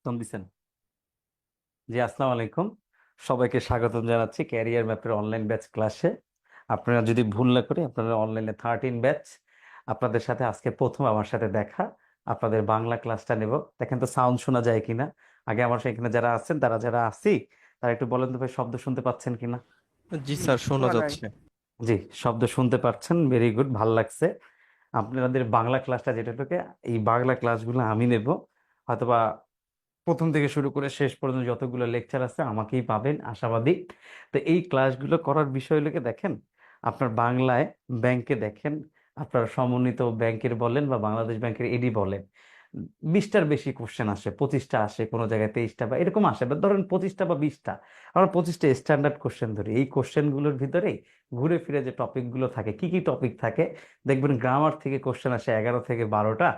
Phone দিছেন। জি, আসসালামু আলাইকুম। সবাইকে স্বাগতম জানাচ্ছি ক্যারিয়ার ম্যাপের অনলাইন ব্যাচ ক্লাসে। আপনারা যদি ভুল না করি, আপনারা অনলাইনে 13 ব্যাচ। আপনাদের সাথে আজকে প্রথম আমার সাথে দেখা। আপনাদের বাংলা ক্লাসটা নেব। দেখেন তো সাউন্ড শোনা যায় কিনা। আগে আমার এখানে যারা আছেন, তারা যারা আছি, তারা একটু বলেন তো ভাই, শব্দ শুনতে পাচ্ছেন কিনা? জি জি, স্যার, শোনা শোনা যায়। যাচ্ছে। জি, শব্দ শুনতে পাচ্ছেন, ভেরি গুড, ভাল লাগছে। আপনাদের বাংলা ক্লাসটা যেটা থেকে, এই বাংলা ক্লাসগুলো আমি নেব। হয়তোবা প্রথম থেকে শুরু করে শেষ পর্যন্ত যতগুলো লেকচার আছে আমাকেই পাবেন, আশাবাদী। তো এই ক্লাসগুলো করার বিষয়গুলোকে দেখেন, আপনার বাংলায় ব্যাংকে দেখেন, আপনার সমন্বিত ব্যাংকের বলেন বা বাংলাদেশ ব্যাংকের এডি বলেন, 20টার বেশি কোশ্চেন আসে, 25টা আসে, কোনো জায়গায় 23টা বা এরকম আসে, বা ধরেন 25টা বা 20টা। আমরা 25টা স্ট্যান্ডার্ড কোশ্চেন ধরি। এই কোশ্চেনগুলোর ভিতরেই ঘুরে ফিরে যে টপিকগুলো থাকে, কি কি টপিক থাকে দেখবেন, গ্রামার থেকে কোশ্চেন আসে 11 থেকে 12টা।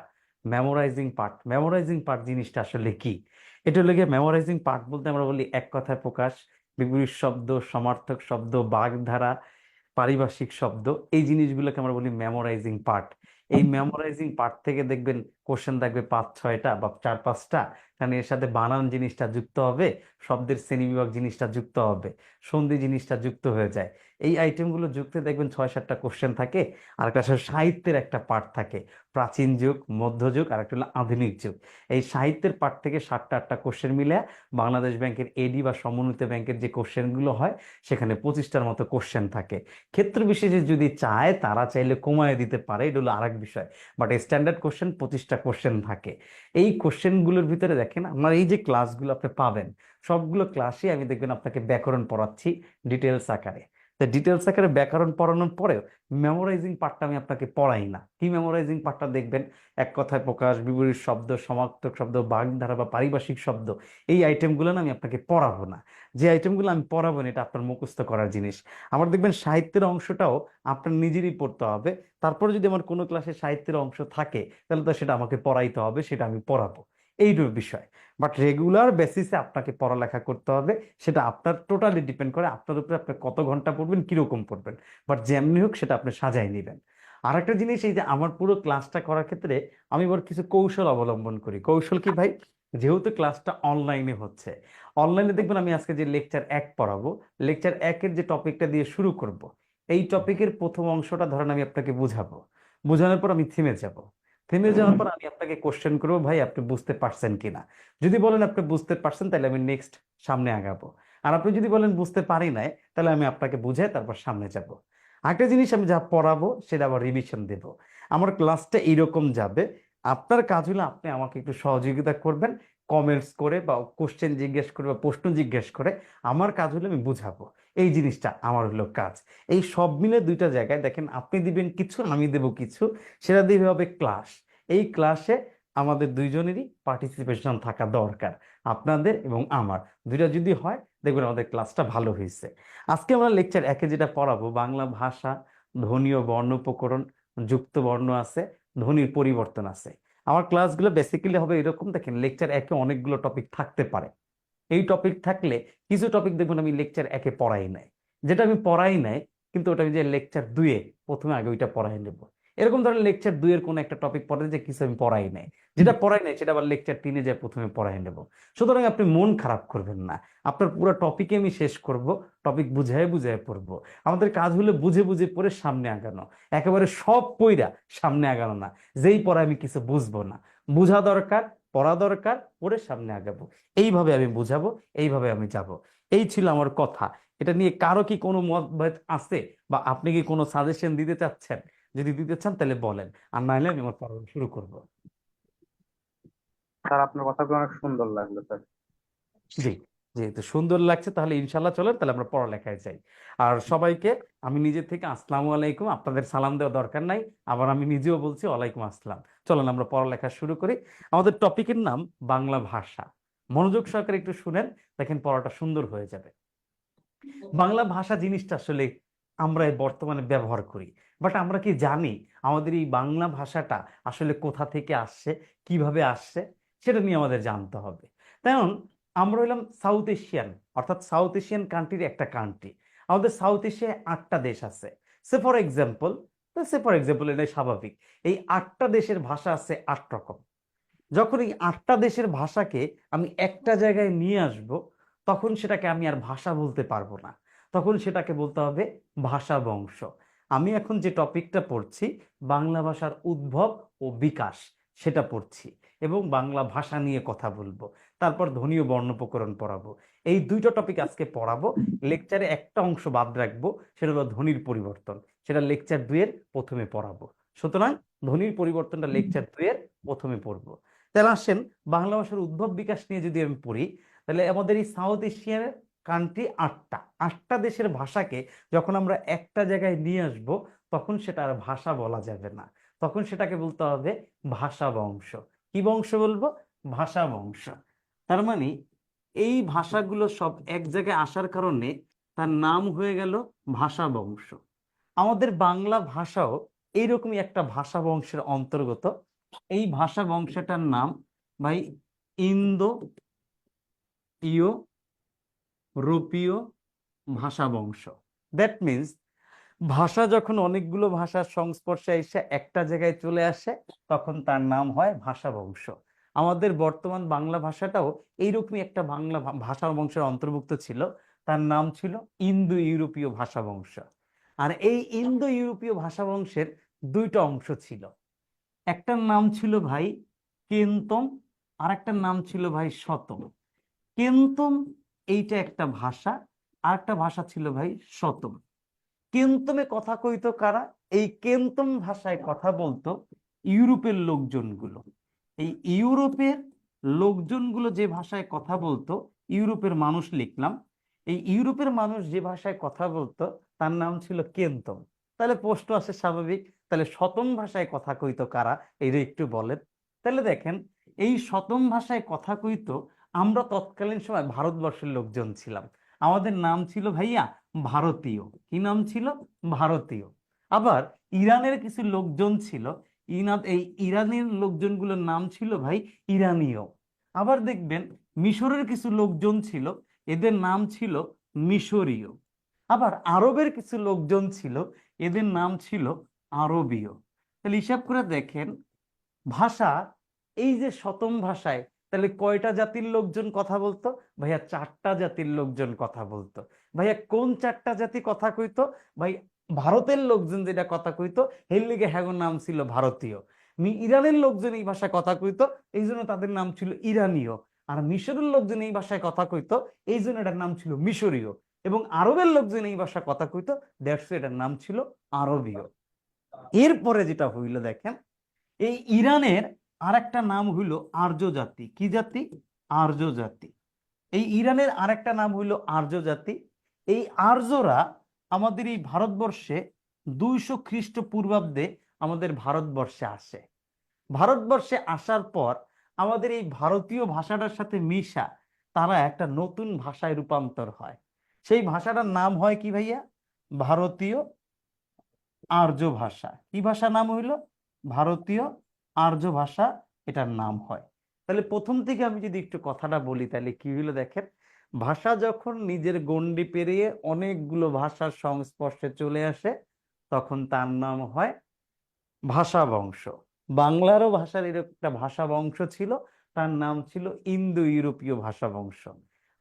মেমোরাইজিং পার্ট জিনিসটা আসলে কি? এটা হলো গিয়ে মেমোরাইজিং পার্ট বলতে আমরা বলি এক কথায় প্রকাশ, বিপরীত শব্দ, সমার্থক শব্দ, বাগধারা, পারিভাষিক শব্দ, এই জিনিসগুলোকে আমরা বলি মেমোরাইজিং পার্ট। এই মেমোরাইজিং পার্ট থেকে দেখবেন কোশ্চেন থাকবে 5-6টা বা 4-5টা, কারণ এর সাথে বানান জিনিসটা যুক্ত হবে, শব্দের শ্রেণীবিভাগ জিনিসটা যুক্ত হবে, সন্ধি জিনিসটা যুক্ত হয়ে যায়। এই আইটেমগুলো যুক্তে দেখবেন 6-7টা কোশ্চেন থাকে। আর একটা আসলে সাহিত্যের একটা পার্ট থাকে, প্রাচীন যুগ, মধ্যযুগ, আর একটা হলো আধুনিক যুগ। এই সাহিত্যের পার্ট থেকে 7টা-8টা কোশ্চেন মিলে বাংলাদেশ ব্যাংকের এডি বা সমন্বিত ব্যাংকের যে কোশ্চেনগুলো হয়, সেখানে 25টার মতো কোশ্চেন থাকে। ক্ষেত্র বিশেষে যদি চায়, তারা চাইলে কমায় দিতে পারে, এটা হলো আরেক বিষয়। বাট স্ট্যান্ডার্ড কোশ্চেন 25টা কোশ্চেন থাকে। এই কোশ্চেনগুলোর ভিতরে দেখেন, আমার এই যে ক্লাসগুলো আপনি পাবেন, সবগুলো ক্লাসে আমি দেখবেন আপনাকে ব্যাকরণ পড়াচ্ছি ডিটেলস আকারে। তো ডিটেলস আকারে ব্যাকরণ পড়ানোর পরেও মেমোরাইজিং পার্টটা আমি আপনাকে পড়াই না। কি মেমোরাইজিং পার্টটা দেখবেন, এক কথায় প্রকাশ, বিপরীত শব্দ, সমার্থক শব্দ, বাগধারা বা পারিভাষিক শব্দ, এই আইটেমগুলো না আমি আপনাকে পড়াবো না। যে আইটেমগুলো আমি পড়াবো না, এটা আপনার মুখস্থ করার জিনিস। আমার দেখবেন সাহিত্যের অংশটাও আপনার নিজেরই পড়তে হবে। তারপরে যদি আমার কোনো ক্লাসে সাহিত্যের অংশ থাকে, তাহলে তো সেটা আমাকে পড়াইতে হবে, সেটা আমি পড়াবো। এইটুকু বিষয়। বাট রেগুলার বেসিসে আপনাকে পড়ালেখা করতে হবে। সেটা আপনার টোটালি ডিপেন্ড করে আপনার উপরে, আপনি কত ঘন্টা পড়বেন, কিরকম পড়বেন। বাট যেমনি হোক সেটা আপনি সাজাই নেবেন। আর একটা জিনিস, এই যে আমার পুরো ক্লাসটা করার ক্ষেত্রে আমি এবার কিছু কৌশল অবলম্বন করি। কৌশল কি ভাই? যেহেতু ক্লাসটা অনলাইনে হচ্ছে, অনলাইনে দেখবেন আমি আজকে যে লেকচার 1 পড়াবো, লেকচার 1-এর যে টপিকটা দিয়ে শুরু করব, এই টপিকের প্রথম অংশটা ধরেন আমি আপনাকে বুঝাবো। বোঝানোর পর আমি থেমে যাব। থেমে যাওয়ার পর আমি আপনাকে কোশ্চেন করবো, ভাই আপনি বুঝতে পারছেন কিনা। যদি বলেন আপনি বুঝতে পারছেন, তাহলে আমি নেক্সট সামনে আগাবো। আর আপনি যদি বলেন বুঝতে পারি নাই, তাহলে আমি আপনাকে বুঝাই তারপর সামনে যাব। আরেকটা জিনিস, আমি যা পড়াবো সেটা আবার রিভিশন দেব। আমার ক্লাসটা এইরকম যাবে। আপনার কাজ হলো আপনি আমাকে একটু সহযোগিতা করবেন, কমেন্টস করে বা কোশ্চেন জিজ্ঞেস করে বা প্রশ্ন জিজ্ঞেস করে। আমার কাজ হলো আমি বুঝাবো। এই জিনিসটা আমার হলো কাজ। এই সব মিলে দুইটা জায়গায় দেখেন, আপনি দিবেন কিছু, আমি দেব কিছু, সেটা দিয়ে হবে ক্লাস। এই ক্লাসে আমাদের দুইজনেরই পার্টিসিপেশন থাকা দরকার, আপনাদের এবং আমার। দুইটা যদি হয়, দেখবেন আমাদের ক্লাসটা ভালো হয়েছে। আজকে আমরা লেকচার 1-এ যেটা পড়াবো, বাংলা ভাষা, ধ্বনি ও বর্ণ প্রকরণ, যুক্ত বর্ণ আছে, ধ্বনির পরিবর্তন আছে। আমার ক্লাসগুলো বেসিক্যালি হবে এরকম। দেখেন, লেকচার 1-এ অনেকগুলো টপিক থাকতে পারে। এই টপিক থাকলে কিছু টপিক দেখবেন আমি লেকচার 1-এ পড়াই নাই, যেটা আমি পড়াই নাই, কিন্তু ওটা আমি যে লেকচার 2-এ প্রথমে আগে ওইটা পড়াই নেব। এরকম ধরেন লেকচার 2-এর কোনো একটা টপিক পড়ে যে কিছু আমি পড়াই নাই, যেটা পড়াই নাই সেটা আবার লেকচার 3-এ যে প্রথমে পড়াই নেব। সুতরাং আপনি মন খারাপ করবেন না, আপনার পুরো টপিকে আমি শেষ করব। টপিক বুঝায় বুঝায় পড়বো। আমাদের কাজ হলো বুঝে বুঝে পড়ে সামনে আগানো, একেবারে সব পইরা সামনে আগানো না। যেই পড়া আমি কিছু বুঝবো না, বুঝা দরকার, পড়া দরকার, পড়ে সামনে আগাবো। এইভাবে আমি বুঝাবো, এইভাবে আমি যাব। এই ছিল আমার কথা। এটা নিয়ে কারো কি কোনো মতভেদ আছে, বা আপনি কি কোনো সাজেশন দিতে চাচ্ছেন? যদি দিতে চান তাহলে বলেন, আর নাহলে আমি আমার পড়া শুরু করব। স্যার, আপনার কথাগুলো অনেক সুন্দর লাগলো স্যার। জি, যেহেতু সুন্দর লাগছে, তাহলে ইনশাল্লাহ চলেন, তাহলে আমরা পড়ালেখায় যাই। আর সবাইকে আমি নিজে থেকে আসসালামু আলাইকুম, আপনাদের সালাম দেওয়া দরকার নাই। আবার আমি নিজেও বলছি ওয়ালাইকুম আসসালাম। চলেন আমরা পড়ালেখা শুরু করি। আমাদের টপিকের নাম বাংলা ভাষা। মনোযোগ সহকারে একটু শুনেন, দেখেন পড়াটা সুন্দর হয়ে যাবে। বাংলা ভাষা জিনিসটা আসলে আমরা এই বর্তমানে ব্যবহার করি, বাট আমরা কি জানি আমাদের এই বাংলা ভাষাটা আসলে কোথা থেকে আসছে, কিভাবে আসছে? সেটা নিয়ে আমাদের জানতে হবে। তেমন আমরা হইলাম সাউথ এশিয়ান, অর্থাৎ সাউথ এশিয়ান কান্ট্রির একটা কান্ট্রি। আমাদের সাউথ এশিয়ায় 8টা দেশ আছে। সে ফর এক্সাম্পল, এটাই স্বাভাবিক। এই 8টা দেশের ভাষা আছে 8 রকম। যখন এই 8টা দেশের ভাষাকে আমি একটা জায়গায় নিয়ে আসব, তখন সেটাকে আমি আর ভাষা বলতে পারবো না, তখন সেটাকে বলতে হবে ভাষা বংশ। আমি এখন যে টপিকটা পড়ছি, বাংলা ভাষার উদ্ভব ও বিকাশ, সেটা পড়ছি, এবং বাংলা ভাষা নিয়ে কথা বলবো। তারপর ধ্বনি ও বর্ণপ্রকরণ পড়াবো। এই দুইটা টপিক আজকে পড়াবো। লেকচারে একটা অংশ বাদ রাখবো, সেটা হলো ধ্বনির পরিবর্তন, সেটা লেকচার 2-এর প্রথমে পড়াবো। সুতরাং ধ্বনির পরিবর্তনটা লেকচার 2-এর প্রথমে পড়বো। তাহলে আসেন, বাংলা ভাষার উদ্ভব বিকাশ নিয়ে যদি আমি পড়ি, তাহলে আমাদের এই সাউথ এশিয়ার কান্ট্রি 8টা, 8টা দেশের ভাষাকে যখন আমরা একটা জায়গায় নিয়ে আসব, তখন সেটা আর ভাষা বলা যাবে না, তখন সেটাকে বলতে হবে ভাষা বংশ। কি বংশ বলবো? ভাষা বংশ। তার মানে এই ভাষাগুলো সব এক জায়গায় আসার কারণে তার নাম হয়ে গেল ভাষা বংশ। আমাদের বাংলা ভাষাও এইরকমই একটা ভাষা বংশের অন্তর্গত। এই ভাষা বংশটার নাম ভাই ইন্দো ইউরোপীয় ভাষা বংশ। দ্যাট মিন্স ভাষা যখন অনেকগুলো ভাষার সংস্পর্শে এসে একটা জায়গায় চলে আসে, তখন তার নাম হয় ভাষা বংশ। আমাদের বর্তমান বাংলা ভাষাটাও এইরকমই একটা বাংলা ভাষা বংশের অন্তর্ভুক্ত ছিল। তার নাম ছিল ইন্দো ইউরোপীয় ভাষা বংশ। আর এই ইন্দো ইউরোপীয় ভাষা বংশের দুইটা অংশ ছিল। একটার নাম ছিল ভাই কেন্তম, আর একটার নাম ছিল ভাই শতম। কেন্তম এইটা একটা ভাষা, আর একটা ভাষা ছিল ভাই শতম। কেন্তমে কথা কইতো কারা? এই কেন্তম ভাষায় কথা বলতো ইউরোপের লোকজনগুলো। এই ইউরোপের লোকজনগুলো যে ভাষায় কথা বলতো, ইউরোপের মানুষ লিখলাম, এই ইউরোপের মানুষ যে ভাষায় কথা বলতো তার নাম ছিল কেন্তম। তাহলে প্রশ্ন আসে স্বাভাবিক, তাহলে শতম ভাষায় কথা কইতো কারা, এটা একটু বলেন। তাহলে দেখেন, এই শতম ভাষায় কথা কইতো, আমরা তৎকালীন সময় ভারতবর্ষের লোকজন ছিলাম, আমাদের নাম ছিল ভাইয়া ভারতীয়। কি নাম ছিল? ভারতীয়। আবার ইরানের কিছু লোকজন ছিল, এই ইরানের লোকজনগুলোর নাম ছিল ভাই ইরানীয়। আবার দেখবেন মিশরের কিছু লোকজন ছিল, এদের নাম ছিল মিশরীয়। আবার আরবের কিছু লোকজন ছিল, এদের নাম ছিল আরবীয়। তাহলে হিসাব করে দেখেন, ভাষা, এই যে শতম ভাষায় তাহলে কয়টা জাতির লোকজন কথা বলতো? ভাইয়া 4টা জাতির লোকজন কথা বলতো। ভাইয়া কোন 4টা জাতি কথা কইতো? ভাই ভারতের লোকজন যেটা কথা কইতো, এর লিগে হ্যাগোর নাম ছিল ভারতীয়। ইরানের লোকজন এই ভাষায় কথা কইতো, এই জন্য তাদের নাম ছিল ইরানীয়। আর মিশরের লোকজন এই ভাষায় কথা কইতো, এই জন্য এটার নাম ছিল মিশরীয়। এবং আরবের লোকজন এই ভাষায় কথা কইতো, দ্যাটস এটার নাম ছিল আরবীয়। এরপরে যেটা হইল দেখেন, এই ইরানের আর একটা নাম হইল আর্য জাতি। কি জাতি? আর্য জাতি। এই ইরানের আরেকটা নাম হইল আর্য জাতি। এই আর্যরা আমাদের এই ভারতবর্ষে 200 খ্রিস্টপূর্বাব্দে আমাদের ভারতবর্ষে আসে। ভারতবর্ষে আসার পর আমাদের এই ভারতীয় ভাষাটার সাথে মিশা তারা একটা নতুন ভাষায় রূপান্তর হয়। সেই ভাষাটার নাম হয় কি ভাইয়া? ভারতীয় আর্য ভাষা। কি ভাষা নাম হইল? ভারতীয় আর্য ভাষা এটার নাম হয়। তাহলে প্রথম থেকে আমি যদি একটু কথাটা বলি, তাহলে কি হইলো দেখেন, ভাষা যখন নিজের গণ্ডি পেরিয়ে অনেকগুলো ভাষার সংস্পর্শে চলে আসে, তখন তার নাম হয় ভাষা বংশ। বাংলারও ভাষার এরকম একটা ভাষা বংশ ছিল, তার নাম ছিল ইন্দো ইউরোপীয় ভাষা বংশ।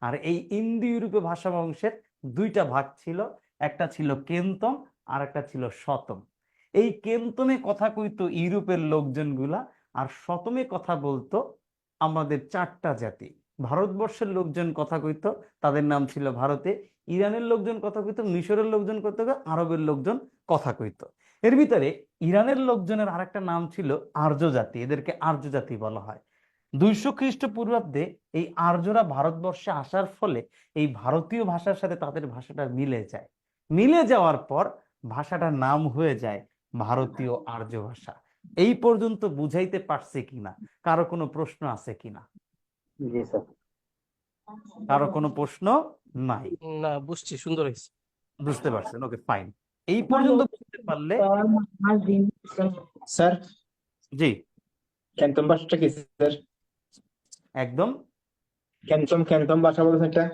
আর এই ইন্দো ইউরোপীয় ভাষা বংশের দুইটা ভাগ ছিল, একটা ছিল কেন্তম, আর একটা ছিল শতম। এই কেন্তমে কথা কইতো ইউরোপের লোকজনগুলা, আর শতমে কথা বলতো আমাদের 4টা জাতি। ভারতবর্ষের লোকজন কথা কইতো, তাদের নাম ছিল ভারতে। ইরানের লোকজন কথা কইতো, মিশরের লোকজন কথা কইতো, আরবের লোকজন কথা কইতো। এর ভিতরে ইরানের লোকজনের আরেকটা নাম ছিল আর্য জাতি, এদেরকে আর্য জাতি বলা হয়। 200 খ্রিস্টপূর্বাব্দে এই আর্যরা ভারতবর্ষে আসার ফলে এই ভারতীয় ভাষার সাথে তাদের ভাষাটা মিলে যায়। মিলে যাওয়ার পর ভাষাটার নাম হয়ে যায় ভারতীয় আর্য ভাষা। এই পর্যন্ত বুঝাইতে পারছে কিনা? কারো কোনো প্রশ্ন আছে কিনা? জি স্যার। কারো কোনো প্রশ্ন নাই? না, বুঝছি, সুন্দর হয়েছে। বুঝতে পারছেন? ওকে, ফাইন। এই পর্যন্ত বুঝতে পারলে, স্যার, জি, ক্যান্টন ভাষাটা কি স্যার? একদম। ক্যান্টন ভাষা বলতে একটা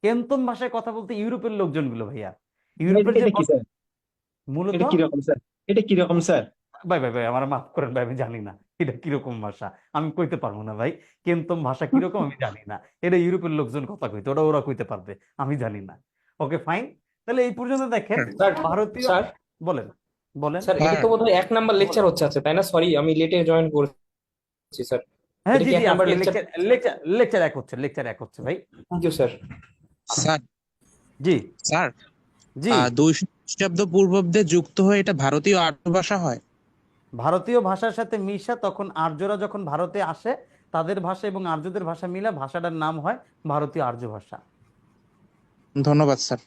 কেন্তন ভাষায় কথা বলতে ইউরোপের লোকজনগুলো ভাইয়া, ইউরোপের যে এটা কি স্যার? মূলত এটা কি রকম স্যার? এটা কি রকম স্যার? ভাই ভাই ভাই আমার মাফ করেন ভাই, আমি জানি না এটা কিরকম ভাষা, আমি কইতে পারবো না ভাই। কেন্তম ভাষা কিরকম আমি জানি না, এটা ইউরোপের লোকজন কথা কইতে, ওরা ওরা কইতে পারবে, আমি জানি না। ওকে ফাইন, তাহলে এই পর্যন্ত দেখেন স্যার ভারতীয়। স্যার বলেন বলেন স্যার এটা স্যার তো বোধহয় 1 নাম্বার লেকচার বলেন। হচ্ছে আছে তাই না? সরি আমি লেটে জয়েন করছি স্যার। হ্যাঁ এটা জি কি জি, 1 নাম্বার আজকে লেকচার? লেকচার লেকচার লেকচার এক হচ্ছে, লেকচার এক হচ্ছে ভাই। Thank you sir. স্যার জি স্যার জি। 200 খ্রিস্টাব্দ পূর্বাব্দে যুক্ত হয়ে এটা ভারতীয় আর্য ভাষা হয়। ভারতীয় ভাষার সাথে মিশা, তখন আর্যরা যখন ভারতে আসে, তাদের ভাষা এবং আর্যদের ভাষা মিলা ভাষাটার নাম হয় ভারতীয় আর্য ভাষা। ধন্যবাদ স্যার।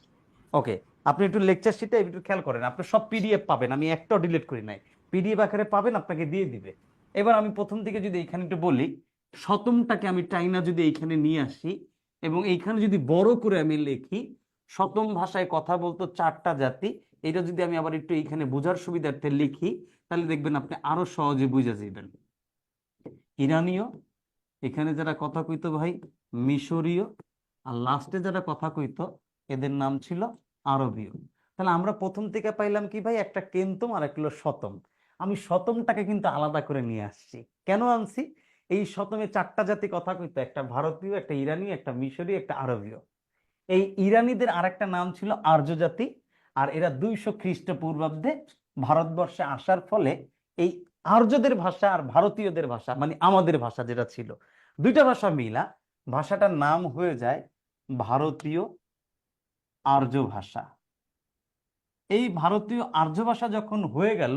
ওকে, আপনি একটু লেকচার শিটে একটু খেয়াল করেন, আপনি সব পিডিএফ পাবেন, আমি একটাও ডিলিট করি নাই, পিডিএফ আকারে পাবেন, আপনাকে দিয়ে দিবে। এবার আমি প্রথম থেকে যদি এখানে একটু বলি, শতমটাকে আমি টাইনা যদি এইখানে নিয়ে আসি এবং এইখানে যদি বড় করে আমি লিখি, শতম ভাষায় কথা বলতো 4টা জাতি, এটা যদি আমি আবার একটু এইখানে বোঝার সুবিধার্থে লিখি, তাহলে দেখবেন আপনি আরো সহজে বুঝে যাবেন। ইরানীয়, এখানে যারা কথা কইতো ভাই মিশরীয়, আর লাস্টে যারা কথা কইতো এদের নাম ছিল আরবীয়। তাহলে আমরা প্রথম থেকে পাইলাম কি ভাই, একটা কেন্তম আর একটা হলো শতম। আমি শতমটাকে কিন্তু আলাদা করে নিয়ে আসছি। কেন আনছি? এই শতমে 4টা জাতি কথা কইতো, একটা ভারতীয়, একটা ইরানীয়, একটা মিশরীয়, একটা আরবীয়। এই ইরানীদের আরেকটা নাম ছিল আর্য জাতি, আর এরা 200 খ্রিস্টপূর্বাব্দে ভারতবর্ষে আসার ফলে এই আর্যদের ভাষা আর ভারতীয়দের ভাষা, মানে আমাদের ভাষা যেটা ছিল, দুইটা ভাষা মিলা ভাষাটার নাম হয়ে যায় ভারতীয় আর্য ভাষা। এই ভারতীয় আর্য ভাষা যখন হয়ে গেল,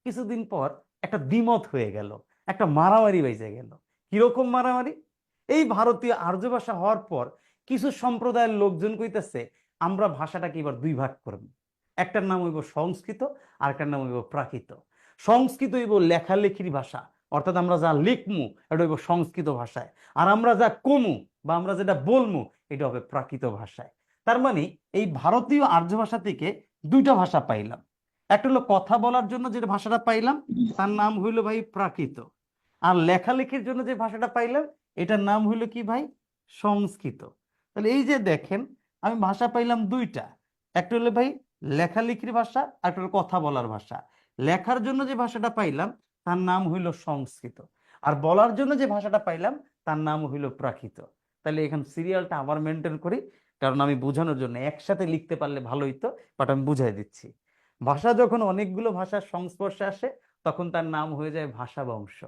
কিছুদিন পর একটা দ্বিমত হয়ে গেল, একটা মারামারি বেজে গেল। কিরকম মারামারি? এই ভারতীয় আর্য ভাষা হওয়ার পর কিছু সম্প্রদায়ের লোকজন কইতেছে আমরা ভাষাটাকে এবার দুই ভাগ করব, একটার নাম হইব সংস্কৃত আর একটার নাম হইব প্রাকৃত। সংস্কৃত হইব লেখালেখির ভাষা, অর্থাৎ আমরা যা লিখমু এটা হইব সংস্কৃত ভাষায়, আর আমরা যা কমু বা আমরা যেটা বলমু এটা হবে প্রাকৃত ভাষায়। তার মানে এই ভারতীয় আর্য ভাষা থেকে দুইটা ভাষা পাইলাম। একটা হলো কথা বলার জন্য যে ভাষাটা পাইলাম তার নাম হইলো ভাই প্রাকৃত, আর লেখালেখির জন্য যে ভাষাটা পাইলাম এটার নাম হইলো কি ভাই, সংস্কৃত। তাহলে এই যে দেখেন আমি ভাষা পাইলাম দুইটা, একটা হলো ভাই লেখালেখির ভাষা, আর একটা হলো কথা বলার ভাষা। লেখার জন্য যে ভাষাটা পাইলাম তার নাম হইলো সংস্কৃত, আর বলার জন্য যে ভাষাটা পাইলাম তার নাম হইলো প্রাকৃত। তাহলে এখন সিরিয়ালটা আবার মেনটেন করি, কারণ আমি বোঝানোর জন্য একসাথে লিখতে পারলে ভালো হইতো, বাট আমি বুঝাই দিচ্ছি। ভাষা যখন অনেকগুলো ভাষার সংস্পর্শে আসে তখন তার নাম হয়ে যায় ভাষা বংশ।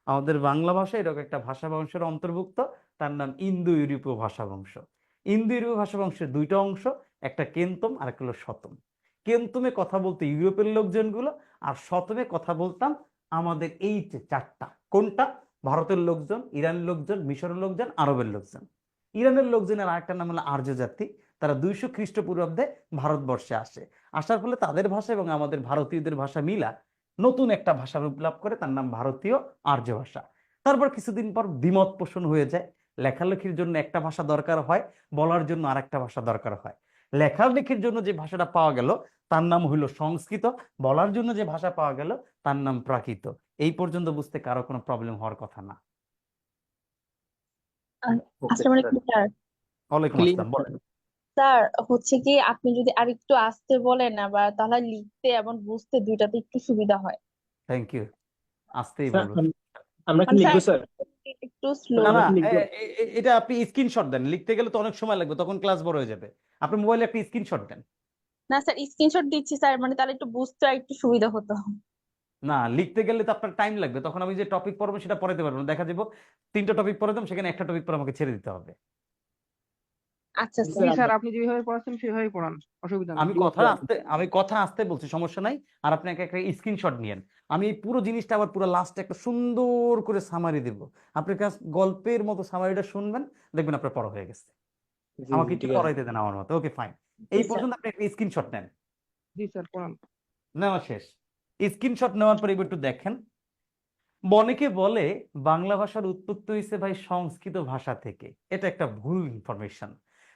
আমাদের বাংলা ভাষা এরকম একটা ভাষা বংশের অন্তর্ভুক্ত, তার নাম ইন্দো ইউরোপীয় ভাষা বংশ। ইন্দো ইউরোপীয় ভাষা বংশের দুইটা অংশ, একটা কেন্তম আর একটা হলো শতম। কেন্তমে কথা বলতে ইউরোপের লোকজনগুলো, আর শতমে কথা বলতাম আমাদের এই যে 4টা, কোনটা? ভারতের লোকজন, ইরানের লোকজন, মিশরের লোকজন, আরবের লোকজন। ইরানের লোকজনের আরেকটা নাম হলো আর্য জাতি, তারা 200 খ্রিস্টপূর্বাব্দে ভারতবর্ষে আসে। আসার ফলে তাদের ভাষা এবং আমাদের ভারতীয়দের ভাষা মিলা নতুন একটা ভাষা রূপ লাভ করে, তার নাম ভারতীয় আর্য ভাষা। তারপর কিছুদিন পর দ্বিমত পোষণ হয়ে যায়, লেখালেখির জন্য একটা ভাষা দরকার হয়, বলার জন্য আরেকটা ভাষা দরকার হয়। লেখালেখির জন্য যে ভাষাটা পাওয়া গেল তার নাম হইল সংস্কৃত, বলার জন্য যে ভাষা পাওয়া গেল তার নাম প্রাকৃত। এই পর্যন্ত বুঝতে কারো কোনো প্রবলেম হওয়ার কথা না। ওকে আসসালামু স্যার। আলাইকুম স্যার। ওয়ালাইকুম ক্লিয়ার আসসালাম, বলেন। স্যার হচ্ছে কি আপনি যদি আরেকটু আস্তে বলেন আবার তাহলে লিখতে এবং বুঝতে দুইটাতে একটু সুবিধা হয়। থ্যাংক ইউ, আসতেই স্যার বলবো। আমরা কি মানে লিখবো স্যার স্যার? একটু স্লো। না না, আমরা কি লিখবো? এটা আপনি স্ক্রিনশট দেন, লিখতে গেলে তো অনেক সময় লাগবে, তখন ক্লাস বড় হয়ে যাবে। আপনি মোবাইলে একটা স্ক্রিনশট দেন। না স্যার স্ক্রিনশট দিচ্ছি স্যার, মানে তাহলে একটু বুঝতে একটু সুবিধা হতো। না, লিখতে গেলে তো আপনার টাইম লাগবে, তখন আমি যে টপিক পড়বো সেটা পড়াতে পারবো না, দেখা যাবো 3টা টপিক পড়ে দেবো, সেখানে একটা টপিক পরে আমাকে ছেড়ে দিতে হবে। আচ্ছা জি স্যার। জি স্যার স্যার, আপনি যেভাবে পড়াচ্ছেন সেভাবেই পড়ান, অসুবিধা নেই। আমি কথা আসতে বলছি, সমস্যা নাই। আর আপনি একটা স্ক্রিনশট নিয়েন, আমি এই পুরো জিনিসটা আবার পুরো লাস্টে একটা সুন্দর করে সামারি দেব, আপনি কাছে গল্পের মতো সামারিটা শুনবেন, দেখবেন আপনার পড়া হয়ে গেছে। জি আমাকে জি একটু ঠিক আছে। পড়াইতে দেন আমার মতো। ওকে ফাইন, জি এই স্যার। পর্যন্ত আপনি একটা স্ক্রিনশট নেন। জি স্যার, পড়ান। নেওয়া শেষ। স্ক্রিনশট নেওয়ার পরে এবার একটু দেখেন, অনেকে বলে বাংলা ভাষার উৎপত্তি হয়েছে ভাই সংস্কৃত ভাষা থেকে, এটা একটা ভুল ইনফরমেশন।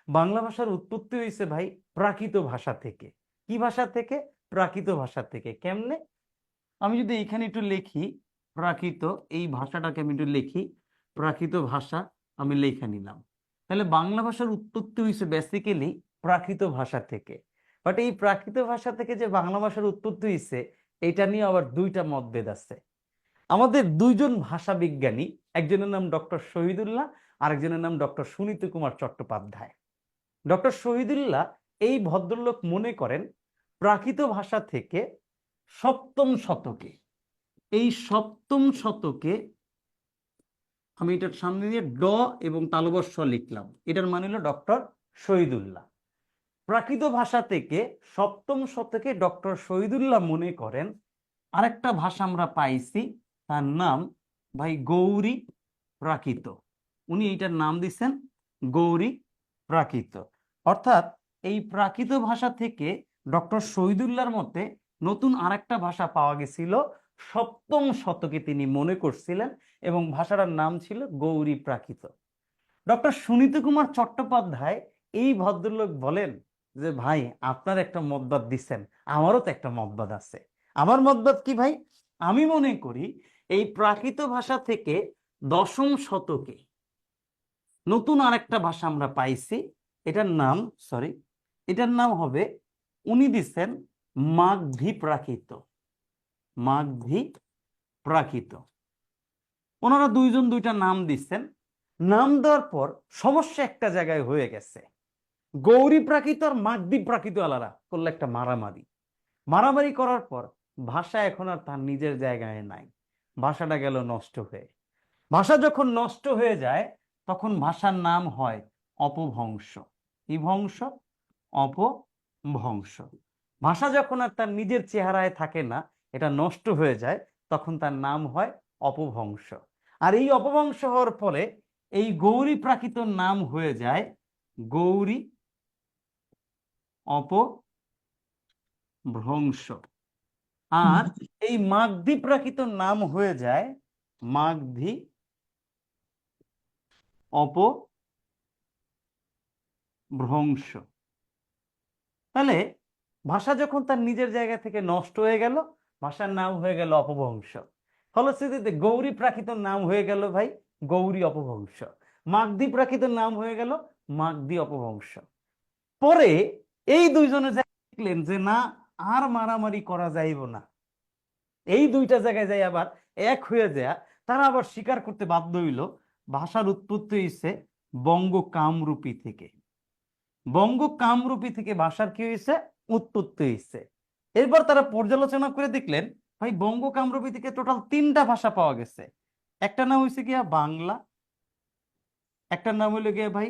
বাংলা ভাষার উৎপত্তি হয়েছে ভাই প্রাকৃত ভাষা থেকে। কি ভাষা থেকে? প্রাকৃত ভাষা থেকে। কেমনে? আমি যদি এখানে একটু লিখি প্রাকৃত, এই ভাষাটাকে আমি একটু লিখি প্রাকৃত ভাষা, আমি লেখা নিলাম। তাহলে বাংলা ভাষার উৎপত্তি হয়েছে বেসিক্যালি প্রাকৃত ভাষা থেকে। বাট এই প্রাকৃত ভাষা থেকে যে বাংলা ভাষার উৎপত্তি হয়েছে এটা নিয়ে আবার দুইটা মতভেদ আছে। আমাদের দুইজন ভাষা বিজ্ঞানী, একজনের নাম ডক্টর শহীদুল্লাহ, আরেকজনের নাম ডক্টর সুনীত কুমার চট্টোপাধ্যায়। ডক্টর শহীদুল্লাহ এই ভদ্রলোক মনে করেন প্রাকৃত ভাষা থেকে সপ্তম শতকে, এই সপ্তম শতকে, আমি এটার সামনে দিয়ে ড এবং তালবস্য লিখলাম, এটার মানে হলো ডক্টর শহীদুল্লাহ। প্রাকৃত ভাষা থেকে সপ্তম শতকে ডক্টর শহীদুল্লাহ মনে করেন আরেকটা ভাষা আমরা পাইছি, তার নাম ভাই গৌরী প্রাকৃত। উনি এইটার নাম দিচ্ছেন গৌরী প্রাকৃত। অর্থাৎ এই প্রাকৃত ভাষা থেকে ডক্টর শহীদুল্লাহর মতে নতুন আরেকটা ভাষা পাওয়া গেছিল সপ্তম শতকে, তিনি মনে করছিলেন, এবং ভাষাটার নাম ছিল গৌরী প্রাকৃত। ডক্টর সুনীত কুমার চট্টোপাধ্যায় এই ভদ্রলোক বলেন যে ভাই আপনার একটা মতবাদ দিচ্ছেন, আমারও তো একটা মতবাদ আছে। আমার মতবাদ কি ভাই? আমি মনে করি এই প্রাকৃত ভাষা থেকে দশম শতকে নতুন আরেকটা ভাষা আমরা পাইছি, এটার নাম হবে, উনি দিচ্ছেন মাগধী প্রাকৃত। মাগধী প্রাকৃত, ওনারা দুইজন দুইটা নাম দিচ্ছেন। নাম দেওয়ার পর সমস্যা একটা জায়গায় হয়ে গেছে, গৌরী প্রাকৃত আর মাগধী প্রাকৃত আলাদা করলে একটা মারামারি করার পর ভাষা এখন আর তার নিজের জায়গায় নাই, ভাষাটা গেল নষ্ট হয়ে। ভাষা যখন নষ্ট হয়ে যায় তখন ভাষার নাম হয় অপভ্রংশ। কি ভংশ? অপভ্রংশ। ভাষা যখন আর তার নিজের চেহারায় থাকে না, এটা নষ্ট হয়ে যায়, তখন তার নাম হয় অপভ্রংশ। আর এই অপভ্রংশ হওয়ার ফলে এই গৌরী প্রাকৃত নাম হয়ে যায় গৌরী অপভ্রংশ, আর এই মাগধী প্রাকৃত নাম হয়ে যায় মাগধী অপভ্রংশ। তাহলে ভাষা যখন তার নিজের জায়গা থেকে নষ্ট হয়ে গেল, ভাষার নাম হয়ে গেল অপভ্রংশ। ফলশ্রুতিতে গৌরী প্রাকৃত নাম হয়ে গেল ভাই গৌরী অপভ্রংশ, মাগধী প্রাকৃত নাম হয়ে গেল মাগধী অপভ্রংশ। পরে এই দুইজনে দেখলেন যে না, আর মারামারি করা যাইব না, এই দুইটা জায়গায় যাই আবার এক হয়ে যায়, তারা আবার স্বীকার করতে বাধ্য হইল ভাষার উৎপত্তি হয়েছে বঙ্গ কামরূপী থেকে। বঙ্গ কামরূপী থেকে ভাষার কি হয়েছে? উৎপত্তি হয়েছে। এরপর তারা পর্যালোচনা করে দেখলেন ভাই বঙ্গ কামরূপী থেকে টোটাল 3টা ভাষা পাওয়া গেছে। একটা নাম হয়েছে গিয়া বাংলা, একটা নাম হইলো গিয়া ভাই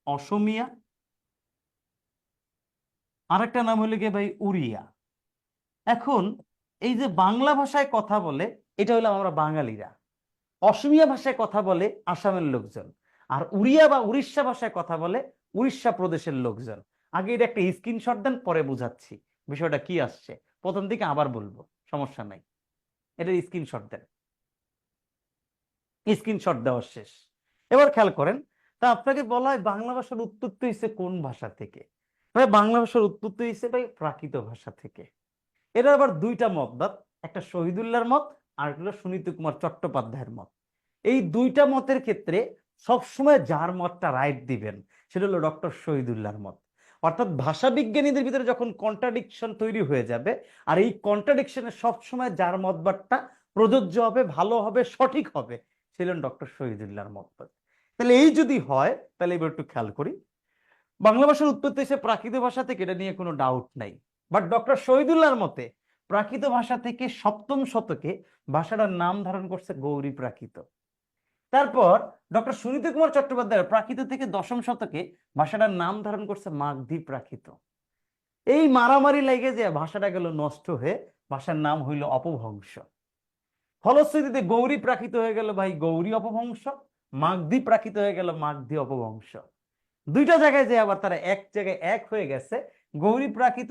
অসমিয়া, আরেকটা নাম হইলো গিয়া ভাই উড়িয়া। এখন এই যে বাংলা ভাষায় কথা বলে এটা হলো আমরা বাঙালিরা, অসমিয়া ভাষায় কথা বলে আসামের লোকজন, আর উড়িয়া বা উড়িষ্যা ভাষায় কথা বলে উড়িষ্যা প্রদেশের লোকজন। আগে এটা একটা স্ক্রিনশট দেন, পরে বুঝাচ্ছি বিষয়টা কি আসছে, প্রথম দিকে আবার বলবো, সমস্যা নাই। এটা স্ক্রিনশট দেন, স্ক্রিনশট দেওয়া শেষ। এবার খেয়াল করেন, তা আপনাকে বলা হয় বাংলা ভাষার উৎপত্তি হয়েছে কোন ভাষা থেকে? ভাই বাংলা ভাষার উৎপত্তি হয়েছে ভাই প্রাকৃত ভাষা থেকে। এটা আবার দুইটা মতবাদ, একটা শহীদুল্লাহর মত আর একটা সুনীত কুমার চট্টোপাধ্যায়ের মত। এই দুইটা মতের ক্ষেত্রে সবসময় যার মতটা রাইট দিবেন সেটা হলো ডক্টর শহীদুল্লাহর মত। অর্থাৎ ভাষা বিজ্ঞানীদের ভিতরে যখন কন্ট্রাডিকশন তৈরি হয়ে যাবে, আর এই কন্ট্রাডিকশনে সবসময় যার মতবাদটা প্রযোজ্য হবে, ভালো হবে, সঠিক হবে, ছিলেন ডক্টর শহীদুল্লাহর মতবাদ। তাহলে এই যদি হয়, তাহলে এবার একটু খেয়াল করি, বাংলা ভাষার উৎপত্তি এসে প্রাকৃত ভাষা থেকে, এটা নিয়ে কোনো ডাউট নাই। বাট ডক্টর শহীদুল্লাহর মতে প্রাকৃত ভাষা থেকে সপ্তম শতকে ভাষাটার নাম ধারণ করছে গৌরী প্রাকৃত। তারপর ডক্টর সুনীত কুমার চট্টোপাধ্যায় প্রাকৃত থেকে দশম শতকে ভাষাটার নাম ধারণ করছে মাগধী প্রাকৃত। এই মারামারি লেগে যে ভাষাটা গেল নষ্ট হয়ে, ভাষার নাম হইল অপভ্রংশ। ফলশ্রুতিতে গৌরী প্রাকৃত হয়ে গেল ভাই গৌরী অপভ্রংশ, মাগধী প্রাকৃত হয়ে গেল মাগধী অপভ্রংশ। দুইটা জায়গায় যে আবার তারা এক জায়গায় এক হয়ে গেছে, গৌরী প্রাকৃত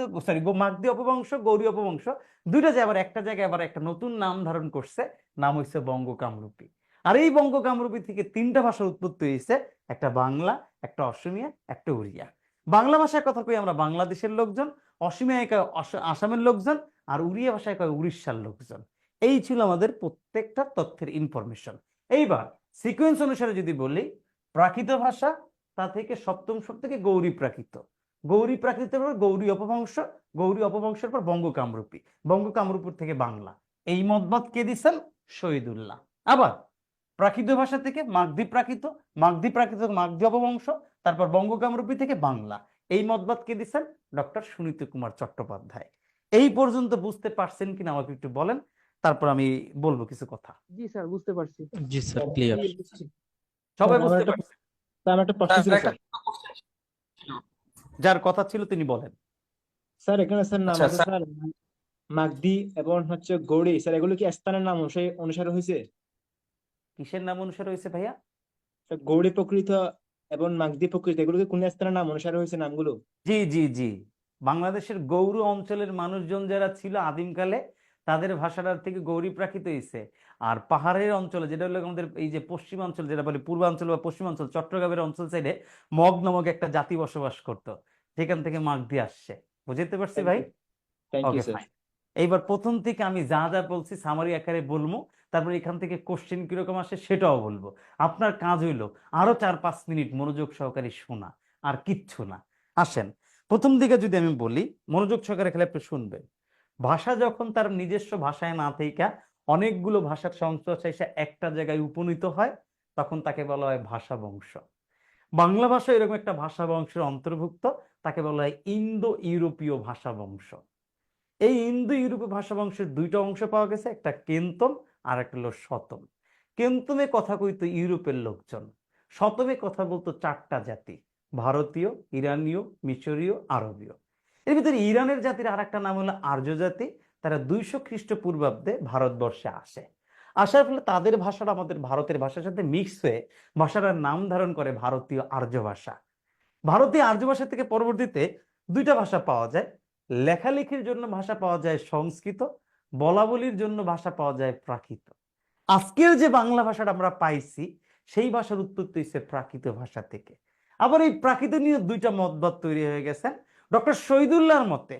মাগধী অপভ্রংশ, গৌরী অপভ্রংশ, দুইটা যে আবার একটা জায়গায় আবার একটা নতুন নাম ধারণ করছে, নাম হচ্ছে বঙ্গ কামরূপী। আর এই বঙ্গ কামরূপী থেকে 3টা ভাষার উৎপত্তি হয়েছে, একটা বাংলা, একটা অসমিয়া, একটা উড়িয়া। বাংলা ভাষায় কথা কই আমরা বাংলাদেশের লোকজন, অসমিয়ায় কয় আসামের লোকজন, আর উড়িয়া ভাষায় কয় উড়িষ্যার লোকজন। এই ছিল আমাদের প্রত্যেকটা তথ্যের ইনফরমেশন। এইবার সিকোয়েন্স অনুসারে যদি বলি, প্রাকৃত ভাষা তা থেকে সপ্তম শতকে গৌরী প্রাকৃত, গৌরী প্রাকৃত গৌরী অপভ্রংশ, গৌরী অপবংশের পর বঙ্গ কামরূপী, বঙ্গ কামরূপের থেকে বাংলা। এই মতবাদ কে দিচ্ছেন? শহীদুল্লাহ। আবার প্রাকৃত ভাষা থেকে মাগধী প্রাকৃত, মাগধী প্রাকৃত মাগধী অপবংশ, তারপর বঙ্গ কামরূপী থেকে বাংলা। এই মতবাদ কে দিচ্ছেন? ডক্টর সুনীত কুমার চট্টোপাধ্যায়। এই পর্যন্ত বুঝতে পারছেন কিনা আমাকে একটু বলেন, তারপর আমি বলবো কিছু কথা। জি স্যার, বুঝতে পারছি। জি স্যার, ক্লিয়ার। সবাই আমার বুঝতে একটা পারছেন? আমার একটা প্রশ্ন ছিল স্যার। যার কথা ছিল তিনি বলেন। স্যার এখানে স্যার নাম আচ্ছা আছে স্যার, স্যার, মাগধি এবং হচ্ছে গৌড়ি, স্যার এগুলো কি স্থানের নাম অনুসারে হয়েছে? কিসের নাম অনুসারে হয়েছে ভাইয়া? স্যার গৌড়ি প্রকৃত এবং মাগধি প্রকৃত এগুলো কি কোন স্থানের নাম অনুসারে হয়েছে নামগুলো? জি জি জি, বাংলাদেশের গৌড় অঞ্চলের মানুষজন যারা ছিল আদিমকালে, তাদের ভাষাটার থেকে গৌরী প্রাকৃত হয়েছে। আর পাহাড়ের অঞ্চলে, যেটা হলো আমাদের এই যে পশ্চিমাঞ্চল, যেটা বলে পূর্বাঞ্চল বা পশ্চিমাঞ্চল, চট্টগ্রামের অঞ্চল সাইডে মগ নামক একটা জাতি বসবাস করত, সেখান থেকে মাগধী আসছে। বুঝতে পারছি ভাই? Thank you okay sir. Fine. এইবার প্রথম থেকে আমি যা যা বলছি সামারি আকারে বলবো, তারপর এখান থেকে কোশ্চেন কিরকম আসে সেটাও বলবো। আপনার কাজ হইলো আরো 4-5 মিনিট মনোযোগ সহকারে শোনা, আর কিচ্ছু না। আসেন, প্রথম দিকে যদি আমি বলি, মনোযোগ সহকারে খেলে আপনি শুনবেন। ভাষা যখন তার নিজস্ব ভাষায় না থেকে অনেকগুলো ভাষার সংস্পর্শে এসে একটা জায়গায় উপনীত হয়, তখন তাকে বলা হয় ভাষা বংশ। বাংলা ভাষা এরকম একটা ভাষা বংশের অন্তর্ভুক্ত, তাকে বলা হয় ইন্দো ইউরোপীয় ভাষা বংশ। এই ইন্দো ইউরোপীয় ভাষা বংশের দুইটা অংশ পাওয়া গেছে, একটা কেন্তম আর একটা হলো শতম। কেন্তমে কথা কইতো ইউরোপের লোকজন, শতমে কথা বলতো 4টা জাতি: ভারতীয়, ইরানীয়, মিশরীয়, আরবীয়। এর ভিতরে ইরানের জাতির আর একটা নাম হলো আর্য জাতি। তারা 200 খ্রিস্টপূর্বাব্দে ভারতবর্ষে আসে। আসার ফলে তাদের ভাষাটা আমাদের ভারতের ভাষার সাথে মিক্স হয়ে ভাষাটার নাম ধারণ করে ভারতীয় আর্য ভাষা। ভারতীয় আর্য ভাষা থেকে পরবর্তীতে দুইটা ভাষা পাওয়া যায়। লেখালেখির জন্য ভাষা পাওয়া যায় সংস্কৃত, বলাবলির জন্য ভাষা পাওয়া যায় প্রাকৃত। আজকের যে বাংলা ভাষাটা আমরা পাইছি, সেই ভাষার উৎপত্তি হয়েছে প্রাকৃত ভাষা থেকে। আবার এই প্রাকৃত নিয়ে দুইটা মতবাদ তৈরি হয়ে গেছে। ডক্টর শহীদুল্লাহর মতে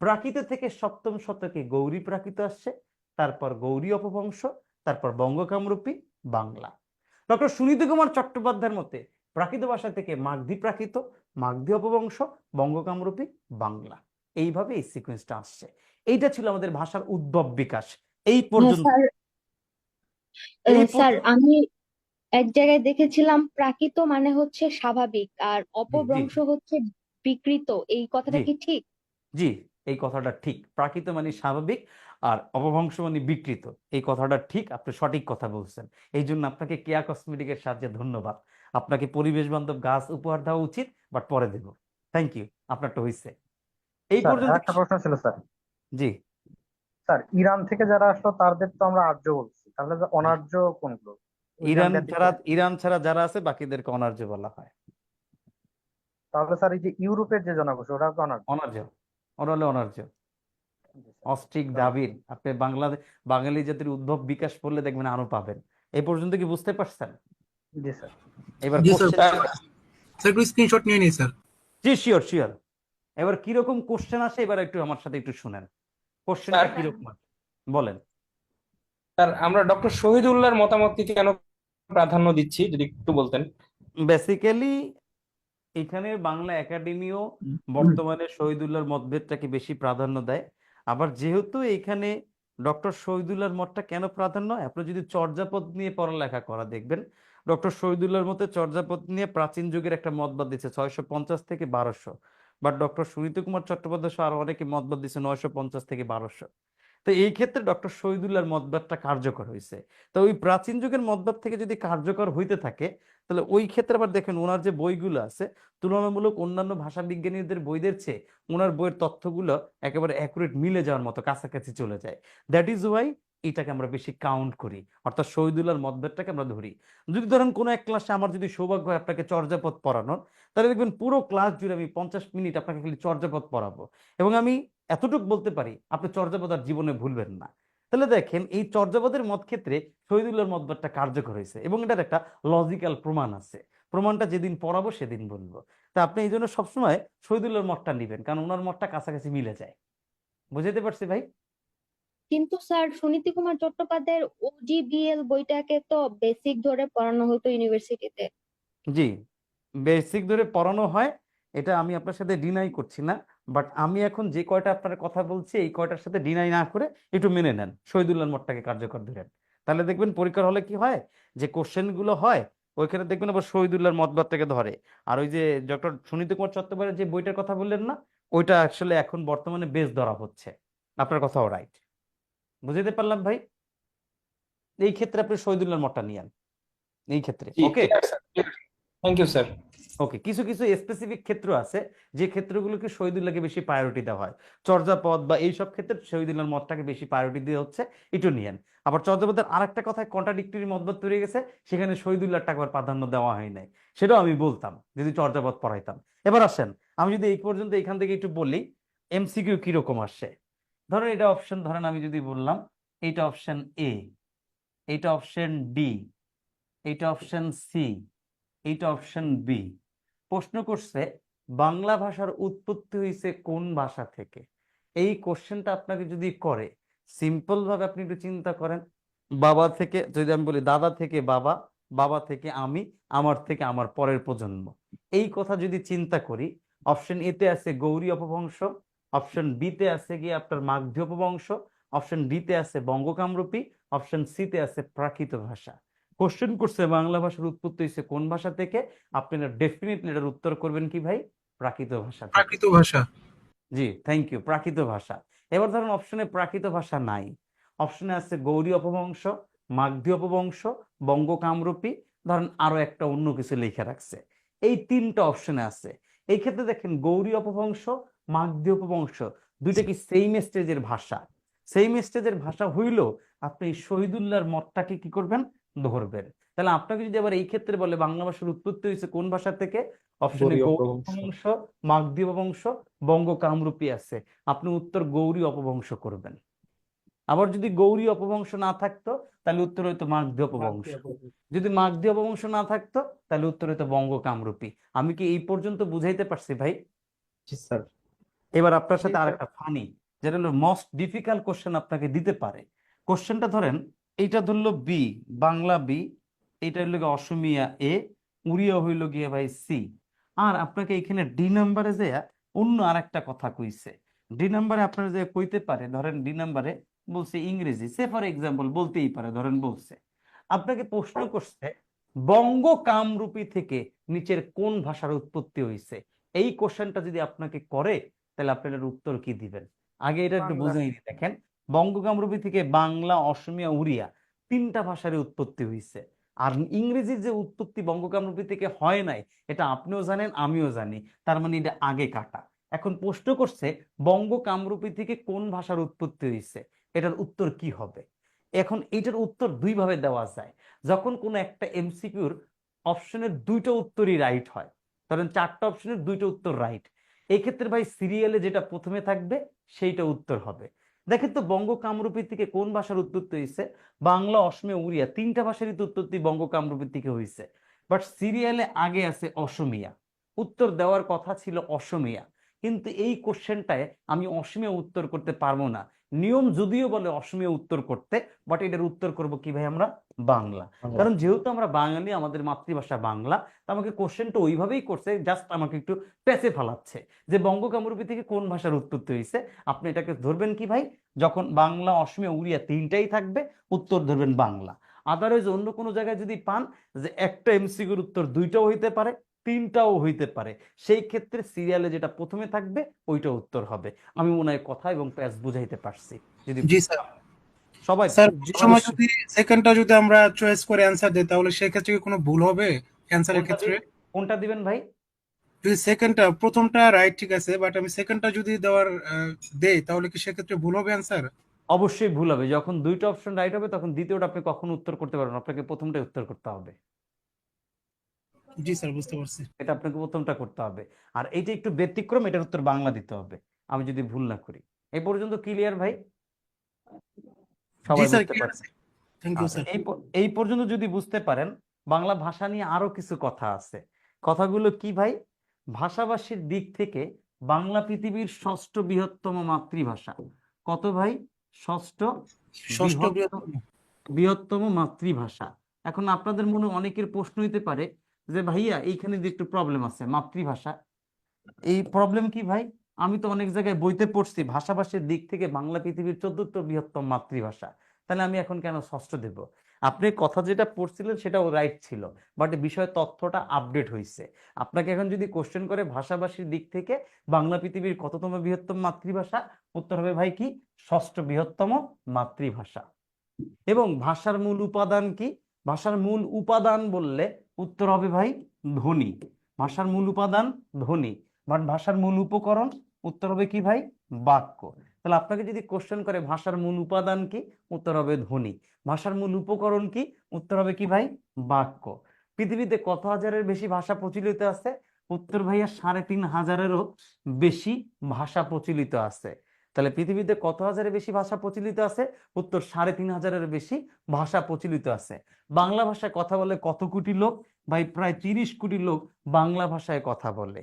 প্রাকৃত থেকে 7ম শতকে গৌরী প্রাকৃত আসছে, তারপর গৌরী অপভ্রংশ, তারপর বঙ্গ কামরূপী, বাংলা। ডক্টর সুনীত কুমার চট্টোপাধ্যায়ের মতে প্রাকৃত ভাষা থেকে মাগধী প্রাকৃত, মাগধী অপভ্রংশ, বঙ্গ কামরূপী, বাংলা। এইভাবে এই সিকোয়েন্সটা আসছে। এইটা ছিল আমাদের ভাষার উদ্ভব বিকাশ। এই পর্যন্ত স্যার, এই স্যার পর্যন্ত আমি এক জায়গায় দেখেছিলাম প্রাকৃত মানে হচ্ছে স্বাভাবিক আর জি জি অপভ্রংশ হচ্ছে বিকৃত, এই কথাটা জি কি ঠিক? জি, এই কথাটা ঠিক। প্রাকৃত মানে স্বাভাবিক, আর অপভ্রংশ মানে বিকৃত। এই কথাটা ঠিক, আপনি সঠিক কথা বলছেন। এই জন্য আপনাকে কেয়া কসমেটিকের সাহায্যে ধন্যবাদ। আপনাকে পরিবেশ বান্ধব গাছ উপহার দেওয়া উচিত, বাট পরে দেব। থ্যাংক ইউ, আপনারটা হইছে। এই স্যার পর্যন্ত একটা প্রশ্ন ছিল স্যার। জি স্যার ইরান থেকে যারা আসলো তাদের তো আমরা আর্য বলছি, তাহলে যে জি, অনার্য কোনগুলো? ইরান ইরান ছাড়া, ব্যতীত? ইরান ছাড়া যারা আছে বাকিদেরকে অনার্য বলা হয়। তাহলে স্যার এই যে ইউরোপের যে জনগোষ্ঠী ওরা তো অনার্য? অনার্য, ওরা হলো অনার্য। জি স্যার, অস্ট্রিক ধন্যবাদ। দ্রাবিড়, আপনি বাঙালি জাতির উদ্ভব বিকাশ পড়লে দেখবেন আরো পাবেন। এই পর্যন্ত কি বুঝতে পারছেন? জি স্যার। এবার জি স্যার, কোশ্চেন। স্যার একটু স্ক্রিনশট নিয়ে নিই স্যার। জি শিওর শিওর। এবার কিরকম কোশ্চেন আসে, এবার একটু আমার সাথে একটু শুনেন কোশ্চেনটা স্যার কিরকম আছে। বলেন। স্যার আমরা ডক্টর শহীদুল্লাহর মতামতকে কেন প্রাধান্য দিচ্ছি যদি একটু বলতেন। বেসিক্যালি এখানে বাংলা একাডেমিও বর্তমানে শহীদুল্লাহর মতভেদটাকে বেশি প্রাধান্য দেয়। আবার যেহেতু এখানে ডক্টর শহীদুল্লাহর মতটা কেন প্রাধান্য, আপনি যদি চর্যাপদ নিয়ে পড়ালেখা করা দেখবেন, ডক্টর শহীদুল্লাহর মতে চর্যাপদ নিয়ে প্রাচীন যুগের একটা মতবাদ দিচ্ছে 650 থেকে 1200, বাট ডক্টর সুনীত কুমার চট্টোপাধ্যায় সহ আরো অনেকে মতবাদ দিচ্ছে 950 থেকে 1200। তো এই ক্ষেত্রে ডক্টর শহীদুল্লাহর মতবাদটা কার্যকর হয়েছে। তো ওই প্রাচীন যুগের মতবাদ থেকে যদি কার্যকর হইতে থাকে, তাহলে ওই ক্ষেত্রে আবার দেখেন ওনার যে বইগুলো আছে, তুলনামূলক অন্যান্য ভাষা বিজ্ঞানীদের বইদের চেয়ে ওনার বইয়ের তথ্যগুলো একেবারে অ্যাকুরেট মিলে যাওয়ার মতো কাছাকাছি চলে যায়। দ্যাট ইজ ওয়াই এটাকে আমরা বেশি কাউন্ট করি, অর্থাৎ শহীদুল্লাহর মতভেদটাকে আমরা ধরি। যদি ধরেন কোনো এক ক্লাসে আমার যদি সৌভাগ্য হয় আপনাকে চর্যাপদ পড়ানোর, তাহলে দেখবেন পুরো ক্লাস জুড়ে আমি 50 মিনিট আপনাকে খালি চর্যাপদ পড়াবো, এবং আমি এতটুকু বলতে পারি আপনি চর্যাপদ আর জীবনে ভুলবেন না। তাহলে দেখেন এই চর্যাপদের মত ক্ষেত্রে শহীদুল্লাহর মতবাদটা কার্যকর হয়েছে, এবং এটার একটা লজিক্যাল প্রমাণ আছে। প্রমাণটা যেদিন পড়াবো সেদিন বলবো। তা আপনি এই জন্য সবসময় শহীদুল্লাহর মতটা নিবেন, কারণ ওনার মতটা কাছাকাছি মিলে যায়। বুঝতে পারছি ভাই? কিন্তু স্যার সুনীতি কুমার চট্টোপাধ্যায়ের ওজিবিএল বইটাকে তো বেসিক ধরে পড়ানো হতো ইউনিভার্সিটিতে। জি, বেসিক ধরে পড়ানো হয়, এটা আমি আপনার সাথে ডিনাই করছি না। বাট আমি এখন যে কয়টা আপনার কথা বলছি এই কয়টার সাথে ডিনাই না করে একটু মেনে নেন, শহীদুল্লাহর মতটাকে কার্যকর ধরেন, তাহলে দেখবেন পরীক্ষার হলে কি হয়, যে কোশ্চেন গুলো হয় ওইখানে দেখবেন আবার শহীদুল্লাহর মতবাদটাকে ধরে। আর ওই যে ডক্টর সুনীতি কুমার চট্টোপাধ্যায়ের যে বইটার কথা বললেন না, ওইটা আসলে এখন বর্তমানে বেশ ধরা হচ্ছে। আপনার কথাও রাইট, বুঝতে পারলাম ভাই। এই ক্ষেত্রে আপনি শহীদুল্লাহর মতটা নিয়েন এই ক্ষেত্রে, জি okay. Clear sir, thank you sir. Okay, কিছু কিছু স্পেসিফিক ক্ষেত্র আছে যে ক্ষেত্রগুলোকে শহীদুল্লাহকে বেশি প্রায়োরিটি দেওয়া হয়, চর্যাপদ বা এইসব ক্ষেত্রে শহীদুল্লাহর মতটাকে বেশি প্রায়োরিটি দেওয়া হচ্ছে, একটু নিয়েন। আবার চর্যাপদের আরেকটা কথায় কন্ট্রাডিক্টরি মতবাদ তৈরি গেছে, সেখানে শহীদুল্লাহটা একবার প্রাধান্য দেওয়া হয় নাই, সেটাও আমি বলতাম যদি চর্যাপদ পড়াইতাম। এবার আসেন, আমি যদি এই পর্যন্ত এখান থেকে একটু বলি এমসিকিউ কিরকম আসছে। ধরেন এটা অপশন, ধরেন আমি যদি বললাম এইটা অপশন এ, এইটা অপশন ডি, এইটা অপশন সি, এইটা অপশন বি। প্রশ্ন করছে বাংলা ভাষার উৎপত্তি হয়েছে কোন ভাষা থেকে। এই কোশ্চেনটা আপনাকে যদি করে, সিম্পল ভাবে আপনি একটু চিন্তা করেন, বাবা থেকে যদি আমি বলি দাদা থেকে বাবা, বাবা থেকে আমি, আমার থেকে আমার পরের প্রজন্ম, এই কথা যদি চিন্তা করি, অপশন এ তে আছে গৌড়ী অপভ্রংশ, অপশন বি তে আছে গিয়ে আপনার মাগধী অপভ্রংশ, অপশন ডি তে আছে বঙ্গকামরূপী, অপশন সি তে আছে প্রাকৃত ভাষা। কোশ্চেন করছে বাংলা ভাষার উৎপত্তি হয়েছে কোন ভাষা থেকে, আপনারা ডেফিনেটলি এটার উত্তর করবেন কি ভাই, প্রাকৃত ভাষা থেকে। প্রাকৃত ভাষা। জি থ্যাংক ইউ, প্রাকৃত ভাষা। এবার ধরুন অপশনে প্রাকৃত ভাষা নাই, অপশনে আছে গৌড়ী অপভ্রংশ, মাগধী অপভ্রংশ, বঙ্গকামরূপী, ধরেন আরো একটা অন্য কিছু লিখে রাখছে, এই তিনটা অপশনে আছে। এই ক্ষেত্রে দেখেন গৌড়ী অপভ্রংশ, মাগধী অপভ্রংশ দুইটা কি সেম স্টেজের ভাষা, সেম স্টেজের ভাষা হইলেও আপনি শহীদুল্লাহর মতটাকে কি করবেন, ধরবেন। তাহলে আপনাকে যদি আবার এই ক্ষেত্রে বলে বাংলা ভাষার উৎপত্তি হয়েছে কোন ভাষা থেকে, অপশনে গৌড়ী অপভ্রংশ, মাগধী অপভ্রংশ, বঙ্গ কামরূপী আছে, আপনি উত্তর গৌড়ী অপভ্রংশ করবেন। আবার যদি গৌড়ী অপভ্রংশ না থাকতো তাহলে উত্তর হইতো মাগধী অপভ্রংশ, যদি মাগধী অপভ্রংশ না থাকতো তাহলে উত্তর হইতো বঙ্গ কামরূপী। আমি কি এই পর্যন্ত বুঝাইতে পারছি ভাই? স্যার। এবার আপনার সাথে আরেকটা ফানি, যেটা হলো মোস্ট ডিফিকাল্ট কোশ্চেন আপনাকে দিতে পারে। কোশ্চেনটা ধরেন এইটা ধরলো বি, বাংলা বি, এটা হইলো গিয়ে অসমীয়া এ, উড়িয়া হইল গিয়ে ভাই সি। আর আপনাকে এখানে ডি নাম্বারে যে অন্য আরেকটা কথা কইছে, ডি নাম্বারে আপনার যে কইতে পারে, ধরেন ডি নাম্বারে বলছে ইংরেজি, সে ফর এক্সাম্পল বলতেই পারে, ধরেন বলছে আপনাকে প্রশ্ন করছে বঙ্গ কামরূপী থেকে নিচের কোন ভাষার উৎপত্তি হয়েছে। এই কোশ্চেনটা যদি আপনাকে করে তাহলে আপনার উত্তর কি দিবেন? আগে এটা একটু বাংলা। বুঝাই দিই। দেখেন বঙ্গকামরূপী থেকে বাংলা, অসমীয়া, উড়িয়া তিনটা ভাষারই উৎপত্তি হয়েছে। আর ইংরেজির যে উৎপত্তি বঙ্গকামরূপী থেকে হয় নাই, এটা আপনিও জানেন আমিও জানি, তার মানে এটা আগে কাটা। এখন প্রশ্ন করছে বঙ্গকামরূপী থেকে কোন ভাষার উৎপত্তি হয়েছে, এটার উত্তর কি হবে? এখন এটার উত্তর দুই ভাবে দেওয়া যায়। যখন কোনো একটা এমসিকিউর অপশনের দুইটা উত্তরই রাইট হয়, ধরেন চারটা অপশনের দুইটা উত্তর রাইট, এই ক্ষেত্রে ভাই সিরিয়ালে যেটা প্রথমে থাকবে সেইটা উত্তর হবে। দেখেন তো বঙ্গ কামরূপী থেকে কোন ভাষার উৎপত্তি হয়েছে, বাংলা, অসমীয়া, উড়িয়া তিনটা ভাষারই তো উৎপত্তি বঙ্গ কামরূপী থেকে হয়েছে, বাট সিরিয়ালে আগে আছে অসমীয়া, উত্তর দেওয়ার কথা ছিল অসমীয়া, কিন্তু এই কোশ্চেনটায় আমি অসমীয়া উত্তর করতে পারবো না। নিয়ম যদিও বলে অসমীয়া উত্তর করতে, বাট এটার উত্তর করব কি ভাই আমরা, বাংলা। কারণ যেহেতু আমরা বাঙালি, আমাদের মাতৃভাষা বাংলা, তো আমাকে কোশ্চেনটা ওইভাবেই করছে, জাস্ট আমাকে একটু পেঁচে ফেলাচ্ছে যে বঙ্গ কামরূপী থেকে কোন ভাষার উৎপত্তি হয়েছে। আপনি এটাকে ধরবেন কি ভাই, যখন বাংলা, অসমীয়া, উড়িয়া তিনটাই থাকবে উত্তর ধরবেন বাংলা। আদারওয়াইজ অন্য কোনো জায়গায় যদি পান যে একটা এমসিকিউর উত্তর দুইটাও হইতে পারে, তিনটাও হইতে পারে, সেই ক্ষেত্রে সিরিয়ালে যেটা প্রথমে থাকবে ওইটা উত্তর হবে। আমি মনে হয় কথা এবং প্যাচ বুঝাইতে পারছি। যদি জি স্যার। সবাই স্যার সময় যদি সেকেন্ডটা যদি আমরা চয়েস করে অ্যান্সার দিই তাহলে সেক্ষেত্রে কি কোনো ভুল হবে অ্যান্সারের ক্ষেত্রে? কোনটা দিবেন ভাই? যদি সেকেন্ডটা, প্রথমটা রাইট ঠিক আছে, বাট আমি সেকেন্ডটা যদি দেওয়ার দেই তাহলে কি সেক্ষেত্রে ভুল হবে অ্যান্সার? অবশ্যই ভুল হবে। যখন দুইটা অপশন রাইট হবে তখন দ্বিতীয়টা আপনি কখনো উত্তর করতে পারবেন না, আপনাকে প্রথমটাই উত্তর করতে হবে। জি স্যার, বুঝতে পারছি। এটা আপনাকে প্রথমটা করতে হবে। আর এইটা একটু ব্যতিক্রম, এটার উত্তর বাংলা দিতে হবে, আমি যদি ভুল না করি। এই পর্যন্ত ক্লিয়ার ভাই? জি সবাই স্যার, বুঝতে ক্লিয়ার পারছেন? আছে। থ্যাংক ইউ আচ্ছা, স্যার। এই পর্যন্ত যদি বুঝতে পারেন, বাংলা ভাষা নিয়ে আরো কিছু কথা আছে। কথাগুলো কি ভাই? ভাষাভাষীর দিক থেকে বাংলা পৃথিবীর ষষ্ঠ বৃহত্তম মাতৃভাষা। কত ভাই? ষষ্ঠ ষষ্ঠ বৃহত্তম বৃহত্তম মাতৃভাষা। এখন আপনাদের মনে অনেকের প্রশ্ন হইতে পারে যে ভাইয়া এইখানে যে একটু প্রবলেম আছে, মাতৃভাষা, এই প্রবলেম কি ভাই? আমি তো অনেক জায়গায় বইতে পড়ছি ভাষাভাষীর দিক থেকে বাংলা পৃথিবীর 14th বৃহত্তম মাতৃভাষা, তাহলে আমি এখন কেন ষষ্ঠ দেব? আপনি কথা যেটা পড়ছিলেন সেটাও রাইট ছিল, বাট বিষয় তথ্যটা আপডেট হয়েছে। আপনাকে এখন যদি কোশ্চেন করে ভাষাভাষীর দিক থেকে বাংলা পৃথিবীর কততম বৃহত্তম মাতৃভাষা, উত্তর হবে ভাই কি? ষষ্ঠ বৃহত্তম মাতৃভাষা। এবং ভাষার মূল উপাদান কি? ভাষার মূল উপাদান বললে উত্তর হবে ভাই ধ্বনি। ভাষার মূল উপাদান ধ্বনি, বাট ভাষার মূল উপকরণ উত্তর হবে কি ভাই? বাক্য। তাহলে আপনাকে যদি কোশ্চেন করে ভাষার মূল উপাদান কি, উত্তর হবে ধ্বনি। ভাষার মূল উপকরণ কি, উত্তর হবে কি ভাই? বাক্য। পৃথিবীতে কত হাজারের বেশি ভাষা প্রচলিত আছে? উত্তর ভাইয়া 3500-এরও বেশি ভাষা প্রচলিত আছে। তাহলে পৃথিবীতে কত হাজারের বেশি ভাষা প্রচলিত আছে? উত্তর 3500-এর বেশি ভাষা প্রচলিত আছে। বাংলা ভাষায় কথা বলে কত কোটি লোক? ভাই প্রায় 30 কোটি লোক বাংলা ভাষায় কথা বলে।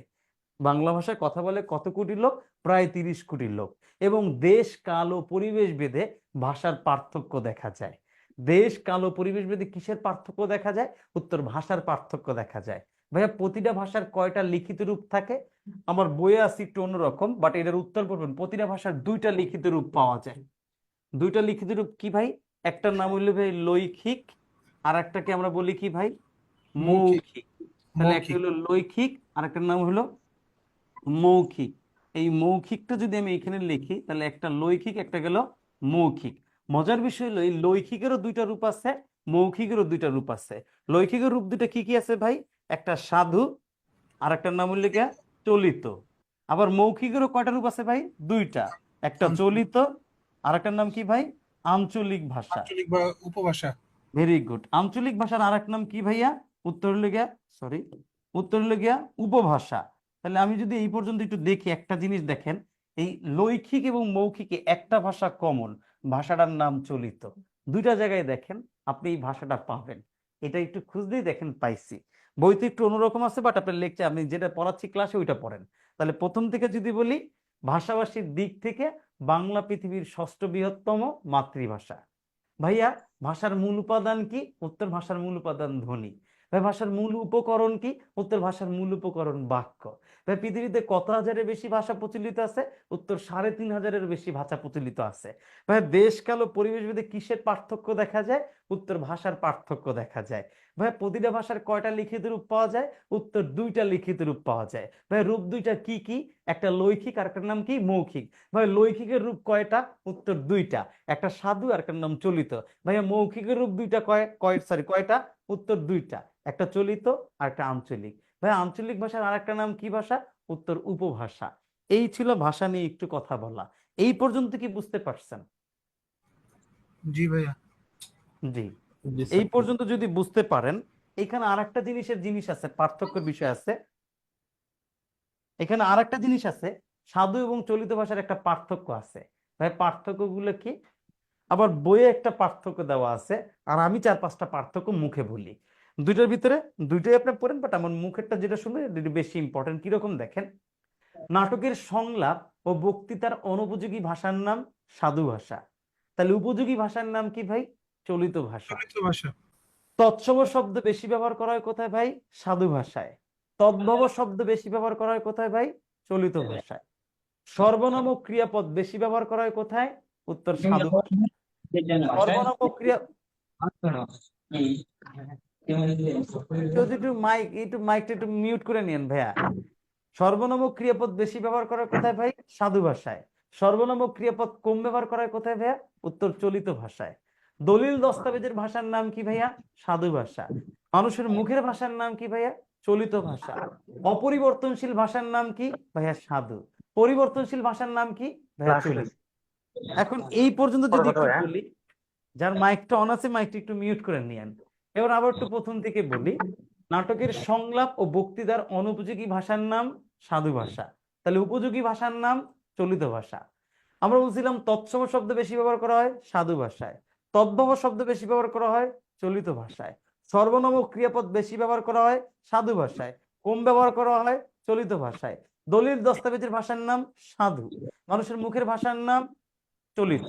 বাংলা ভাষায় কথা বলে কত কোটি লোক? প্রায় 30 কোটি লোক। এবং দেশ কাল ও পরিবেশ ভেদে ভাষার পার্থক্য দেখা যায়। দেশ কাল ও পরিবেশ ভেদে কিসের পার্থক্য দেখা যায়? উত্তর ভাষার পার্থক্য দেখা যায়। ভাইয়া প্রতিটা ভাষার কয়টা লিখিত রূপ থাকে? আমার বইয়ে আছে একটু অন্যরকম, বাট এটার উত্তর পড়বেন, প্রতিটা ভাষার 2টা লিখিত রূপ পাওয়া যায়। 2টা লিখিত রূপ কি ভাই? একটার নাম হইলো ভাই লৈখিক, আর একটাকে আমরা বলি কি ভাই? মৌখিক। তাহলে একটা মৌখিক। হলো লৈখিক আর একটার নাম হলো মৌখিক। এই মৌখিকটা যদি আমি এখানে লিখি তাহলে একটা লৈখিক, একটা গেল মৌখিক। মজার বিষয় হলো এই লৈখিকেরও 2টা রূপ আছে, মৌখিকেরও 2টা রূপ আছে। লৈখিকের রূপ 2টা কি কি আছে ভাই? একটা সাধু আর একটার নাম হলো গিয়া চলিত। আবার মৌখিকেরও কয়টা রূপ আছে ভাই? 2টা, একটা চলিত আর একটার নাম কি ভাই? আঞ্চলিক ভাষা। আঞ্চলিক বা উপভাষা। Very good. আঞ্চলিক ভাষার আর এক নাম কি ভাইয়া? উত্তর হলো গিয়া উত্তর হলো গিয়া উপভাষা। তাহলে আমি যদি এই পর্যন্ত একটু দেখি একটা জিনিস দেখেন, এই লৈখিক এবং মৌখিকে একটা ভাষা কমন, ভাষাটার নাম চলিত। 2টা জায়গায় দেখেন আপনি এই ভাষাটা পাবেন, এটা একটু খুঁজলেই দেখেন পাইছি। বইতে একটু অন্যরকম আছে, বাট আপনার লেকচার আমি যেটা পড়াচ্ছি ক্লাসে ওইটা পড়েন। তাহলে প্রথম থেকে যদি বলি, ভাষাভাষীর দিক থেকে বাংলা পৃথিবীর 6ষ্ঠ বৃহত্তম মাতৃভাষা। ভাইয়া ভাষার মূল উপাদান কি? উত্তর ভাষার মূল উপাদান ধ্বনি। ভাই ভাষার মূল উপকরণ কি? উত্তর ভাষার মূল উপকরণ বাক্য। ভাই পৃথিবীতে কত হাজারের বেশি ভাষা প্রচলিত আছে? উত্তর 3500-এর বেশি ভাষা প্রচলিত আছে। ভাই দেশ কাল ও পরিবেশ ভেদে কিসের পার্থক্য দেখা যায়? উত্তর ভাষার পার্থক্য দেখা যায়। ভাই প্রতিটা ভাষার কয়টা লিখিত রূপ পাওয়া যায়? উত্তর 2টা লিখিত রূপ পাওয়া যায়। ভাই রূপ 2টা কি কি? একটা লৈখিক আর একটার নাম কি? মৌখিক। ভাই লৈখিকের রূপ কয়টা? উত্তর 2টা, একটা সাধু আর একটা নাম চলিত। ভাইয়া মৌখিকের রূপ 2টা কয়টা? উত্তর 2টা, একটা চলিত আর একটা আঞ্চলিক। ভাই আঞ্চলিক ভাষার আর একটা নাম কি ভাষা? উত্তর উপভাষা। এই ছিল ভাষা নিয়ে একটু কথা বলা। এই পর্যন্ত কি বুঝতে পারছেন? জি ভাইয়া। জি, এই পর্যন্ত যদি বুঝতে পারেন, এখানে আর একটা জিনিস আছে, পার্থক্যের বিষয় আছে। এখানে আর একটা জিনিস আছে, সাধু এবং চলিত ভাষার একটা পার্থক্য আছে। ভাই পার্থক্যগুলো কি? আবার বইয়ে একটা পার্থক্য দেওয়া আছে, আর আমি 4-5টা পার্থক্য মুখে বলি। 2টার ভিতরে 2টাই আপনি পড়েন, বাট আমার মুখেরটা যেটা শুনবেন এটা বেশি ইম্পর্টেন্ট। কিরকম দেখেন, নাটকের সংলাপ ও বক্তৃতার অনুপযোগী ভাষার নাম সাধু ভাষা। তাহলে উপযোগী ভাষার নাম কি ভাই? চলিত ভাষা। চলিত ভাষা। তৎসম শব্দ বেশি ব্যবহার করা হয় কোথায় ভাই? সাধু ভাষায়। তদ্ভব শব্দ বেশি ব্যবহার করা হয় কোথায় ভাই? চলিত ভাষায়। সর্বনাম ও ক্রিয়াপদ বেশি ব্যবহার করা হয় কোথায়? উত্তর সাধু ভাষায়। সর্বনাম ও ক্রিয়া একটু মাইকটা একটু মিউট করে নিন ভাইয়া। সর্বনাম ও ক্রিয়াপদ বেশি ব্যবহার করা হয় কোথায় ভাই? সাধু ভাষায়। সর্বনাম ও ক্রিয়াপদ কম ব্যবহার করা হয় কোথায় ভাইয়া? উত্তর চলিত ভাষায়। দলিল দস্তাবেজের ভাষার নাম কি ভাইয়া? সাধু ভাষা। মানুষের মুখের ভাষার নাম কি ভাইয়া? চলিত ভাষা। অপরিবর্তনশীল ভাষার নাম কি ভাইয়া? সাধু। পরিবর্তনশীল ভাষার নাম কি ভাইয়া? চলিত। এখন এই পর্যন্ত যদি একটু বলি, যার মাইকটা অন আছে মাইকটা একটু মিউট করে নিয়েন। এবার আবার একটু প্রথম থেকে বলি, নাটকের সংলাপ ও বক্তৃতার অনুপযোগী ভাষার নাম সাধু ভাষা। তাহলে উপযোগী ভাষার নাম চলিত ভাষা। আমরা বলছিলাম তৎসম শব্দ বেশি ব্যবহার করা হয় সাধু ভাষায়, তদ্ভব শব্দ বেশি ব্যবহার করা হয় চলিত ভাষায়, সর্বনাম ও ক্রিয়াপদ বেশি ব্যবহার করা হয় সাধু ভাষায়, কম ব্যবহার করা হয় চলিত ভাষায়। দলিল দস্তাবেজের ভাষার নাম সাধু, মানুষের মুখের ভাষার নাম চলিত।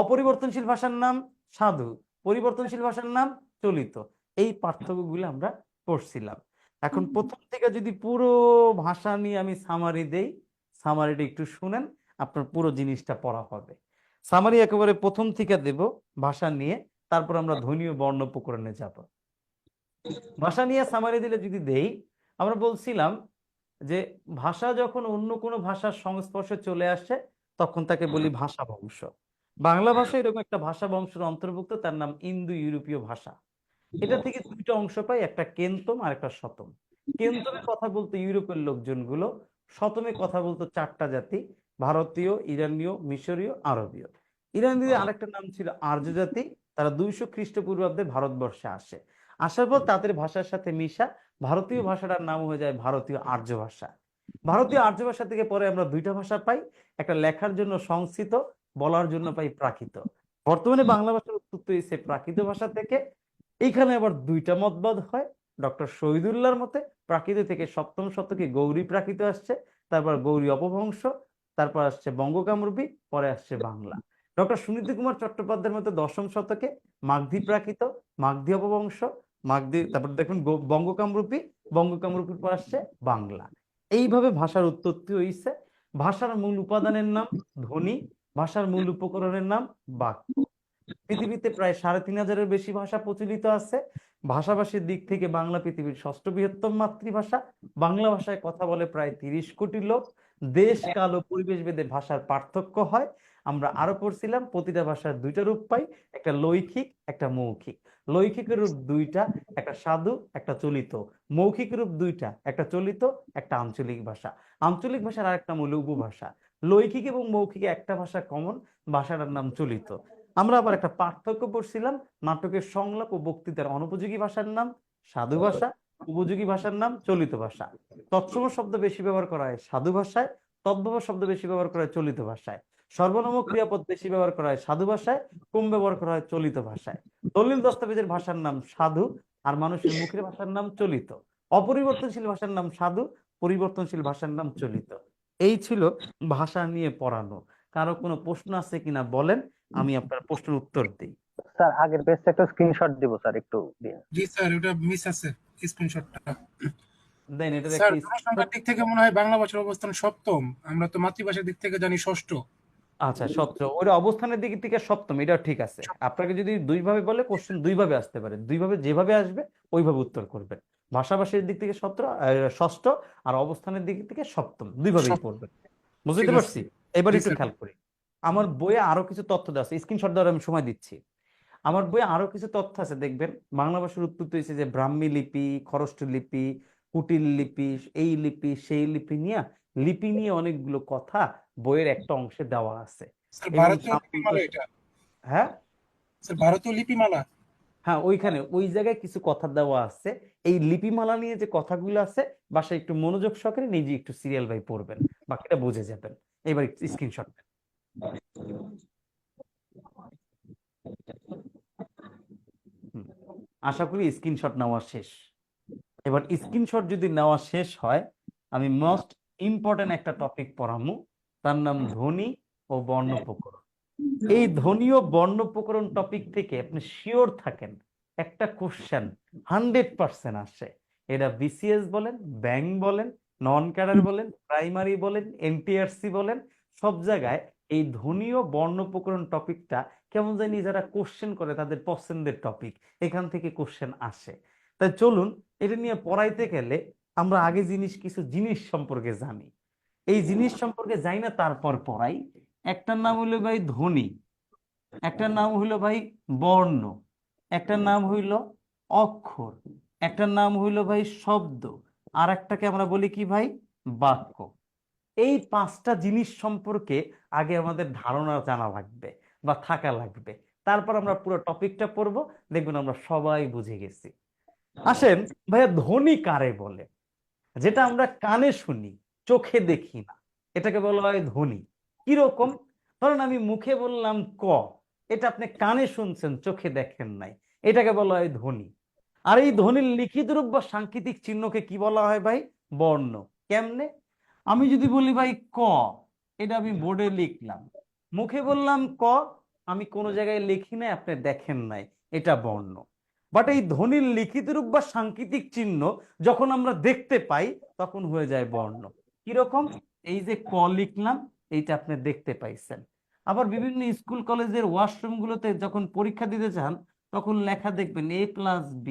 অপরিবর্তনশীল ভাষার নাম সাধু, পরিবর্তনশীল ভাষার নাম চলিত। এই পার্থক্যগুলো আমরা পড়ছিলাম। এখন প্রথম থেকে যদি পুরো ভাষা নিয়ে আমি সামারি দেই, সামারিটা একটু শুনেন, আপনার পুরো জিনিসটা পড়া হবে। সামারি একেবারে প্রথম থেকে দেব ভাষা নিয়ে, তারপর আমরা ধ্বনি ও বর্ণ প্রকরণে যাব। ভাষা নিয়ে সামারি দিলে যদি দেই, আমরা বলছিলাম যে ভাষা যখন অন্য কোনো ভাষার সংস্পর্শে চলে আসে তখন তাকে বলি ভাষা বংশ। বাংলা ভাষা এরকম একটা ভাষা বংশের অন্তর্ভুক্ত, তার নাম ইন্দো ইউরোপীয় ভাষা। এটা থেকে দুইটা অংশ পাই, একটা কেন্তম আর একটা শতম। কেন্তমে কথা বলতো ইউরোপের লোকজনগুলো, শতমে কথা বলতো চারটা জাতি, ভারতীয়, ইরানীয়, মিশরীয়, আরবীয়। ইরানীদের আরেকটা নাম ছিল আর্য জাতি। তারা 200 খ্রিস্টপূর্বাব্দে ভারতবর্ষে আসে। আসার পর তাদের ভাষার সাথে মিশা ভারতীয় ভাষাটার নাম হয়ে যায় ভারতীয় আর্য ভাষা। ভারতীয় আর্য ভাষা থেকে পরে আমরা দুইটা ভাষা পাই, একটা লেখার জন্য সংস্কৃত, বলার জন্য পাই প্রাকৃত। বর্তমানে বাংলা ভাষার উৎপত্তি হয়েছে প্রাকৃত ভাষা থেকে। এইখানে আবার দুইটা মতবাদ হয়। ডক্টর শহীদুল্লাহর মতে প্রাকৃত থেকে 7ম শতকে গৌরী প্রাকৃত আসছে, তারপর গৌরী অপভ্রংশ, তারপর আসছে বঙ্গকামরূপী, পরে আসছে বাংলা। ডক্টর সুনীতি কুমার চট্টোপাধ্যায়ের মতে 10ম শতকে মাগধী প্রাকৃত, মাগধী অপভ্রংশ, মাগধী, তারপর দেখুন বঙ্গকামরূপী, বঙ্গকামরূপীর পর আসছে বাংলা। এইভাবে ভাষার উৎপত্তি হয়েছে। ভাষার মূল উপাদানের নাম ধ্বনি, ভাষার মূল উপকরণের নাম বাক্য। পৃথিবীতে প্রায় 3500-এর বেশি ভাষা প্রচলিত আছে। ভাষাভাষীর দিক থেকে বাংলা পৃথিবীর 6ষ্ঠ বৃহত্তম মাতৃভাষা। বাংলা ভাষায় কথা বলে প্রায় 30 কোটি লোক। দেশ, কাল ও পরিবেশ ভেদে ভাষার পার্থক্য হয়। আমরা আরো পড়ছিলাম প্রতিটা ভাষার দুইটা রূপ পাই, একটা লৈখিক, একটা মৌখিক। লৈখিকের রূপ দুইটা, একটা সাধু, একটা চলিত। মৌখিক রূপ দুইটা, একটা চলিত, একটা আঞ্চলিক ভাষা। আঞ্চলিক ভাষার আরেকটা নাম হলো উপভাষা। লৈখিক এবং মৌখিকে একটা ভাষা কমন, ভাষাটার নাম চলিত। আমরা আবার একটা পার্থক্য পড়ছিলাম, নাটকের সংলাপ ও বক্তৃতার অনুপযোগী ভাষার নাম সাধু ভাষা, উপযোগী ভাষার নাম চলিত ভাষা। তৎসম শব্দ বেশি ব্যবহার করা হয় সাধু ভাষায়, তদ্ভব শব্দ বেশি ব্যবহার করা হয় চলিত ভাষায়। সর্বনাম ক্রিয়াপদ বেশি ব্যবহার করা হয় সাধু ভাষায়, কম ব্যবহার করা হয় চলিত ভাষায়। দলিল দস্তাবেজের ভাষার নাম সাধু, আর মানুষের মুখের ভাষার নাম চলিত। অপরিবর্তনশীল ভাষার নাম সাধু, পরিবর্তনশীল ভাষার নাম চলিত। এই ছিল ভাষা নিয়ে পড়ানো। কারো কোনো প্রশ্ন আছে কিনা বলেন, আমি আপনার প্রশ্নের উত্তর দিই। স্যার আগের পেজটা একটু স্ক্রিনশট দিব স্যার, একটু দিন। জি স্যার, ওটা মিস আছে স্ক্রিনশটটা। দেন এটা স্যার একটা জনসংখ্যার দিক থেকে মনে হয় বাংলা ভাষার অবস্থান 7ম, আমরা তো মাতৃভাষার দিক থেকে জানি 6ষ্ঠ। আচ্ছা 7ম, ওর অবস্থানের দিক থেকে 7ম, এটা ঠিক আছে। আপনাকে যদি দুইভাবে বলে কোশ্চেন দুইভাবে আসতে পারে, দুইভাবে যেভাবে আসবে ওইভাবে উত্তর করবেন। ভাষাভাষীর দিক থেকে 6ষ্ঠ, আর অবস্থানের দিক থেকে 7ম, দুইভাবেই পড়বেন। বুঝতে ঠিক আছে। পারছি? এবার জি একটু স্যার। খেয়াল করি। আমার বইয়ে আরো কিছু তথ্য দেওয়া আছে, স্ক্রিনশট দেওয়ার আমি সময় দিচ্ছি। আমার বইয়ে আরো কিছু তথ্য আছে, দেখবেন বাংলা ভাষার উৎপত্তি হয়েছে যে ব্রাহ্মী লিপি, খরষ্ট লিপি, কুটিল লিপি, এই লিপি সেই লিপি নিয়ে অনেকগুলো কথা বইয়ের একটা অংশে দেওয়া আছে। স্যার এবং ভারতীয় লিপিমালা এটা। হ্যাঁ স্যার ভারতীয় লিপিমালা। হ্যাঁ, ওইখানে ওই জায়গায় কিছু কথা দেওয়া আছে। এই লিপিমালা নিয়ে যে কথাগুলো আছে, বাসায় একটু মনোযোগ সহকারে নিজে একটু সিরিয়াল বাই পড়বেন, বাকিটা বুঝে যাবেন। এবার স্ক্রিনশট নেন। আশা করি স্ক্রিনশট নেওয়া শেষ। এবার স্ক্রিনশট যদি নেওয়া শেষ হয়, আমি মোস্ট ইম্পর্টেন্ট একটা টপিক পড়ামু, তার নাম ধ্বনি ও বর্ণ প্রকরণ। এই ধ্বনি ও বর্ণ প্রকরণ টপিক থেকে আপনি শিওর থাকেন একটা কোশ্চেন 100% আসে। এটা বিসিএস বলেন, ব্যাংক বলেন, নন ক্যাডার বলেন, প্রাইমারি বলেন, এনটিআরসি বলেন, সব জায়গায় এই ধ্বনি ও বর্ণ প্রকরণ টপিকটা কেমন জানি যারা কোশ্চেন করে তাদের পছন্দের টপিক, এখান থেকে কোশ্চেন আসে। তাই চলুন এটা নিয়ে পড়াইতে গেলে আমরা আগে কিছু জিনিস সম্পর্কে জানি। এই জিনিস সম্পর্কে জানি না তারপর পড়াই। একটার নাম হলো ভাই ধ্বনি, একটার নাম হইলো ভাই বর্ণ, একটার নাম হইল অক্ষর, একটার নাম হইল ভাই শব্দ, আর একটাকে আমরা বলি কি ভাই বাক্য। এই 5টা জিনিস সম্পর্কে আগে আমাদের ধারণা জানা লাগবে বা থাকা লাগবে, তারপর আমরা পুরো টপিকটা পড়বো, দেখবেন আমরা সবাই বুঝে গেছি। আসেন ভাইয়া, ধ্বনি কারে বলে? যেটা আমরা কানে শুনি, চোখে দেখি না, এটাকে বলা হয় ধ্বনি। কিরকম? ধরেন আমি মুখে বললাম ক, এটা আপনি কানে শুনছেন, চোখে দেখেন নাই, এটাকে বলা হয় ধ্বনি। আর এই ধ্বনির লিখিত রূপ বা সাংকেতিক চিহ্নকে কি বলা হয় ভাই? বর্ণ। কেমনে? আমি যদি বলি ভাই ক, এটা আমি বোর্ডে লিখলাম, মুখে বললাম ক, আমি কোনো জায়গায় লিখি নাই, আপনি দেখেন নাই, এটা বর্ণ। বাট এই ধ্বনির লিখিত রূপ বা সাংকেতিক চিহ্ন যখন আমরা দেখতে পাই তখন হয়ে যায় বর্ণ। কিরকম? এই যে ক লিখলাম এইটা আপনি দেখতে পাইছেন। আবার বিভিন্ন স্কুল কলেজের ওয়াশরুম গুলোতে যখন পরীক্ষা দিতে চান তখন লেখা দেখবেন A+B।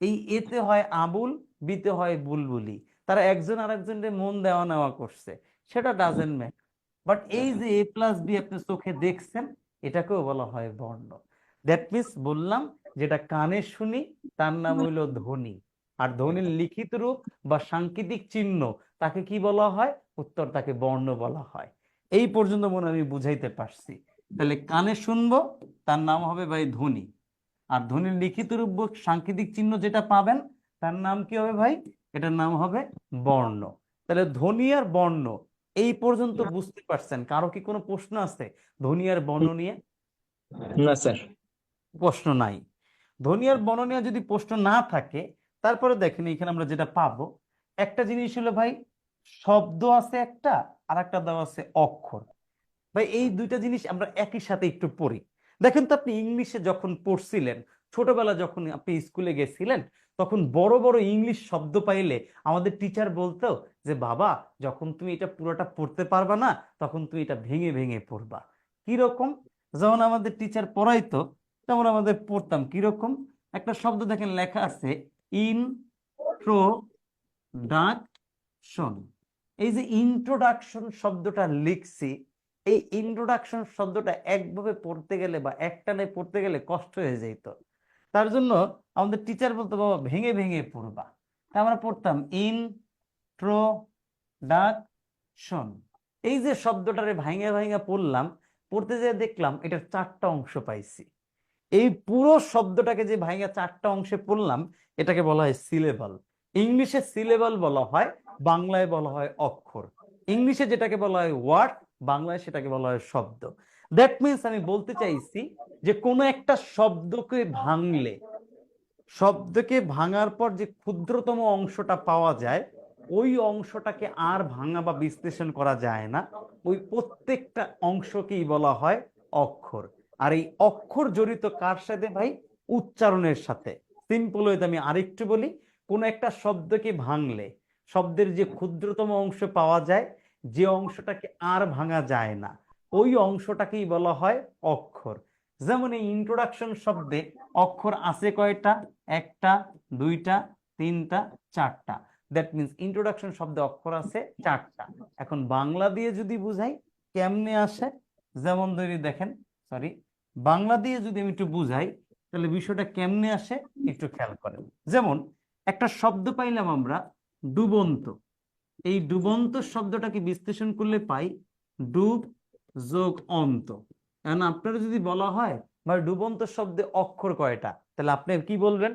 এই এতে হয় আবুল, বিতে হয় বুলবুলি। তারা একজন আরেকজনের মন দেওয়া নেওয়া করছে, সেটা ডাজেন্ট ম্যাটার। বাট এই যে A+B আপনি চোখে দেখছেন, এটাকেও বলা হয় বর্ণ। দ্যাট মিনস বললাম, যেটা কানে শুনি তার নাম হইল ধ্বনি। আর ধ্বনির লিখিত রূপ বা সাংকেতিক চিহ্ন তাকে কি বলা হয়? উত্তর, তাকে বর্ণ বলা হয়। এই পর্যন্ত মনে হয় আমি বুঝাইতে পারছি। তাহলে কানে শুনবো তার নাম হবে ভাই ধ্বনি, আর ধ্বনির লিখিত রূপ বা সাংকেতিক চিহ্ন যেটা পাবেন তার নাম কি হবে ভাই? এটার নাম হবে বর্ণ। তাহলে ধ্বনি আর বর্ণ এই পর্যন্ত বুঝতে পারছেন? কারো কি কোনো প্রশ্ন আছে ধ্বনি আর বর্ণ নিয়ে? না স্যার। প্রশ্ন নাই। ধ্বনি আর বর্ণ নিয়ে যদি প্রশ্ন না থাকে, তারপরে দেখেন এখানে আমরা যেটা পাবো, একটা জিনিস হলো ভাই, শব্দ আছে একটা, আর একটা দেওয়া আছে অক্ষর। ভাই এই দুইটা জিনিস আমরা একই সাথে একটু পড়ি। দেখেন তো, আপনি ইংলিশে যখন পড়ছিলেন, ছোটবেলা যখন আপনি স্কুলে গেছিলেন, তখন বড় বড় ইংলিশ শব্দ পাইলে আমাদের টিচার বলতো যে বাবা, যখন তুমি এটা পুরোটা পড়তে পারবা না তখন তুমি এটা ভেঙে ভেঙে পড়বা। কিরকম? যখন আমাদের টিচার পড়াইতো তখন আমাদের পড়তাম কিরকম, একটা শব্দ দেখেন লেখা আছে ইন্ট্রোডাকশন। এই যে ইন্ট্রোডাকশন শব্দটা লিখছি, এই ইন্ট্রোডাকশন শব্দটা একভাবে পড়তে গেলে বা একটানে পড়তে গেলে কষ্ট হয়ে যেত। তার জন্য আমাদের টিচার বলতো বাবা ভেঙে ভেঙে পড়বা। তা আমরা পড়তাম ইন্ট্রোডাকশন। এই যে শব্দটারে ভাঙে ভাঙে পড়লাম, পড়তে যেয়ে দেখলাম এটার 4টা অংশ পাইছি। এই পুরো শব্দটাকে যে ভাঙে 4টা অংশে পড়লাম, এটাকে বলা হয় সিলেবাল। ইংলিশে সিলেবাল বলা হয়, বাংলায় বলা হয় অক্ষর। ইংলিশে যেটাকে বলা হয় ওয়ার্ড, বাংলায় সেটাকে বলা হয় শব্দ। দ্যাট মিনস আমি বলতে চাইছি যে কোনো একটা শব্দকে ভাঙলে, শব্দকে ভাঙার পর যে ক্ষুদ্রতম অংশটা পাওয়া যায়, ওই অংশটাকে আর ভাঙা বা বিশ্লেষণ করা যায় না। ওই প্রত্যেকটা অংশকেই বলা হয় অক্ষর। আর এই অক্ষর জড়িত কার সাথে ভাই? উচ্চারণের সাথে। সিম্পল হইতে আমি আরেকটু বলি, কোন একটা শব্দকে ভাঙলে শব্দের যে ক্ষুদ্রতম অংশ পাওয়া যায়, যে অংশটাকে আর ভাঙা যায় না, ওই অংশটাকেই বলা হয় অক্ষর। যেমন এই ইন্ট্রোডাকশন শব্দে অক্ষর আছে কয়টা? 1টা, 2টা, 3টা, 4টা। দ্যাট মিনস ইন্ট্রোডাকশন শব্দে অক্ষর আছে 4টা। এখন বাংলা দিয়ে যদি বুঝাই কেমনে আসে, যেমন ধরি দেখেন, সরি, বাংলা দিয়ে যদি আমি একটু বুঝাই তাহলে বিষয়টা কেমনে আসে একটু খেয়াল করেন। যেমন একটা শব্দ পাইলাম আমরা ডুবন্ত। এই ডুবন্ত শব্দটাকে বিশ্লেষণ করলে পাই ডুব যোগ অন্ত। এখন আপনারা যদি বলা হয় ভাই ডুবন্ত শব্দে অক্ষর কয়টা, তাহলে আপনি কি বলবেন?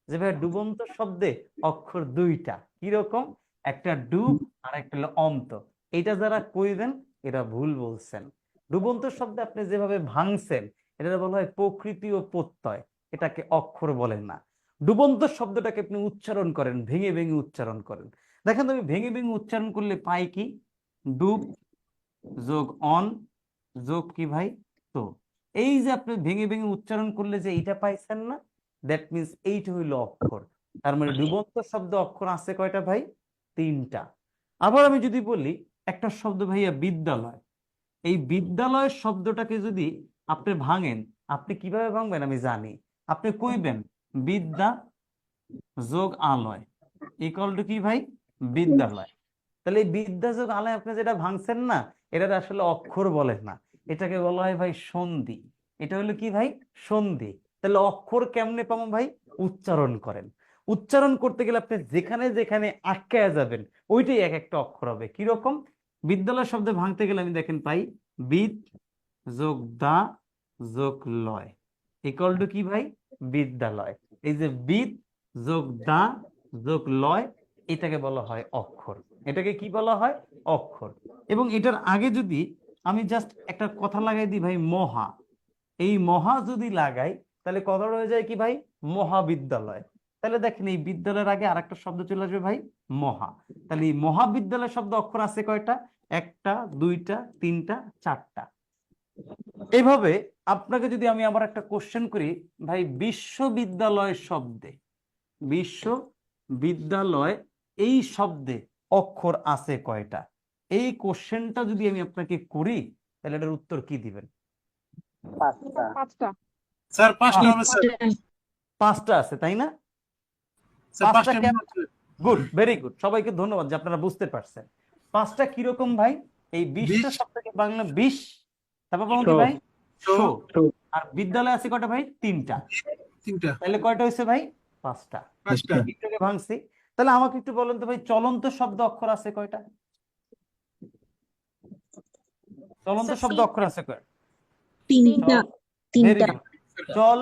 যে ভাই ডুবন্ত শব্দে অক্ষর 2টা। কিরকম? একটা ডুব আর একটা হলো অন্ত। এটা যারা কইবেন এরা ভুল বলছেন। ডুবন্ত শব্দে আপনি যেভাবে ভাঙছেন এটা বলা হয় প্রকৃতি ও প্রত্যয়, এটাকে অক্ষর বলেন না। ডুবন্ত শব্দটাকে আপনি উচ্চারণ করেন, ভেঙে ভেঙে উচ্চারণ করেন। দেখেন তুমি ভেঙে ভেঙে উচ্চারণ করলে পাই কি? ডুব যোগ অন যোগ কি ভাই? তো এই যে আপনি ভেঙে ভেঙে উচ্চারণ করলে যে এইটা পাইছেন না, দ্যাট মিনস এইটা হইল অক্ষর। তার মানে ডুবন্ত শব্দ অক্ষর আছে কয়টা ভাই? 3টা। আবার আমি যদি বলি একটা শব্দ ভাইয়া বিদ্যালয়, এই বিদ্যালয় শব্দটাকে যদি আপনি ভাঙেন, আপনি কিভাবে ভাঙবেন আমি জানি। আপনি কইবেন বিদ্যা যোগ আলয় ইকুয়াল টু কি ভাই? বিদ্যালয়। তাহলে এই বিদ্যা যোগ আলয় আপনি যেটা ভাঙছেন না, এটা আসলে অক্ষর বলে না, এটাকে বলা হয় ভাই সন্ধি। এটা হলো কি ভাই? সন্ধি। তাহলে অক্ষর কেমনে পাবো ভাই? উচ্চারণ করেন। উচ্চারণ করতে গেলে আপনি যেখানে যেখানে আটকায়া যাবেন ওইটাই এক একটা অক্ষর হবে। কিরকম? বিদ্যালয় শব্দে ভাঙতে গেলে আমি দেখেন পাই বিদ যোগ দা যোগ লয় ইকুয়াল টু কি ভাই? বিদ্যালয়। এই যে বিদ যোগ দা যোগ লয়, এটাকে বলা হয় অক্ষর। এটাকে কি বলা হয়? অক্ষর। এবং এটার আগে যদি আমি জাস্ট একটা কথা লাগাই দিই ভাই মহা, এই মহা যদি লাগাই তাহলে কথা হয়ে যায় কি ভাই? মহাবিদ্যালয়। তাহলে দেখেন এই বিদ্যালয়ের আগে আরেকটা শব্দ চলে আসবে ভাই মহা। তাহলে এই মহাবিদ্যালয় শব্দ অক্ষর আছে কয়টা? 1টা, 2টা, 3টা, 4টা। এইভাবে আপনাকে যদি আমি আবার একটা কোশ্চেন করি ভাই, বিশ্ববিদ্যালয় শব্দে, বিশ্ববিদ্যালয় এই শব্দে অক্ষর আছে কয়টা? এই কোশ্চেনটা যদি আমি আপনাকে করি তাহলে এটার উত্তর কি দিবেন? পাঁচটা। স্যার 5টা হবে স্যার। 5টা আছে তাই না? স্যার 5টা 5টা কেন? গুড, ভেরি গুড, সবাইকে ধন্যবাদ যে আপনারা বুঝতে পারছেন। 5টা কিরকম ভাই? এই 20টা 20 শব্দকে বাংলা 20, তারপর বলুন কি শো ভাই? Show show. আর বিদ্যালয়ে আছে কয়টা ভাই? 3টা। 3টা তাহলে কয়টা হয়েছে ভাই? 5টা। 5টা একটুকে ভাঙছি। তাহলে আমাকে একটু বলেন তো ভাই, চলন্ত শব্দ অক্ষর আছে কয়টা? চলন্ত শব্দ অক্ষর আছে কয়টা? তিনটা। Very good. চল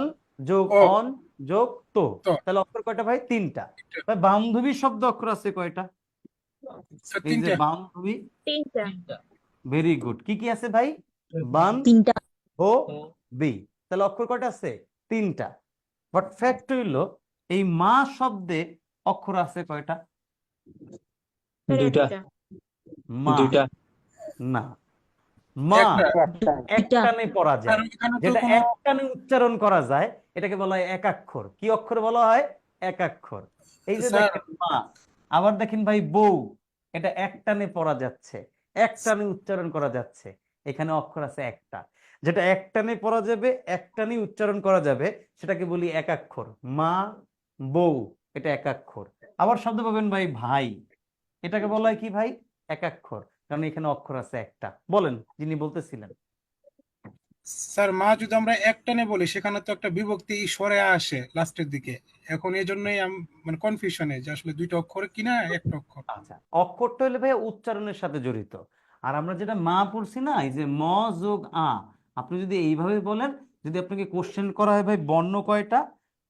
যোগ ও অন যোগ তো, তো তাহলে অক্ষর কয়টা ভাই? 3টা। ভাই বান্ধবী শব্দ অক্ষর আছে কয়টা? স্যার এই যে 3টা বান্ধবী, তিনটা। Very good. কি কি আছে ভাই? বান তিনটা। ও বি, তাহলে অক্ষর কয়টা আছে? 3টা। বাট ফ্যাক্ট হইল এই মা শব্দে অক্ষর আছে কয়টা? দুইটা। মা দুইটা। না, মা একটা। একটানে পড়া আর যায়, এখানে তো যেটা কোনো একটানে উচ্চারণ করা যায় এটাকে বলা হয় একাক্ষর। কি অক্ষর বলা হয়? একাক্ষর। এই যে স্যার দেখেন মা, আবার দেখেন ভাই বউ, এটা একটানে পড়া যাচ্ছে, একটানে উচ্চারণ করা যাচ্ছে, এখানে অক্ষর আছে একটা। যেটা একটানে পড়া যাবে, একটানে উচ্চারণ করা যাবে, সেটাকে বলি একাক্ষর। মা, বউ, এটা একাক্ষর। আবার শব্দ পাবেন ভাই ভাই, এটাকে বলা হয় কি ভাই? একাক্ষর, কারণ এখানে অক্ষর আছে একটা। বলেন যিনি বলতেছিলেন। স্যার মা যদি আমরা একটানে বলি সেখানে তো একটা বিভক্তি সরে আসে লাস্টের দিকে। এখন এই জন্যই মানে কনফিউশনে যে আসলে 2টা অক্ষর কিনা একটা অক্ষর। আচ্ছা, অক্ষরটা হলে ভাই উচ্চারণের সাথে জড়িত। আর আমরা যেটা মা পড়ছি না, এই যে ম যোগ আ, আপনি যদি এইভাবে বলেন, যদি আপনাকে কোশ্চেন করা হয় ভাই বর্ণ কয়টা,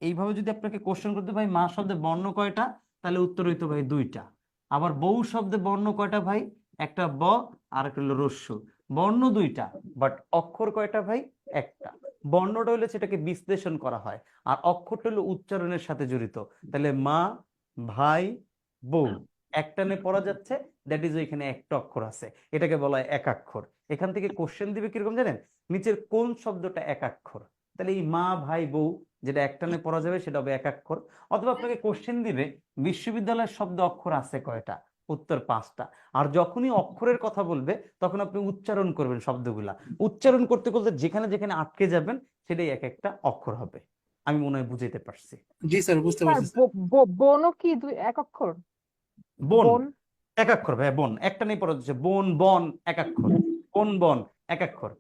এইভাবে যদি আপনাকে কোশ্চেন করতে ভাই মা শব্দে বর্ণ কয়টা, তাহলে উত্তর হইতো ভাই 2টা। আবার বউ শব্দে বর্ণ কয়টা ভাই? একটা ব আর একটা হলো রস্যু। বর্ণ 2টা, বাট অক্ষর কয়টা ভাই? একটা। বর্ণটা হলে সেটাকে বিশ্লেষণ করা হয়, আর অক্ষরটা হলো উচ্চারণের সাথে জড়িত। তাহলে মা, ভাই, বউ একটানে পড়া যাচ্ছে, দ্যাট ইজ এখানে একটা অক্ষর আছে, এটাকে বলা হয় একাক্ষর। এখান থেকে কোশ্চেন দিবে কিরকম জানেন? নিচের কোন শব্দটা একাক্ষর, তাহলে এই মা, ভাই, বউ যেটা একটানে পড়া যাবে সেটা হবে একাক্ষর। অথবা আপনাকে কোশ্চেন দিবে বিশ্ববিদ্যালয়ের শব্দ অক্ষর আছে কয়টা, উত্তর 5টা। আর যখনই অক্ষরের কথা বলবে তখন আপনি উচ্চারণ করবেন শব্দগুলা, উচ্চারণ করতে করতে যেখানে যেখানে আটকে যাবেন সেটাই এক একটা অক্ষর হবে। আমি মনে হয় বুঝাইতে পারছি। জি স্যার বুঝতে স্যার পারছি স্যার। বনও কি এক অক্ষর? বোন বন। একাক্ষর ভাই, বোন একটা নেই পড়া যাচ্ছে, বোন বন একাক্ষর, কোন বন একাক্ষর।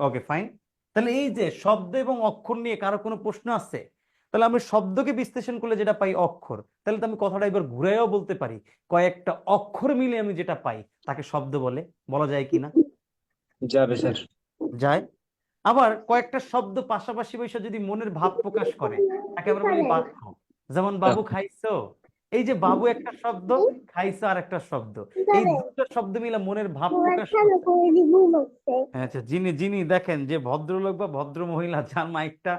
Okay fine. তাহলে এই যে শব্দ এবং অক্ষর নিয়ে কারো কোনো প্রশ্ন আছে? তাহলে আমি শব্দকে বিশ্লেষণ করলে যেটা পাই অক্ষর, তাহলে তো আমি কথাটা এবার ঘুরাইও বলতে পারি, কয়েকটা অক্ষর মিলে আমি যেটা পাই তাকে শব্দ বলে, বলা যায় কিনা? যাবে স্যার। যায়। আবার কয়েকটা শব্দ পাশাপাশি বসে যদি মনের ভাব প্রকাশ করে তাকে আমরা বলি বাক্য। যেমন বাবু খাইছো, এই যে বাবু একটা শব্দ, খাইছো আর একটা শব্দ, এই দুটো শব্দ মিলে মনের ভাব প্রকাশ করছে। আচ্ছা, যিনি যিনি দেখেন যে ভদ্রলোক বা ভদ্র মহিলা যার মাইকটা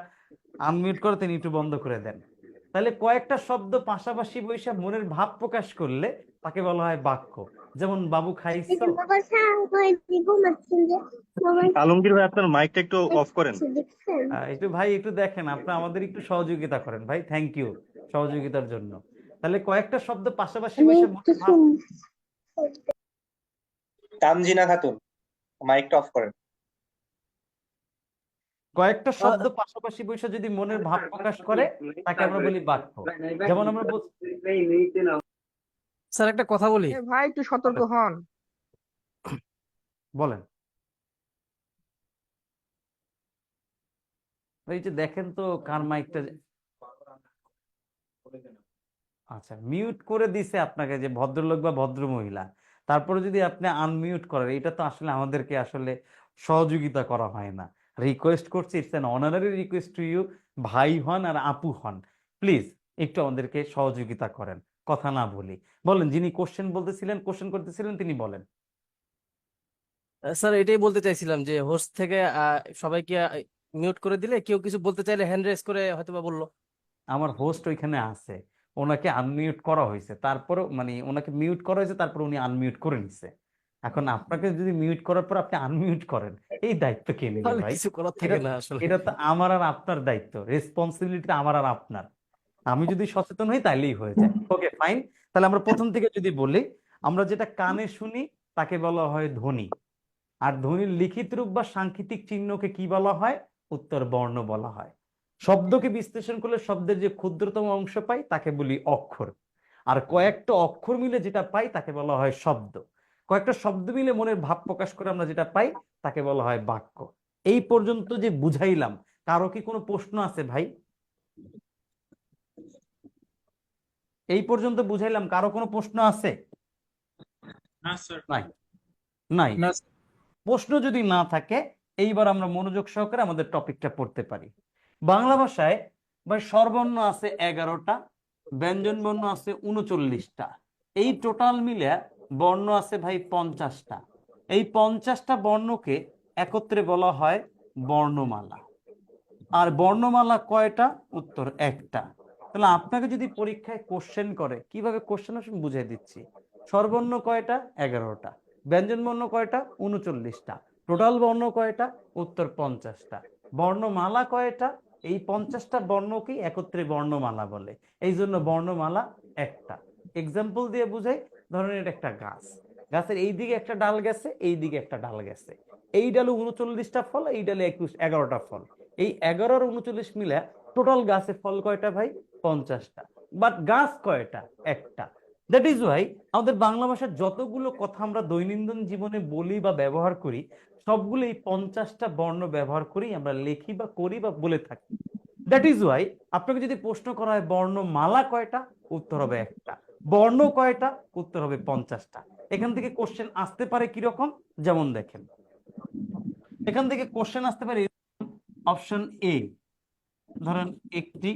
আনমিউট করে তিনি একটু বন্ধ করে দেন। তাহলে কয়েকটা শব্দ পাশাপাশি বসে মনের ভাব প্রকাশ করলে তাকে বলা হয় বাক্য। যেমন বাবু খাইছো। আলমগীর ভাই আপনার মাইকটা একটু অফ করেন। একটু ভাই একটু দেখেন, আপনি আমাদের একটু সহযোগিতা করেন ভাই, থ্যাংক ইউ সহযোগিতার জন্য। তাহলে কয়েকটা শব্দ পাশাপাশি বসে মনের ভাব, তানজিনা খাতুন মাইকটা অফ করেন। কয়েকটা শব্দ পাশাপাশি বসে যদি মনের ভাব প্রকাশ করে তাকে আমরা বলি বাক্য। যেমন আমরা স্যার একটা কথা বলি। ভাই একটু সতর্ক হন। বলেন। এই যে দেখেন তো কার মাইকটা, আচ্ছা মিউট করে দিছে আপনাকে, যে ভদ্রলোক বা ভদ্র মহিলা, তারপরে যদি আপনি আনমিউট করেন, এটা তো আসলে আমাদেরকে আসলে সহযোগিতা করা হয় না। রিকোয়েস্ট করছি, it's an honorary request to you, ভাই হন আর আপু হন, প্লিজ একটু আমাদেরকে সহযোগিতা করেন, কথা না বলি। বলেন, যিনি কোশ্চেন বলতেছিলেন, কোশ্চেন করতেছিলেন, তিনি বলেন। স্যার এটাই বলতে চাইছিলাম যে হোস্ট থেকে সবাইকে মিউট করে দিলে কেউ কিছু বলতে চাইলে হ্যান্ড রেজ করে হয়তোবা বললো। আমার হোস্ট ওইখানে আছে, ওনাকে আনমিউট করা হয়েছে, তারপরে মানে ওনাকে মিউট করা হয়েছে, তারপর উনি আনমিউট করে নিছে। এখন আপনাকে যদি মিউট করার পর আপনি আনমিউট করেন, এই দায়িত্ব কে নেবে তাহলে ভাই? কিছু করার এটা থাকে না আসলে। এটা তো আমার আর আপনার দায়িত্ব, রেসপন্সিবিলিটি আমার আর আপনার। আমি যদি সচেতন হই তাইলেই হয়ে যায়। Okay fine. তাহলে আমরা প্রথম থেকে যদি বলি, আমরা যেটা কানে শুনি তাকে বলা হয় ধ্বনি, আর ধ্বনির লিখিত রূপ বা সাংকেতিক চিহ্নকে কি বলা হয়? উত্তর বর্ণ বলা হয়। শব্দকে বিশ্লেষণ করলে শব্দের যে ক্ষুদ্রতম অংশ পাই তাকে বলি অক্ষর, আর কয়েকটা অক্ষর মিলে যেটা পাই তাকে বলা হয় শব্দ। কয়েকটা শব্দ মিলে মনের ভাব প্রকাশ করে আমরা যেটা পাই তাকে বলা হয় বাক্য। এই পর্যন্ত যে বুঝাইলাম, কারো কি কোনো প্রশ্ন আছে ভাই? এই পর্যন্ত বুঝাইলাম, কারো কোনো প্রশ্ন আছে? না স্যার। নাই, নাই। না প্রশ্ন যদি না থাকে এইবার আমরা মনোযোগ সহকারে আমাদের টপিকটা পড়তে পারি। বাংলা ভাষায় ভাই স্বরবর্ণ আছে 11টা, ব্যঞ্জন বর্ণ আছে 39টা, এই টোটাল মিলে বর্ণ আছে ভাই 50টা। এই 50টা বর্ণকে একত্রে বলা হয় বর্ণমালা। আর বর্ণমালা কয়টা? উত্তর একটা। তাহলে আপনাকে যদি পরীক্ষায় কোশ্চেন করে, কিভাবে কোশ্চেন আসে বুঝিয়ে দিচ্ছি। স্বরবর্ণ কয়টা? 11টা। ব্যঞ্জন বর্ণ কয়টা? 39টা। টোটাল বর্ণ কয়টা? উত্তর 50টা। বর্ণমালা কয়টা? এই 50টা বর্ণকেই একত্রে বর্ণমালা বলে, এই জন্য বর্ণমালা একটা। এক্সাম্পল দিয়ে বুঝাই, ধরেন এটা একটা গাছ, গাছের এই দিকে একটা ডাল গেছে, এই দিকে একটা ডাল গেছে, এই ডালে 39টা ফল, এই ডালে 11টা ফল, এই 11 আর 39 মিলে টোটাল গাছে ফল কয়টা ভাই? 50টা। বাট গাছ কয়টা? একটা। দ্যাট ইজ ওয়াই আমাদের বাংলা ভাষার যতগুলো কথা আমরা দৈনন্দিন জীবনে বলি বা ব্যবহার করি, সবগুলো এই 50টা বর্ণ ব্যবহার করি আমরা লিখি বা করি বা বলে থাকি। দ্যাট ইজ ওয়াই আপনাকে যদি প্রশ্ন করা হয় বর্ণমালা কয়টা, উত্তর হবে একটা। বর্ণ কয়টা, উত্তর হবে 50টা। এখান থেকে কোশ্চেন আসতে পারে কিরকম, যেমন দেখেন এখান থেকে কোশ্চেন আসতে পারে অপশন এ ধরেন একটি,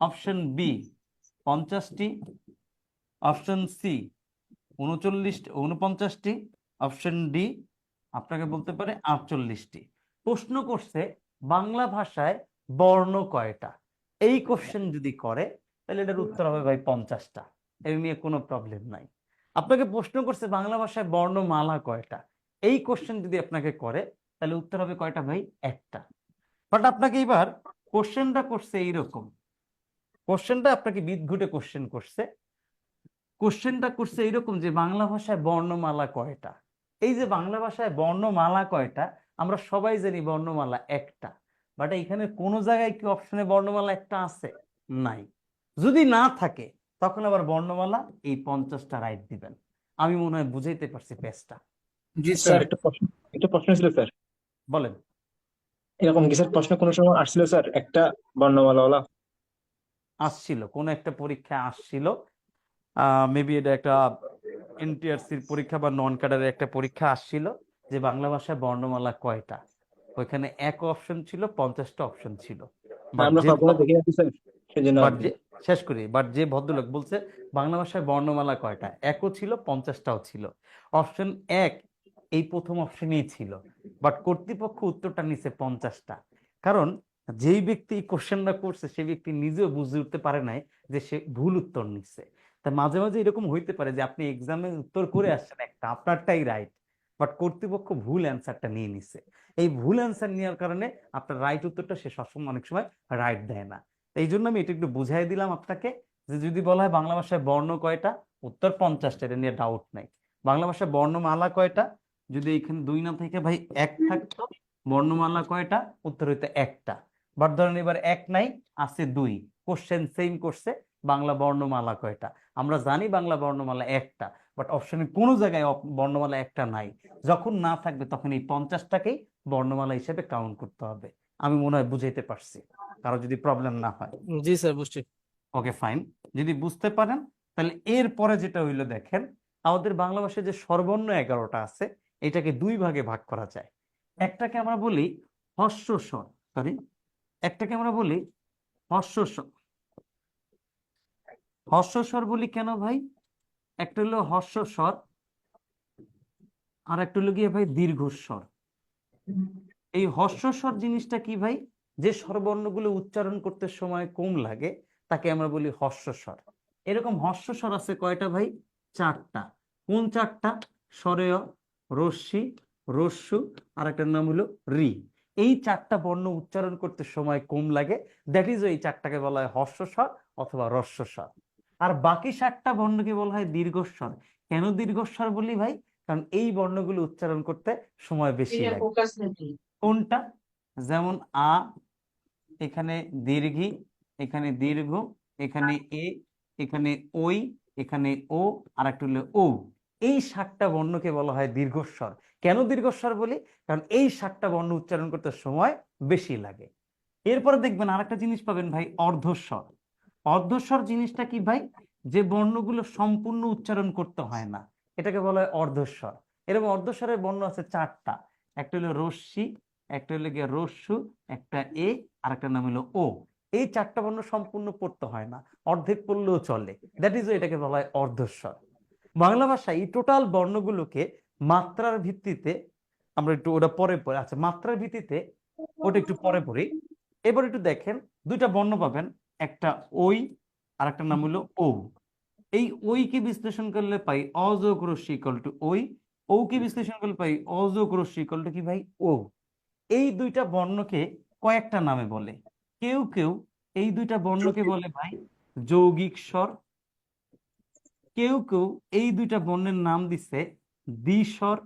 অপশন বি 50টি, অপশন সি 49টি, অপশন ডি আপনাকে বলতে পারে 48টি। প্রশ্ন করছে বাংলা ভাষায় বর্ণ কয়টা, এই কোশ্চেন যদি করে তাহলে এটার উত্তর হবে ভাই 50টা, এর নিয়ে কোনো প্রবলেম নাই। আপনাকে প্রশ্ন করছে বাংলা ভাষায় বর্ণমালা কয়টা, এই কোশ্চেন যদি আপনাকে করে তাহলে উত্তর হবে কয়টা ভাই? একটা। বাট আপনাকে এবার কোশ্চেনটা করছে এইরকম, কোশ্চেনটা আপনাকে বিদঘুটে কোশ্চেন করছে। কোশ্চেনটা করছে এইরকম যে বাংলা ভাষায় বর্ণমালা কয়টা। এই যে বাংলা ভাষায় বর্ণমালা কয়টা, আমরা সবাই জানি বর্ণমালা একটা, বাট এখানে কোনো জায়গায় কি অপশনে বর্ণমালা একটা আছে? নাই। যদি না থাকে তখন আবার বর্ণমালা এই 50টা রাইট দিবেন। আমি মনে হয় বুঝাইতে পারছি পেজটা। জি স্যার স্যার। একটা প্রশ্ন ছিল স্যার। বলেন। এরকম কি স্যার প্রশ্ন কোনো সময় আসছিল স্যার একটা বর্ণমালা? আসছিল, কোন একটা পরীক্ষা আসছিল, মেবি এটা একটা এনটিআরসির পরীক্ষা বা নন ক্যাডারের একটা পরীক্ষা আসছিল যে বাংলা ভাষায় বর্ণমালা কয়টা। ওইখানে এক অপশন ছিল, 50টা অপশন ছিল। বাট আমরা যে ফর্মুলা দেখে রাখছি স্যার, সেজন্য আর বাট কি। যে শেষ করি, বাট যে ভদ্রলোক বলছে বাংলা ভাষায় বর্ণমালা কয়টা, একও ছিল 50টাও ছিল। অপশন এক এই প্রথম অপশনেই ছিল, বাট কর্তৃপক্ষ উত্তরটা নিছে 50টা। কারণ যেই ব্যক্তি কোশ্চেনটা করছে সেই ব্যক্তি নিজেও বুঝে উঠতে পারে নাই যে সে ভুল উত্তর নিচ্ছে। তা মাঝে মাঝে এরকম হইতে পারে যে আপনি এক্সামে উত্তর করে আসছেন একটা, আপনারটাই রাইট, বাট কর্তৃপক্ষ ভুল অ্যান্সারটা নিয়ে নিছে। এই ভুল অ্যান্সার নেওয়ার কারণে আপনার রাইট উত্তরটা সে সবসময় অনেক সময় রাইট দেয় না। এই জন্য আমি এটা একটু বুঝাই দিলাম আপনাকে, যে যদি বলা হয় বাংলা ভাষায় বর্ণ কয়টা, উত্তর 50টা, এটা নিয়ে ডাউট নাই। বাংলা ভাষায় বর্ণমালা কয়টা, যদি এখানে 2 না থেকে ভাই 1 থাকতো, বর্ণমালা কয়টা, উত্তর হইতো একটা। বাট ধরেন এবার 1 নাই, আছে 2, কোশ্চেন সেম করছে বাংলা বর্ণমালা কয়টা। আমরা জানি বাংলা বর্ণমালা একটা, বাট অপশনে কোনো জায়গায় বর্ণমালা একটা নাই। যখন না থাকবে তখন এই 50টাকেই বর্ণমালা হিসেবে কাউন্ট করতে হবে। আমি মনে হয় বুঝাইতে পারছি, কারো যদি প্রবলেম না হয়। জি স্যার, বুঝছি। ওকে ফাইন, যদি বুঝতে পারেন তাহলে এরপরে যেটা হইলো দেখেন, আমাদের বাংলা ভাষায় যে স্বরবর্ণ 11টা আছে এটাকে 2 ভাগে ভাগ করা যায়। একটাকে আমরা বলি হর্ষ স্বর, সরি, একটাকে আমরা বলি হর্ষ স্বর। হর্ষ স্বর বলি কেন ভাই? একটা হলো হর্ষ স্বর, আর একটা হলো গিয়ে ভাই দীর্ঘস্বর। এই হর্ষ স্বর জিনিসটা কি ভাই? যে স্বরবর্ণগুলো উচ্চারণ করতে সময় কম লাগে তাকে আমরা বলি হর্ষ স্বর। এরকম হর্ষ স্বর আছে কয়টা ভাই? 4টা। কোন 4টা? স্বরেয়, রস্যি, রস্যু, আর একটা নাম হলো রি। এই 4টা বর্ণ উচ্চারণ করতে সময় কম লাগে, দ্যাট ইজ এই 4টাকে বলা হয় হর্ষ স্বর অথবা রস্য স্বর। আর বাকি 7টা বর্ণকে বলা হয় দীর্ঘস্বর। কেন দীর্ঘস্বর বলি ভাই? কারণ এই বর্ণগুলো উচ্চারণ করতে সময় বেশি লাগে। কোনটা? যেমন আ, এখানে দীর্ঘি, এখানে দীর্ঘ, এখানে এ, এখানে ওই, এখানে ও, আর একটা হলো ও। এই 7টা বর্ণকে বলা হয় দীর্ঘস্বর। কেন দীর্ঘস্বর বলি? কারণ এই 7টা বর্ণ উচ্চারণ করতে সময় বেশি লাগে। এরপরে দেখবেন আরেকটা জিনিস পাবেন ভাই, অর্ধস্বর। অর্ধস্বর জিনিসটা কি ভাই? যে বর্ণগুলো সম্পূর্ণ উচ্চারণ করতে হয় না, এটাকে বলা হয় অর্ধস্বর। এরকম অর্ধস্বরের বর্ণ আছে 4টা। একটা হলো রস্যি, একটা হলো গিয়ে রস্যু, একটা এ, আর একটা নাম হলো ও। এই 4টা বর্ণ সম্পূর্ণ পড়তে হয় না, অর্ধেক পড়লেও চলে। দ্যাট ইজ এটাকে বলা হয় অর্ধস্বর। বাংলা ভাষায় এই টোটাল বর্ণগুলোকে মাত্রার ভিত্তিতে আমরা একটু ওটা পরে পরে, আচ্ছা মাত্রার ভিত্তিতে ওটা একটু পরে পড়ি। এবার একটু দেখেন, দুইটা বর্ণ পাবেন, একটা ওই আর একটা নাম হলো ও। এই ওইকে বিশ্লেষণ করলে পাই অযোগ রস্যি ইকুয়াল টু ওই, ওকে বিশ্লেষণ করলে পাই অযোগ রস্যি ইকুয়াল টু কি ভাই? ও। এই দুইটা বর্ণকে কয়েকটা নামে বলে। কেউ কেউ এই দুইটা বর্ণকে বলে ভাই যৌগিক স্বর, কেউ কেউ এই দুইটা বর্ণের নাম দিচ্ছে দ্বিস্বর,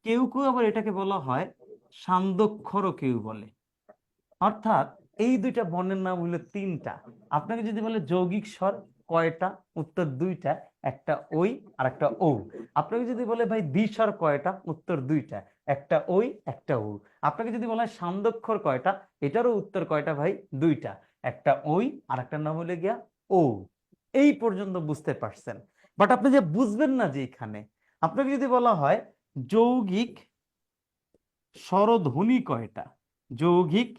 কেউ কেউ আবার এটাকে বলা হয় সান্ধ্যক্ষরও কেউ বলে। অর্থাৎ এই দুইটা বর্ণের নাম হলো 3টা। আপনাকে যদি বলে যৌগিক স্বর কয়টা, উত্তর 2টা, একটা ওই আর একটা ও। আপনাকে যদি বলে ভাই দ্বিস্বর কয়টা, উত্তর 2টা, একটা ওই একটা ও। আপনাকে যদি বলা হয় সান্ধ্যক্ষর কয়টা, এটারও উত্তর কয়টা ভাই? 2টা, একটা ওই আর একটা নাম হলে গিয়া ও। এই পর্যন্ত বুঝতে পারছেন। বাট আপনি যে বুঝবেন না যে এখানে আপনাকে যদি বলা হয় যৌগিক স্বরধ্বনি কয়টা, যৌগিক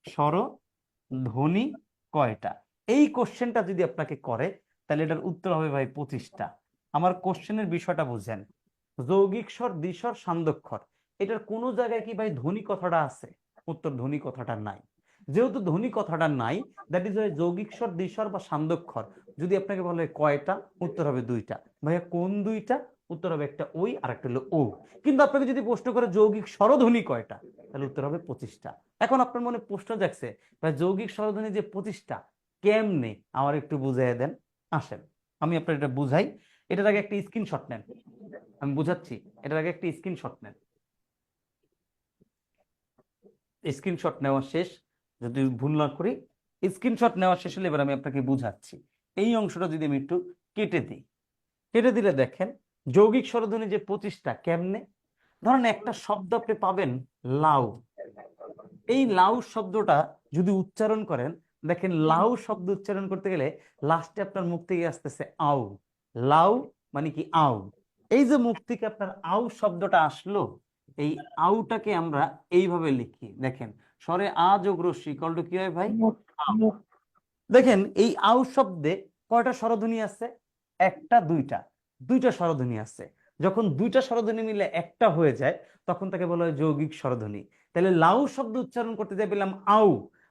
স্বরধ্বনি কয়টা, এই কোশ্চেনটা যদি আপনাকে করে তাহলে এটার উত্তর হবে ভাই 25টা। আমার কোশ্চেনের বিষয়টা বুঝেন, যৌগিক স্বর, দ্বিস্বর, সান্ধ্যক্ষর, এটার কোনো জায়গায় কি ভাই ধ্বনি কথাটা আছে? উত্তর ধ্বনি কথাটা নাই। যেহেতু ধ্বনি কথাটা নাই, দ্যাট ইজ ওয়াই যৌগিক স্বর, দ্বিস্বর বা সান্ধ্যক্ষর যদি আপনাকে বলে কয়টা, উত্তর হবে 2টা। ভাইয়া কোন 2টা? উত্তর হবে একটা ওই আর একটা হলো ও। কিন্তু আপনাকে যদি প্রশ্ন করে যৌগিক স্বরধ্বনি কয়টা, তাহলে উত্তর হবে 25টা। এখন আপনার মনে প্রশ্ন জাগছে ভাই যৌগিক স্বরধ্বনি যে 25টা কেমনে, আমার একটু বুঝাই দেন। আসেন আমি আপনার এটা বুঝাই। এটার আগে একটা স্ক্রিনশট নেন, আমি বুঝাচ্ছি। এটার আগে একটা স্ক্রিনশট নেন। স্ক্রিনশট নেওয়া শেষ, যদি ভুল না করি। স্ক্রিনশট নেওয়া শেষ হলে এবার আমি আপনাকে বুঝাচ্ছি। এই অংশটা যদি আমি একটু কেটে দিই, কেটে দিলে দেখেন যৌগিক স্বরধ্বনি যে 25টা কেমনে। ধরেন একটা শব্দ আপনি পাবেন লাউ, এই লাউ শব্দটা যদি উচ্চারণ করেন, দেখেন লাউ শব্দ উচ্চারণ করতে গেলে লাস্টে আপনার মুখ থেকে আসতেছে আউ। লাউ মানে কি আউ। এই যে মুখ থেকে আপনার আউ শব্দটা আসলো, এই আউটাকে আমরা এইভাবে লিখি, দেখেন স্বরে আ যোগ রস্যি ইকুয়াল টু কি হয় ভাই? আউ। দেখেন এই আউ শব্দে কয়টা স্বরধ্বনি আছে? একটা, দুইটা স্বরধ্বনি আছে। যখন 2টা স্বরধ্বনি মিলে একটা হয়ে যায় তখন তাকে বলা হয় যৌগিক স্বরধ্বনি। তাহলে লাউ শব্দ উচ্চারণ করতে যাই পেলাম আউ,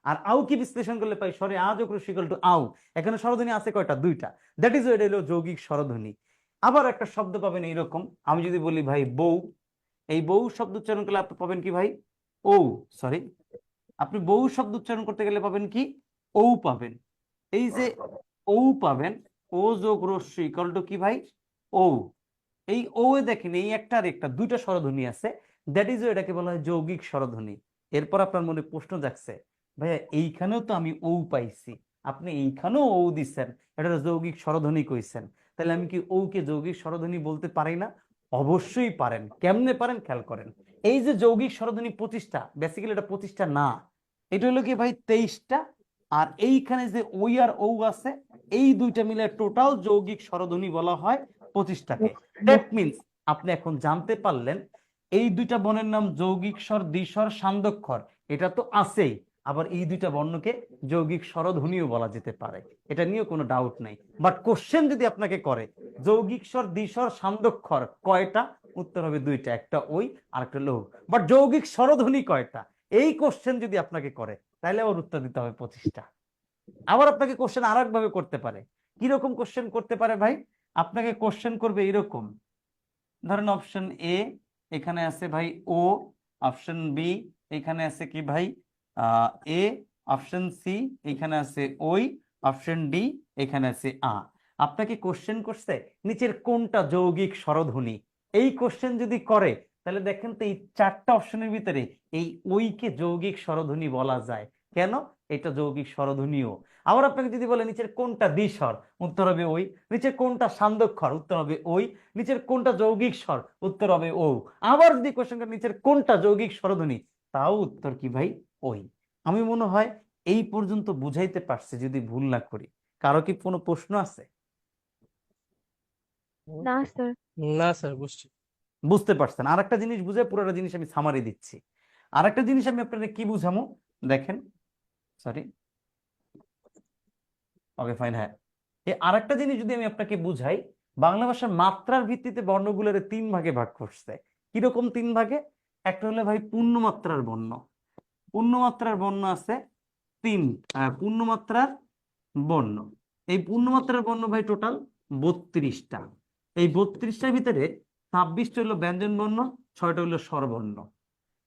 আর আউ কি বিশ্লেষণ করলে পাই স্বরে আ যোগ রস্যি ইকুয়াল টু আউ। এখানে স্বরধ্বনি আছে কয়টা? 2টা। দ্যাট ইজ এটা হলো যৌগিক স্বরধ্বনি। আবার একটা শব্দ পাবেন এইরকম, আমি যদি বলি ভাই বউ, এই বউ শব্দ উচ্চারণ করলে আপনি পাবেন কি ভাই? ও, সরি, আপনি বউ শব্দ উচ্চারণ করতে গেলে পাবেন কি? ও পাবেন। এই যে ও পাবেন, ও যোগ রস্যি ইকুয়াল টু কি ভাই? ও। এই ও এ দেখেন এই একটা আর একটা 2টা স্বরধ্বনি আছে, দ্যাট ইজ এটাকে বলা হয় যৌগিক স্বরধ্বনি। এরপর আপনার মনে প্রশ্ন জাগছে, ভাইয়া এইখানেও তো আমি ও পাইছি, আপনি এইখানেও ও দিচ্ছেন, এটা যৌগিক স্বরধ্বনি কইছেন, তাহলে আমি কি ও কে যৌগিক স্বরধ্বনি বলতে পারি না? অবশ্যই পারেন। কেমনে পারেন খেয়াল করেন। এই যে যৌগিক স্বরধ্বনি 25টা, বেসিক্যালি এটা 25টা না, এটা হলো কি ভাই 23টা। আর এইখানে যে ওই আর ও আছে, এই 2টা মিলে টোটাল যৌগিক স্বরধ্বনি বলা হয় 25টাকে। দ্যাট মিনস আপনি এখন জানতে পারলেন এই 2টা বর্ণের নাম যৌগিক স্বর, দ্বিস্বর, সান্ধ্যক্ষর, এটা তো আছেই। আবার এই 2টা বর্ণকে যৌগিক স্বরধ্বনিও বলা যেতে পারে, এটা নিয়ে কোনো ডাউট নাই। বাট কোশ্চেন যদি আপনাকে করে যৌগিক স্বর, দ্বিস্বর, সান্ধ্যক্ষর কয়টা, উত্তর হবে 2টা, একটা ওই আর একটা লৌ। বাট যৌগিক স্বরধ্বনি কয়টা, এই কোশ্চেন যদি আপনাকে করে তাহলে ওর উত্তর দিতে হবে 25টা। আবার আপনাকে কোশ্চেন আর একভাবে করতে পারে। কিরকম কোশ্চেন করতে পারে ভাই? আপনাকে কোশ্চেন করবে এরকম, ধরেন অপশন এ এখানে আছে ভাই ও, অপশন বি এখানে আছে কি ভাই এ, অপশন সি এখানে আছে ওই, অপশন ডি এখানে আছে আ। আপনাকে কোশ্চেন করছে নিচের কোনটা যৌগিক স্বরধ্বনি, এই কোশ্চেন যদি করে তাহলে দেখেন তো এই 4টা অপশনের ভিতরে এই ওইকে যৌগিক স্বরধ্বনি বলা যায়। কেন? এটা যৌগিক স্বরধ্বনিও। আবার আপনাকে যদি বলে নিচের কোনটা দ্বিস্বর, উত্তর হবে ওই। নিচের কোনটা সান্ধ্যক্ষর, উত্তর হবে ওই। নিচের কোনটা যৌগিক স্বর, উত্তর হবে ও। আবার যদি কোশ্চেন করে নিচের কোনটা যৌগিক স্বরধ্বনি, তাও উত্তর কি ভাই? ওই। আমি মনে হয় এই পর্যন্ত বুঝাইতে পারছি, যদি ভুল না করি। কারো কি কোনো প্রশ্ন আছে? না স্যার। না স্যার, বুঝছি। বুঝতে পারছেন? আর একটা জিনিস বুঝে পুরোটা জিনিস আমি সামারি দিচ্ছি। আর একটা জিনিস আমি আপনাদের কি বুঝামো দেখেন, সরি, ওকে ফাইন, হ্যাঁ। এই আরেকটা জিনিস যদি আমি আপনাকে বুঝাই, বাংলা ভাষার মাত্রার ভিত্তিতে বর্ণগুলোর 3 ভাগে ভাগ করছে। কিরকম 3 ভাগে? একটা হলো ভাই পূর্ণমাত্রার বর্ণ। পূর্ণমাত্রার বর্ণ আছে 3, পূর্ণমাত্রার বর্ণ। এই পূর্ণমাত্রার বর্ণ ভাই টোটাল 32টা। এই 32টার ভিতরে 26টা হলো ব্যঞ্জন বর্ণ, 6টা হলো স্বরবর্ণ।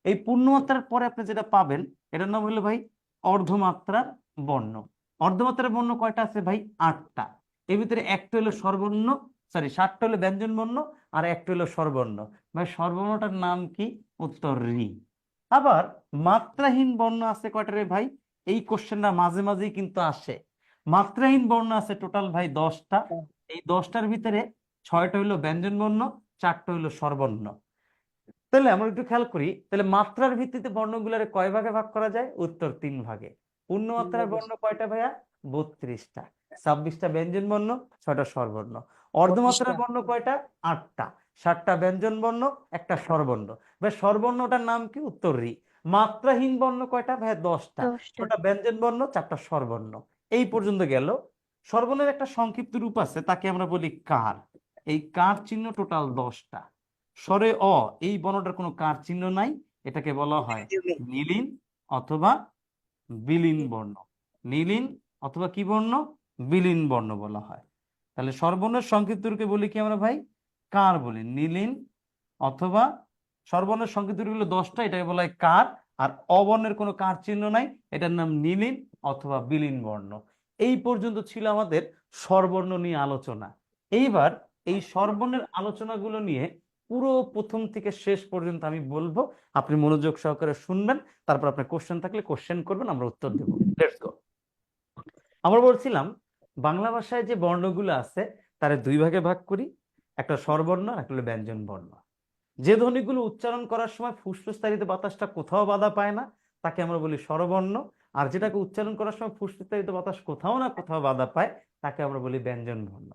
এই পূর্ণমাত্রার পরে আপনি যেটা পাবেন এটার নাম হলো ভাই অর্ধমাত্রার বর্ণ। অর্ধমাত্রার বর্ণ কয়টা আছে ভাই? 8টা। এর ভিতরে একটা হলো স্বরবর্ণ, সরি 7টা হলো ব্যঞ্জন বর্ণ আর একটা হলো স্বরবর্ণ। ভাই স্বরবর্ণটার নাম কি? উত্তর ঋ। আবার মাত্রাহীন বর্ণ আছে কয়টা রে ভাই? এই কোশ্চেনটা মাঝে মাঝেই কিন্তু আসে। মাত্রাহীন বর্ণ আছে টোটাল ভাই 10টা। এই 10টার ভিতরে 6টা হলো ব্যঞ্জন বর্ণ, 4টা হলো স্বরবর্ণ। তাহলে আমরা একটু খেয়াল করি, তাহলে মাত্রার ভিত্তিতে বর্ণগুলোর কয় ভাগে ভাগ করা যায়? উত্তর 3 ভাগে। পূর্ণমাত্রার বর্ণ কয়টা ভাইয়া? 32টা। 26টা ব্যঞ্জন বর্ণ, 6টা স্বরবর্ণ। অর্ধমাত্রার বর্ণ কয়টা? 8টা। 7টা ব্যঞ্জন বর্ণ, একটা স্বরবর্ণ। ভাই স্বরবর্ণটার নাম কি? উত্তর ঋ। মাত্রাহীন বর্ণ কয়টা ভাইয়া? 10টা। 6টা ব্যঞ্জন বর্ণ, 4টা স্বরবর্ণ। এই পর্যন্ত গেল। স্বরবর্ণের একটা সংক্ষিপ্ত রূপ আছে, তাকে আমরা বলি কার। এই কার চিহ্ন টোটাল 10টা। স্বরে অ এই বর্ণটার কোনো কার চিহ্ন নাই, এটাকে বলা হয় নীলিন অথবা বিলীন বর্ণ। নীলিন অথবা কি বর্ণ? বিলীন বর্ণ বলা হয়। তাহলে স্বরবর্ণের সংক্ষিপ্ত রূপকে বলি কি আমরা ভাই? কার বলি। নীলিন অথবা স্বরবর্ণের সংক্ষিপ্ত রূপ হলো 10টা, এটাকে বলা হয় কার। আর অবর্ণের কোনো কার চিহ্ন নাই, এটার নাম নীলিন অথবা বিলীন বর্ণ। এই পর্যন্ত ছিল আমাদের স্বরবর্ণ নিয়ে আলোচনা। এইবার এই স্বরবর্ণের আলোচনাগুলো নিয়ে পুরো প্রথম থেকে শেষ পর্যন্ত আমি বলবো, আপনি মনোযোগ সহকারে শুনবেন, তারপর আপনার কোশ্চেন থাকলে কোশ্চেন করবেন, আমরা উত্তর দেবো। Let's go. আমরা বলছিলাম বাংলা ভাষায় যে বর্ণগুলো আছে তার 2 ভাগে ভাগ করি, একটা স্বরবর্ণ আর একটা হলো ব্যঞ্জন বর্ণ। যে ধ্বনিগুলো উচ্চারণ করার সময় ফুসফুসতাড়িত বাতাসটা কোথাও বাধা পায় না তাকে আমরা বলি স্বরবর্ণ, আর যেটাকে উচ্চারণ করার সময় ফুসফুসতাড়িত বাতাস কোথাও না কোথাও বাধা পায় তাকে আমরা বলি ব্যঞ্জন বর্ণ।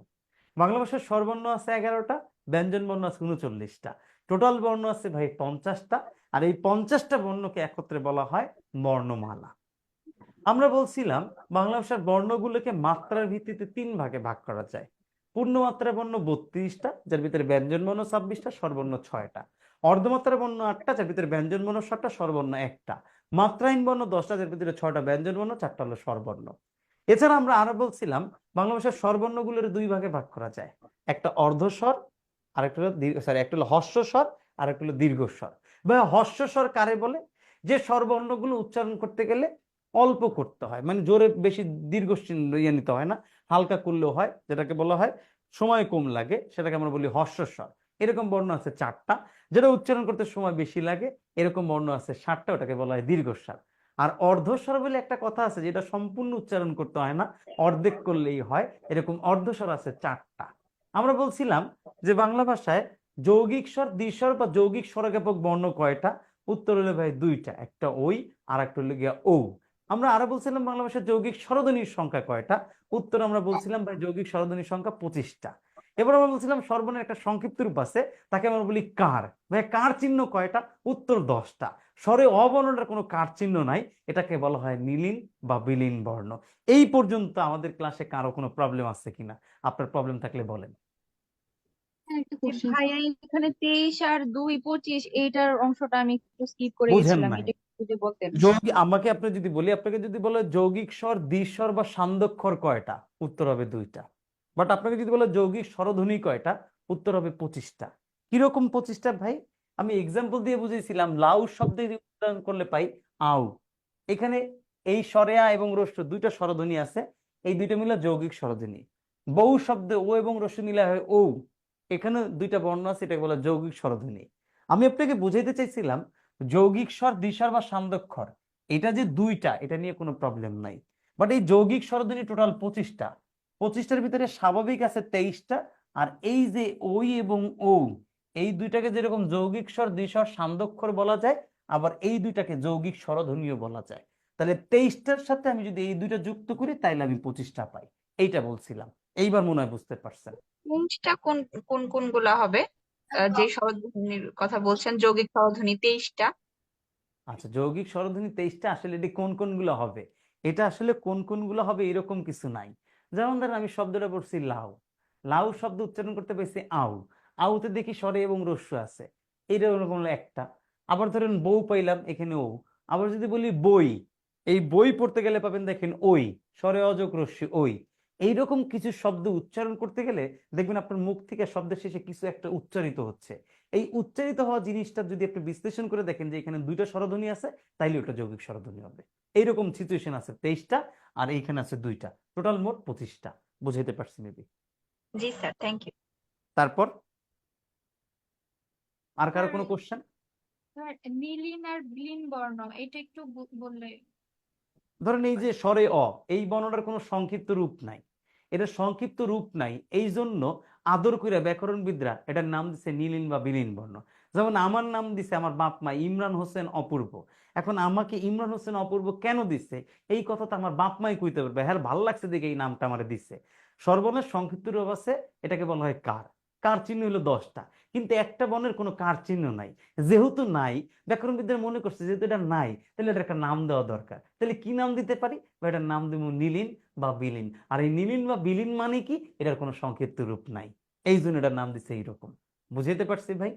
বাংলা ভাষার স্বরবর্ণ আছে 11টা, ব্যঞ্জন বর্ণ আছে 39টা, টোটাল বর্ণ আছে ভাই 50টা। আর এই 50টা বর্ণকে একত্রে বলা হয় বর্ণমালা। আমরা বলছিলাম বাংলা ভাষার বর্ণগুলোকে মাত্রার ভিত্তিতে 3 ভাগে ভাগ করা যায়। পূর্ণমাত্রার বর্ণ 32টা, যার ভিতরে ব্যঞ্জন বর্ণ 26টা, স্বরবর্ণ 6টা। অর্ধমাত্রার বর্ণ 8টা, যার ভিতরে ব্যঞ্জন বর্ণ 7টা, স্বরবর্ণ 1টা। মাত্রাহীন বর্ণ 10টা, যার ভিতরে 6টা ব্যঞ্জন বর্ণ, 4টা হলো স্বরবর্ণ। এছাড়া আমরা আরো বলছিলাম বাংলা ভাষার স্বরবর্ণগুলোর 2 ভাগে ভাগ করা যায়, একটা অর্ধস্বর আর একটা হলো একটা হলো হর্ষস্বর আর একটা হলো দীর্ঘস্বর। বা হর্ষস্বর কারে বলে? যে স্বরবর্ণগুলো উচ্চারণ করতে গেলে অল্প করতে হয়, মানে জোরে বেশি দীর্ঘ ইয়ে নিতে হয় না, হালকা করলেও হয়, যেটাকে বলা হয় সময় কম লাগে, সেটাকে আমরা বলি হর্ষস্বর। এরকম বর্ণ আছে 4টা, যেটা উচ্চারণ করতে সময় বেশি লাগে, এরকম বর্ণ আছে 7টা, ওটাকে বলা হয় দীর্ঘস্বর। আর অর্ধস্বর বলে একটা কথা আছে, যেটা সম্পূর্ণ উচ্চারণ করতে হয় না, অর্ধেক করলেই হয়, এরকম অর্ধস্বর আছে 4টা। আমরা বলছিলাম যে বাংলা ভাষায় যৌগিক স্বর, দ্বিস্বর বা যৌগিক স্বরজ্ঞাপক বর্ণ কয়টা? উত্তর হলো ভাই 2টা, একটা ওই আর একটা হলো গিয়া ও। আমরা আরো বলছিলাম বাংলা ভাষায় যৌগিক স্বরধ্বনির সংখ্যা কয়টা? উত্তর আমরা বলছিলাম ভাই যৌগিক স্বরধ্বনির সংখ্যা 25টা। এবার আমরা বলছিলাম স্বরবর্ণের একটা সংক্ষিপ্ত রূপ আছে, তাকে আমরা বলি কার। ভাই কার চিহ্ন কয়টা? উত্তর 10টা। স্বরে অবর্ণটার কোনো কার চিহ্ন নাই, এটাকে বলা হয় নীলিন বা বিলীন বর্ণ। এই পর্যন্ত আমাদের ক্লাসে কারো কোনো প্রবলেম আছে কিনা? আপনার প্রবলেম থাকলে বলেন। ভাইয়া এখানে 23 আর 2 25 এইটার অংশটা আমি একটু স্কিপ করে বুঝেন গেছিলাম, নাই? এটা একটু যদি বলতেন। যৌগিক, আমাকে আপনি যদি বলি, আপনাকে যদি বলে যৌগিক স্বর, দ্বিস্বর বা সান্ধ্যক্ষর কয়টা? উত্তর হবে 2টা। বাট আপনাকে যদি বলে যৌগিক স্বরধ্বনি কয়টা? উত্তর হবে 25টা। কিরকম 25টা ভাই? আমি এক্সাম্পল দিয়ে বুঝিয়েছিলাম, লাউ শব্দে উচ্চারণ করলে পাই আউ। এখানে এই স্বরে আ এবং রস্য 2টা স্বরধ্বনি আছে, এই 2টা মিলে যৌগিক স্বরধ্বনি। বউ শব্দে ও এবং রস্য মিলা হয় ও, এখানে দুইটা বর্ণ আছে, এটাকে বলা যৌগিক স্বরধ্বনি। আমি আপনাকে বুঝাইতে চাইছিলাম যৌগিক স্বর, দ্বিস্বর বা সান্ধ্যক্ষর এটা যে দুইটা, এটা নিয়ে কোনো প্রবলেম নাই। বাট এই যৌগিক স্বরধ্বনি টোটাল 25টা, 25টার ভিতরে স্বাভাবিক আছে 23টা। আর এই যে ওই এবং ও, এই দুইটাকে যেরকম যৌগিক স্বর, দ্বিস্বর, সান্ধ্যক্ষর বলা যায়, আবার এই দুইটাকে যৌগিক স্বরধ্বনিও বলা যায়। তাহলে 23টার সাথে আমি যদি এই দুইটা যুক্ত করি তাইলে আমি 25টা পাই, এইটা বলছিলাম। এইবার মনে হয় বুঝতে পারছেন। কোনটা কোন কোন কোনগুলা হবে? যে স্বরধ্বনির কথা বলছেন, যৌগিক স্বরধ্বনি 23টা। আচ্ছা, যৌগিক স্বরধ্বনি 23টা, আসলে এটি কোন কোনগুলো হবে, এটা আসলে কোন কোনগুলো হবে এরকম কিছু নাই। যেমন ধরেন আমি শব্দটা পড়ছি লাউ, লাউ শব্দ উচ্চারণ করতে পেরেছি আউ, আউতে দেখি স্বরে এবং রস্য আছে, এইরকম হলো একটা। আবার ধরেন বউ পাইলাম, এখানে ও। আবার যদি বলি বই, এই বই পড়তে গেলে পাবেন দেখেন ওই, স্বরে অযোগ রস্য ওই। এইরকম কিছু শব্দ উচ্চারণ করতে গেলে দেখবেন আপনার মুখ থেকে শব্দের শেষে কিছু একটা উচ্চারিত হচ্ছে। এই উচ্চারিত হওয়া জিনিসটা যদি আপনি বিশ্লেষণ করে দেখেন যে এখানে দুইটা স্বরধ্বনি আছে, তাইলে ওটা যৌগিক স্বরধ্বনি হবে। এইরকম সিচুয়েশন আছে 23টা, আর এইখানে আছে দুইটা, টোটাল মোট 25টা। বুঝাইতে পারছি মেবি? জি স্যার, থ্যাংক ইউ। তারপর আর কারো কোনো কোশ্চেন? নীলিন আর বিলীন বর্ণ এটা একটু বললে। ধরেন এই যে স্বরে অ, এই বর্ণটার কোনো সংক্ষিপ্ত রূপ নাই, এটা সংক্ষিপ্ত রূপ নাই, এই জন্য আদর করে ব্যাকরণবিদরা এটার নাম দিছে নীলিন বা বিলীন বর্ণ। যেমন আমার নাম দিছে আমার বাপ মা ইমরান হোসেন অপূর্ব। এখন আমাকে ইমরান হোসেন অপূর্ব কেন দিছে, এই কথা তো আমার বাপ মাই কইতে পারবে, হ্যাঁ ভালো লাগছে দেখে এই নামটা আমার দিছে। স্বরবর্ণের সংক্ষিপ্ত রূপ আছে, এটাকে বলা হয় কার। কার চিহ্ন হলো 10টা, কিন্তু একটা বর্ণের কোনো কার চিহ্ন নাই। যেহেতু নাই, ব্যাকরণবিদরা মনে করছে যেহেতু এটা নাই, তাহলে এটা একটা নাম দেওয়া দরকার। তাহলে কি নাম দিতে পারি, বা এটার নাম দেব নীলিন বা বিলীন। আর এই নীলিন বা বিলীন মানে কি, এটার কোনো সংক্ষিপ্ত রূপ নাই, এই জন্য এটার নাম দিচ্ছে এইরকম। বুঝাইতে পারছি ভাই?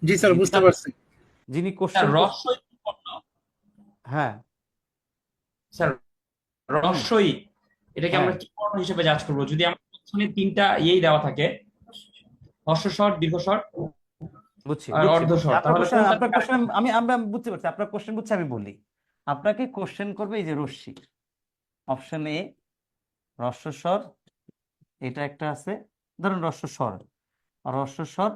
জি স্যার, বুঝতে পারছি। যিনি স্যার কোশ্চেন, রস্বই বর্ণ, হ্যাঁ স্যার রস্বই, এটাকে হ্যাঁ আমরা কি বর্ণ হিসেবে জাজ করবো? যদি আমার প্রথমে তিনটা ইয়েই দেওয়া থাকে, হর্ষস্বর, দীর্ঘস্বর বুঝছি আর বুঝছি অর্ধস্বর, আপনার তাহলে কোশ্চেন, কোনটা আপনার correct? কোশ্চেন আমি আমরা বুঝতে পারছি আপনার কোশ্চেন, বুঝছি। আমি বলি আপনাকে, কোশ্চেন করবে এই যে রশ্মি, অপশন এ রস্বস্বর, এটা একটা আছে, ধরুন রস্বস্বর, রস্বস্বর,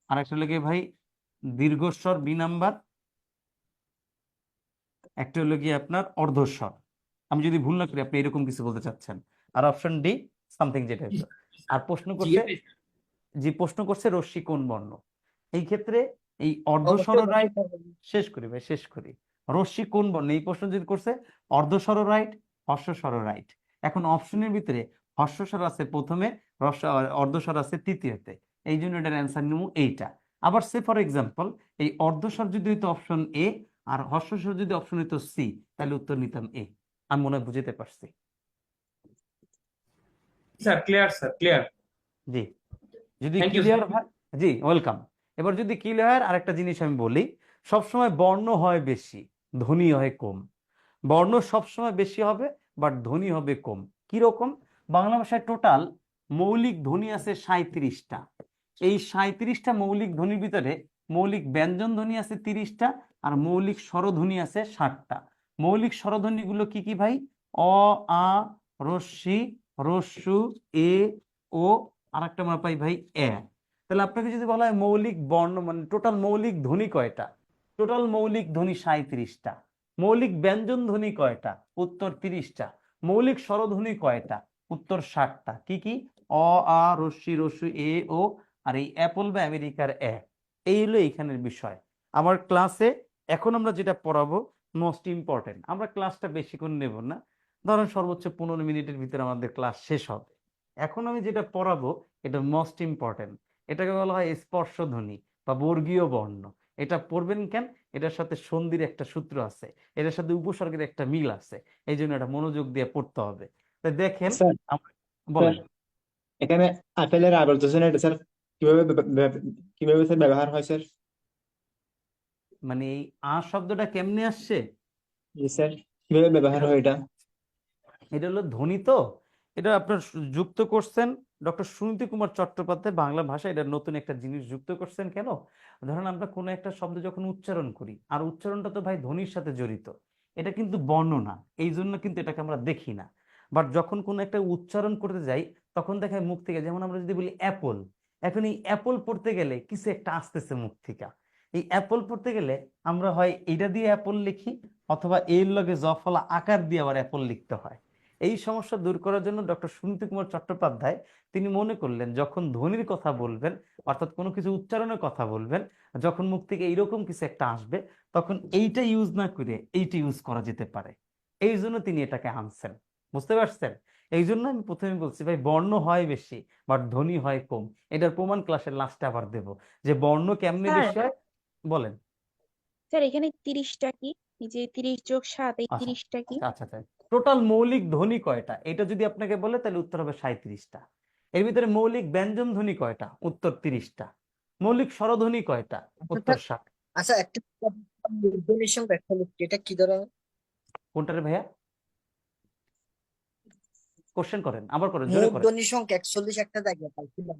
আর একটা হলো কি ভাই দীর্ঘস্বর বি নাম্বার, একটা হলো কি আপনার অর্ধস্বর। আমি যদি ভুল না করি আপনি এরকম কিছু বলতে চাচ্ছেন। আর অপশন ডি সামথিং যেটা হলো। আর প্রশ্ন করছে, যে প্রশ্ন করছে রশ্মি কোন বর্ণ, এই ক্ষেত্রে এই অর্ধস্বর রাইট, শেষ করি ভাই শেষ করি, রশ্মি কোন বর্ণ এই প্রশ্ন যদি করছে, অর্ধস্বর রাইট, হর্ষস্বর রাইট। এখন অপশনের ভিতরে হর্ষস্বর আছে প্রথমে, অর্ধস্বর আছে তৃতীয়তে, এই জন্য এটার অ্যান্সার নিব এইটা। আবার সে ফর এক্সাম্পল এই অর্ধস্বর যদি হইতো অপশন এ, আর হর্ষস্বর যদি অপশন হইতো সি, তাহলে উত্তর নিতাম এ। আমি মনে হয় বুঝতে পারছি। Sir clear, sir clear. জি, যদি থ্যাংক ইউ ক্লিয়ার হয়, জি ওয়েলকাম। এবার যদি ক্লিয়ার, আরেকটা জিনিস আমি বলি, সবসময় বর্ণ হয় বেশি, ধ্বনি হয় কম। বর্ণ সবসময় বেশি হবে, বাট ধ্বনি হবে কম। কিরকম? বাংলা ভাষায় টোটাল মৌলিক ধ্বনি আছে 37টা। এই 37টা মৌলিক ধ্বনির ভিতরে মৌলিক ব্যঞ্জন ধ্বনি আছে 30টা, আর মৌলিক স্বরধ্বনি আছে 60টা। মৌলিক স্বরধ্বনিগুলো কি কি ভাই? অ, আ, রস্যি, রস্যু, এ, ও, আর একটা আমরা পাই ভাই এ। তাহলে আপনাকে যদি বলা হয় মৌলিক বর্ণ মানে টোটাল মৌলিক ধ্বনি কয়টা, টোটাল মৌলিক ধ্বনি 37টা। মৌলিক ব্যঞ্জন ধ্বনি কয়টা? উত্তর 30টা। মৌলিক স্বরধ্বনি কয়টা? উত্তর 60টা। কি কি? অ, আ, রস্যি, রস্যু, এ, ও, আর এই অ্যাপল বা আমেরিকার এ। এই হলো এইখানের বিষয়। আমার ক্লাসে এখন আমরা যেটা পড়াবো মোস্ট ইম্পর্টেন্ট, আমরা ক্লাসটা বেশিক্ষণ নেব না, ধরেন সর্বোচ্চ 15 মিনিটের ভিতরে আমাদের ক্লাস শেষ হবে। এখন আমি যেটা পড়াবো এটা মোস্ট ইম্পর্টেন্ট, এটাকে বলা হয় স্পর্শধ্বনি বা বর্গীয় বর্ণ। এটা পড়বেন কেন? এটার সাথে সন্ধির একটা সূত্র আছে, এটার সাথে উপসর্গের একটা মিল আছে, এই জন্য এটা মনোযোগ দিয়ে পড়তে হবে। তো দেখেন স্যার বলেন। এখানে আপেলের আবর্তন এটা স্যার কিভাবে কিভাবে স্যার ব্যবহার হয় স্যার? মানে এই আ শব্দটা কেমনে আসছে, জি স্যার, কিভাবে ব্যবহার এটা হয় এটা? এটা হলো ধ্বনি। তো এটা আপনার যুক্ত করছেন ডক্টর সুনীতি কুমার চট্টোপাধ্যায়, বাংলা ভাষা এটা নতুন একটা জিনিস যুক্ত করছেন। কেন? ধরেন আমরা কোনো একটা শব্দ যখন উচ্চারণ করি, আর উচ্চারণটা তো ভাই ধ্বনির সাথে জড়িত, এটা কিন্তু বর্ণ না, এই জন্য কিন্তু এটাকে আমরা দেখি না। বাট যখন কোনো একটা উচ্চারণ করতে যাই তখন দেখায় মুখ থেকে, যেমন আমরা যদি বলি অ্যাপল, এখন এই অ্যাপল পড়তে গেলে কিছু একটা আসতেছে মুখ থেকে। এই অ্যাপল পড়তে গেলে আমরা হয় এটা দিয়ে অ্যাপল লিখি, অথবা এর লগে জফলা আকার দিয়ে আবার অ্যাপল লিখতে হয়। এই সমস্যা দূর করার জন্য ডক্টর সুনীতি কুমার চট্টোপাধ্যায় তিনি মনে করলেন যখন ধ্বনির কথা বলবেন, অর্থাৎ কোনো কিছু উচ্চারণের কথা বলবেন, যখন মুখ থেকে এইরকম কিছু একটা আসবে তখন এইটা ইউজ না করে এইটা ইউজ করা যেতে পারে। এই জন্য তিনি এটাকে আনছেন। বুঝতে পারছেন? এই জন্য আমি প্রথমে বলছি ভাই বর্ণ হয় বেশি বাট ধ্বনি হয় কম। এটার প্রমাণ ক্লাসের লাস্টে আবার দেব যে বর্ণ কেমনে স্যার বেশি হয়। বলেন। স্যার এখানে 30টা কি, এই যে 30 + 7, এই আচ্ছা 30টা কি? আচ্ছা আচ্ছা টোটাল মৌলিক ধ্বনি কয়টা এটা যদি আপনাকে বলে তাহলে উত্তর হবে 37টা। এর ভিতরে মৌলিক ব্যঞ্জন ধ্বনি কয়টা? উত্তর 30টা। মৌলিক স্বরধ্বনি কয়টা? উত্তর 60। আচ্ছা, একটা মূর্ধন্য সংখ্যা 41, এটা কি ধরনের? কোনটা রে ভাইয়া? কোশ্চেন করেন, আবার করেন, জোরে করেন। মূর্ধন্য সংখ্যা 41 একটা জায়গায় পাইছিলাম।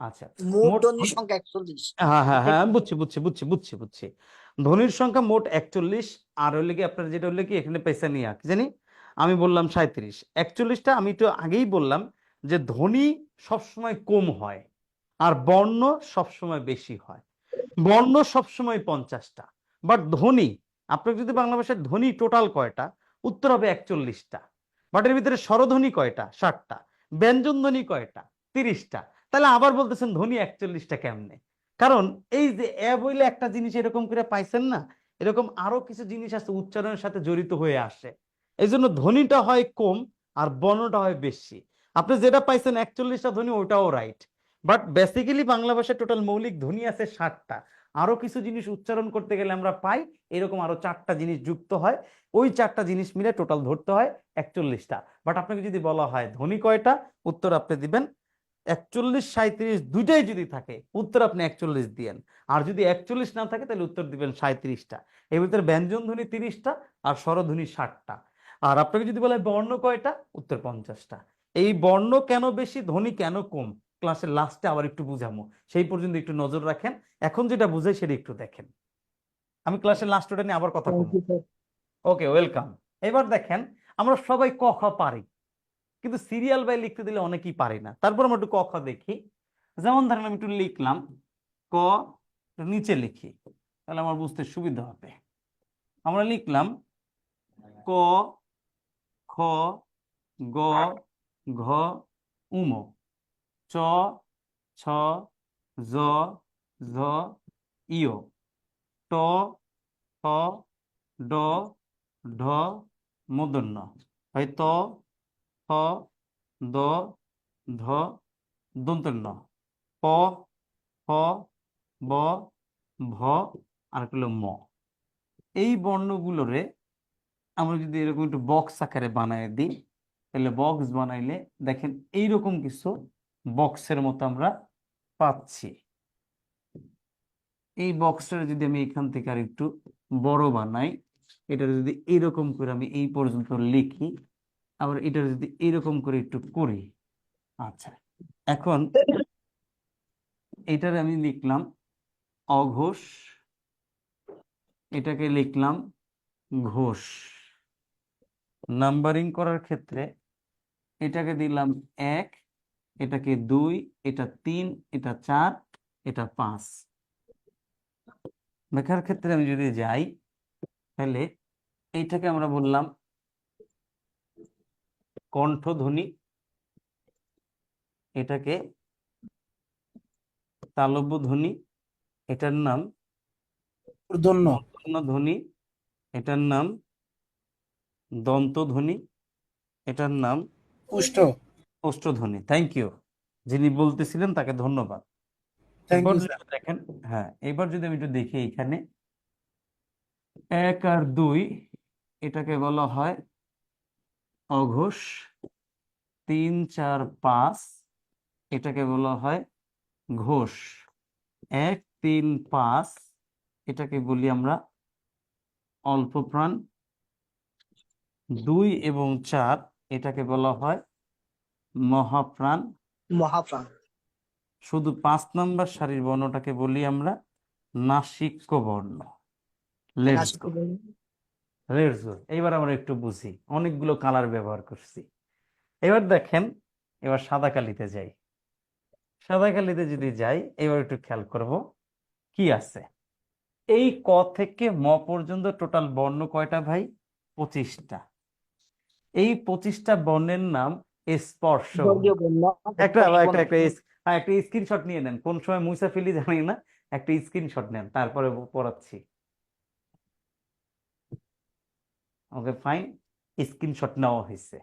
আচ্ছা মোট মূর্ধন্য সংখ্যা 41। হ্যাঁ হ্যাঁ এটা হ্যাঁ কি? বুঝছি বুঝছি বুঝছি বুঝছি বুঝছি। ধ্বনির সংখ্যা মোট 41, আর হইলে কি আপনার যেটা হইলে কি এখানে পয়সা নিয়ে কি জানি আমি বললাম 37। 41টা আমি তো আগেই বললাম যে ধ্বনি সবসময় কম হয় আর বর্ণ সবসময় বেশি হয়। বর্ণ সবসময় 50টা, বাট ধ্বনি, আপনার যদি বাংলা ভাষায় ধ্বনি টোটাল কয়টা? উত্তর হবে 41টা। বাট এর ভিতরে স্বরধ্বনি কয়টা? 60টা। ব্যঞ্জন ধ্বনি কয়টা? 30টা। তাহলে আবার বলতেছেন ধ্বনি 41টা কেমনে? কারণ এই যে বইলে একটা জিনিস এরকম করে পাইছেন না, এরকম আরো কিছু জিনিস আছে উচ্চারণের সাথে জড়িত হয়ে আসে। এই জন্য ধ্বনিটা হয় কম আর বর্ণটা হয় বেশি। আপনি যেটা পাইছেন 41টা ধ্বনি, ওটাও রাইট। বাট বেসিক্যালি বাংলা ভাষায় টোটাল মৌলিক ধ্বনি আছে 60টা। আরো কিছু জিনিস উচ্চারণ করতে গেলে আমরা পাই এরকম আরো 4টা জিনিস যুক্ত হয়, ওই 4টা জিনিস মিলে টোটাল ধরতে হয় 41টা। বাট আপনাকে যদি বলা হয় ধ্বনি কয়টা, উত্তর আপনি দিবেন 41, 37 দুইটাই যদি থাকে উত্তর আপনি 41 দিয়েন। আর যদি 41 না থাকে তাহলে উত্তর দিবেন 37টা। এর ভিতরে ব্যঞ্জন ধ্বনি 30টা আর স্বরধ্বনি 60টা। আর আপনাকে যদি বলা হয় বর্ণ কয়টা, উত্তর 50টা। এই বর্ণ কেন বেশি ধ্বনি কেন কম ক্লাসের লাস্টে আবার একটু বুঝামো, সেই পর্যন্ত একটু নজর রাখেন। এখন যেটা বুঝাই সেটা একটু দেখেন, আমি ক্লাসের লাস্ট ওটা নিয়ে আবার কথা বলবো। ওকে, ওয়েলকাম। এবার দেখেন আমরা সবাই ক খ পারি, কিন্তু সিরিয়াল বাই লিখতে দিলে অনেকেই পারি না। তারপর আমরা একটু ক খ দেখি। যেমন ধরেন আমি একটু লিখলাম ক, নিচে লিখি তাহলে আমার বুঝতে সুবিধা হবে। আমরা লিখলাম ক, খ, গ, ঘ, উম, চ, ছ, জ, ঝ, ইয়, ট, ঠ, ড, ঢ, মূর্ধন্য হয় ত, থ, দ, ধ, দন্তন্য, প, ফ, ব, ভ, আর হলো ম। এই বর্ণগুলোরে আমরা যদি এরকম একটু বক্স আকারে বানায় দিই তাহলে বক্স বানাইলে দেখেন এইরকম কিছু বক্সের মতো আমরা পাচ্ছি। এই বক্সটা যদি আমি এখান থেকে আর একটু বড় বানাই, এটা যদি এইরকম করে আমি এই পর্যন্ত লিখি, আবার এটা যদি এইরকম করে একটু করি, আচ্ছা এখন এটার আমি লিখলাম অঘোষ, এটাকে লিখলাম ঘোষ। নাম্বারিং করার ক্ষেত্রে এটাকে দিলাম 1, এটাকে 2, এটা 3, এটা 4, এটা 5। লেখার ক্ষেত্রে আমি যদি যাই তাহলে এইটাকে আমরা বললাম কণ্ঠধ্বনি, এটাকে তালব্য ধ্বনি, এটার নাম মূর্ধন্য ধ্বনি, এটার নাম দন্ত ধ্বনি, এটার নাম ওষ্ঠধ্বনি। থ্যাংক ইউ, যিনি বলতেছিলেন তাকে ধন্যবাদ। এবার যদি দেখেন, হ্যাঁ এবার যদি আমি একটু দেখি এখানে 1 আর 2 এটাকে বলা হয় অঘোষ, 3, 4, 5 এটাকে বলা হয় ঘোষ। 1, 3, 5 এটাকে বলি আমরা অল্প প্রাণ। 2 এবং 4 এটাকে বলা হয় মহাপ্রাণ। শুধু 5 নম্বর সারির বর্ণটাকে বলি আমরা নাসিক্য বর্ণ। Let's go. লেটস গো, এইবার আমরা একটু বুঝি, অনেকগুলো কালার ব্যবহার করছি। এবার দেখেন, এবার সাদা কালিতে যাই। সাদা কালিতে যদি যাই, এবার একটু খেয়াল করব কি আছে। এই ক থেকে ম পর্যন্ত টোটাল বর্ণ কয়টা ভাই? 25টা। এই 25টা বর্ণের নাম স্পর্শ বর্ণ। বর্গীয় বর্ণ একটা স্পর্শ একটা বর্ণ। একটা একটা স্ক্রিনশট নিয়ে নেন, কোন সময় মুছে ফেলি জানি না, একটা স্ক্রিনশট নেন, তারপরে পড়াচ্ছি। ওকে ফাইন, স্ক্রিনশট নেওয়া হয়েছে।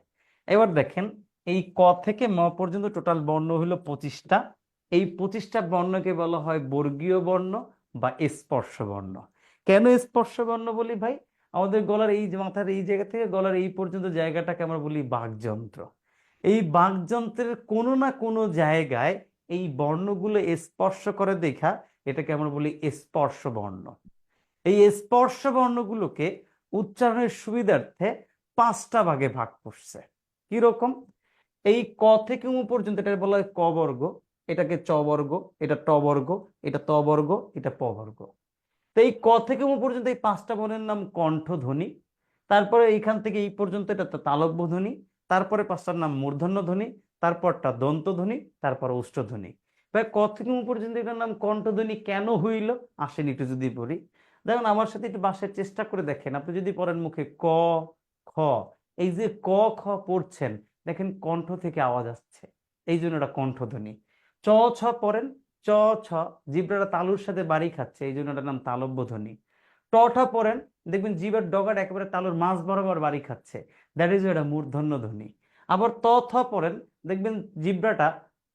এবার দেখেন, এই ক থেকে ম পর্যন্ত টোটাল বর্ণ হলো 25টা। এই 25টা বর্ণকে বলা হয় বর্গীয় বর্ণ বা স্পর্শ বর্ণ। কেন স্পর্শ বর্ণ বলি ভাই? আমাদের গলার এই যে মাথার এই জায়গা থেকে গলার এই পর্যন্ত জায়গাটাকে আমরা বলি বাকযন্ত্র। এই বাকযন্ত্রের কোনো না কোনো জায়গায় এই বর্ণগুলো স্পর্শ করে দেখা এটাকে আমরা বলি স্পর্শ বর্ণ। এই স্পর্শ বর্ণগুলোকে উচ্চারণের সুবিধার্থে 5টা ভাগে ভাগ করছে। কিরকম? এই ক থেকে উ পর্যন্ত এটা বলা হয় ক বর্গ, এটাকে চ বর্গ, এটা ট বর্গ, এটা ত বর্গ, এটা প বর্গ। তো এই ক থেকে উ পর্যন্ত এই 5টা বর্ণের নাম কণ্ঠধ্বনি। তারপরে এইখান থেকে এই পর্যন্ত এটা তালব্য ধ্বনি, তারপরে 5টার নাম মূর্ধন্য ধ্বনি, তারপরটা দন্ত ধ্বনি, তারপর ওষ্ঠধ্বনি। ভাই ক থেকে উ পর্যন্ত এটার নাম কণ্ঠধ্বনি কেন হইল? আসেন একটু যদি পড়ি। দেখুন আমার সাথে একটু বাসায় চেষ্টা করে দেখেন, আপনি যদি পড়েন মুখে ক খ, এই যে ক খ পড়ছেন, দেখেন কণ্ঠ থেকে আওয়াজ আসছে, এই জন্য এটা কণ্ঠধ্বনি। চ ছ পড়েন, চ ছ জিব্রাটা তালুর সাথে বাড়ি খাচ্ছে, এই জন্য এটার নাম তালব্য ধ্বনি। ট ঠ পড়েন, দেখবেন জিভের ডগাটা একেবারে তালুর মাঝ বরাবর বাড়ি খাচ্ছে, দ্যাট ইজ এটা মূর্ধন্য ধ্বনি। আবার ত থ পড়েন, দেখবেন জিব্রাটা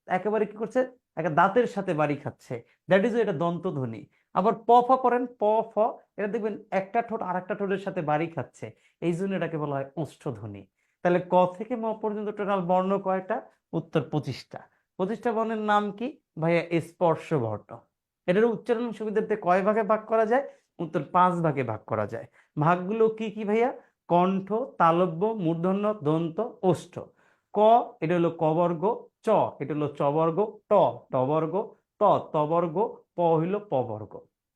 একেবারে কি করছে, একটা দাঁতের সাথে বাড়ি খাচ্ছে, দ্যাট ইজ এটা দন্ত ধ্বনি। আবার প ফ পড়েন, প ফ, এটা দেখবেন একটা ঠোঁট আর একটা ঠোঁটের সাথে বাড়ি খাচ্ছে, এই জন্য এটাকে বলা হয় ওষ্ঠধ্বনি। তাহলে ক থেকে ম পর্যন্ত টোটাল বর্ণ কয়টা? উত্তর 25টা। 25টা বর্ণের নাম কি ভাইয়া? স্পর্শ বর্ণ। এটার উচ্চারণ সুবিধার্থে কয় ভাগে ভাগ করা যায়? উত্তর 5 ভাগে ভাগ করা যায়। ভাগগুলো কি কি ভাইয়া? কণ্ঠ, তালব্য, মূর্ধন্য, দন্ত, ওষ্ঠ। ক এটা হলো ক বর্গ, চ এটা হলো চ বর্গ, ট ট বর্গ, ত ত বর্গ, প হইল প বর্গ।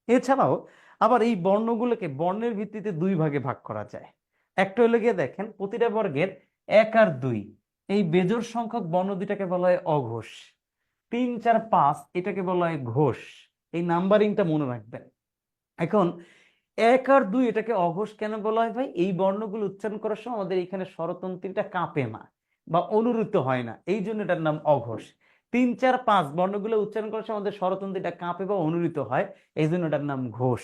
এছাড়াও আবার এই বর্ণগুলোকে বর্ণের ভিত্তিতে 2 ভাগে ভাগ করা যায়। একটা হলো গিয়ে দেখেন, প্রতিটা বর্গের 1 আর 2 এই বেজোড় সংখ্যক বর্ণ দুটাকে বলা হয় অঘোষ। 3 4 5 এটাকে বলা হয় ঘোষ। এই নাম্বারিংটা মনে রাখবেন। এখন 1 আর 2 এটাকে অঘোষ কেন বলা হয় ভাই? এই বর্ণগুলো উচ্চারণ করার সময় আমাদের এখানে স্বরতন্ত্রীটা কাঁপে না বা অনুরূত হয় না, এই জন্য এটার নাম অঘোষ। 3 4 5 বর্ণগুলো উচ্চারণ করার সময় আমাদের স্বরতন্ত্রীটা কাঁপে বা অনুরূত হয়, এই জন্য এটার নাম ঘোষ।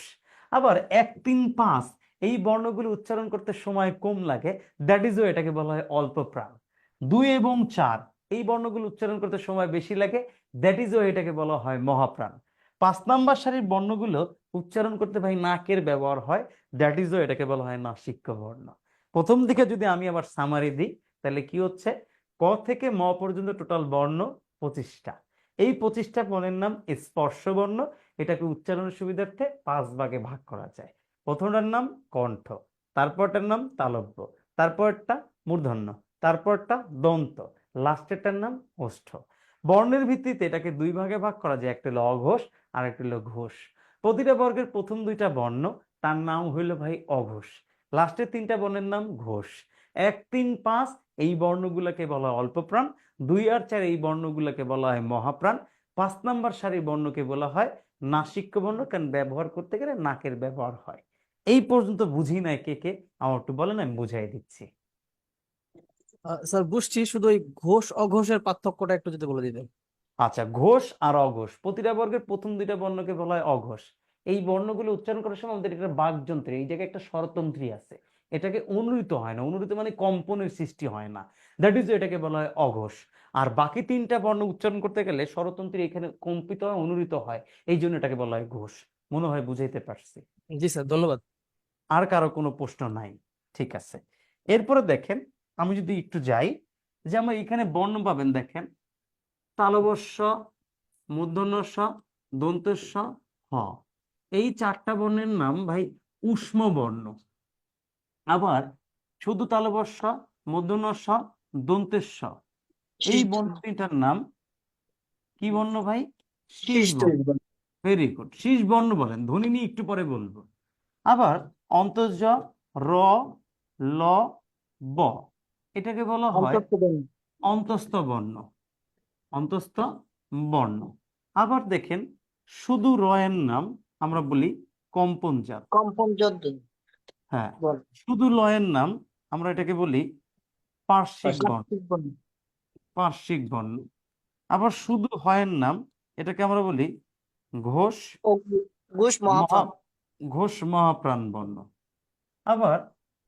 আবার 1 3 5 এই বর্ণগুলো উচ্চারণ করতে সময় কম লাগে, দ্যাট ইজ এটাকে বলা হয় অল্প প্রাণ। 2 এবং 4 এই বর্ণগুলো উচ্চারণ করতে সময় বেশি লাগে, দ্যাট ইজ এটাকে বলা হয় মহাপ্রাণ। 5 নাম্বার সারির বর্ণগুলো উচ্চারণ করতে ভাই নাকের ব্যবহার হয়, দ্যাট ইজ এটাকে বলা হয় নাসিক্য বর্ণ। প্রথম দিকে যদি আমি আবার সামারি দিই, তাহলে কি হচ্ছে? ক থেকে ম পর্যন্ত টোটাল বর্ণ 25টা। এই 25টা বর্ণের নাম স্পর্শ বর্ণ। এটাকে উচ্চারণের সুবিধার্থে 5 ভাগে ভাগ করা যায়। প্রথমটার নাম কণ্ঠ, তারপরটার নাম তালব্য, তারপরটা মূর্ধন্য, তারপরটা দন্ত, লাস্টেরটার নাম ওষ্ঠ। বর্ণের ভিত্তিতে এটাকে 2 ভাগে ভাগ করা যায়, একটা হলো অঘোষ আর একটা হলো ঘোষ। প্রতিটা বর্গের প্রথম 2টা বর্ণ তার নাম হইল ভাই অঘোষ, লাস্টের 3টা বর্ণের নাম ঘোষ। 1 3 5 এই বর্ণগুলোকে বলা হয় অল্পপ্রাণ, 2 আর 4 এই বর্ণগুলোকে বলা হয় মহাপ্রাণ, 5 নাম্বার সারি বর্ণকে বলা হয় নাসিক্য বর্ণ, কারণ ব্যবহার করতে গেলে নাকের ব্যবহার হয়। এই পর্যন্ত বুঝি নাই কে কে? আমার একটু বলেন, আমি বুঝাই দিচ্ছি। স্যার বুঝছি, শুধু ওই ঘোষ অঘোষের পার্থক্যটা একটু যদি বলে দিতেন। আচ্ছা, ঘোষ আর অঘোষ, প্রতিটা বর্গের প্রথম 2টা বর্ণকে বলা হয় অঘোষ। এই বর্ণগুলো উচ্চারণ করার সময় আমাদের একটা বাকযন্ত্রে এই জায়গায় একটা স্বরতন্ত্রী আছে, এটাকে অনুরূত হয় না, অনুরূত মানে কম্পনের সৃষ্টি হয় না, দ্যাট ইজ এটাকে বলা হয় অঘোষ। আর বাকি 3টা বর্ণ উচ্চারণ করতে গেলে স্বরতন্ত্রী এখানে কম্পিত হয়, অনুরূত হয়, এই জন্য এটাকে বলা হয় ঘোষ। মনে হয় বুঝাইতে পারছি। জি স্যার, ধন্যবাদ। আর কারো কোনো প্রশ্ন নাই? ঠিক আছে। এরপরে দেখেন, আমি যদি একটু যাই, যে আমার এখানে বর্ণ পাবেন, দেখেন তালবস্য, মূর্ধন্যস্ব, দন্তস্ব, হ, এই 4টা বর্ণের নাম ভাই ঊষ্ম বর্ণ। আবার শুধু তালবস্য, মূর্ধন্যস্ব, দন্তেস্ব এই বর্ণ 3টার নাম কি বর্ণ ভাই? শীষ বর্ণ। ভেরি গুড, শীষ বর্ণ বলেন, ধ্বনি নিয়ে একটু পরে বলবো। আবার অন্তর্জ, র, ল, ব, এটাকে বলা হয় অন্তস্থ বর্ণ। অন্তস্থ বর্ণ। আবার দেখেন শুধু র এর নাম আমরা বলি কম্পনজাত। কম্পনজাত হ্যাঁ, বর্ণ। শুধু ল এর নাম আমরা এটাকে বলি পার্শ্বিক বর্ণ। পার্শ্বিক বর্ণ। পার্শ্বিক বর্ণ। আবার শুধু হ এর নাম এটাকে আমরা বলি ঘোষ ও ঘোষ মহাপ্রাণ। ঘোষ মহাপ্রাণ বর্ণ। আবার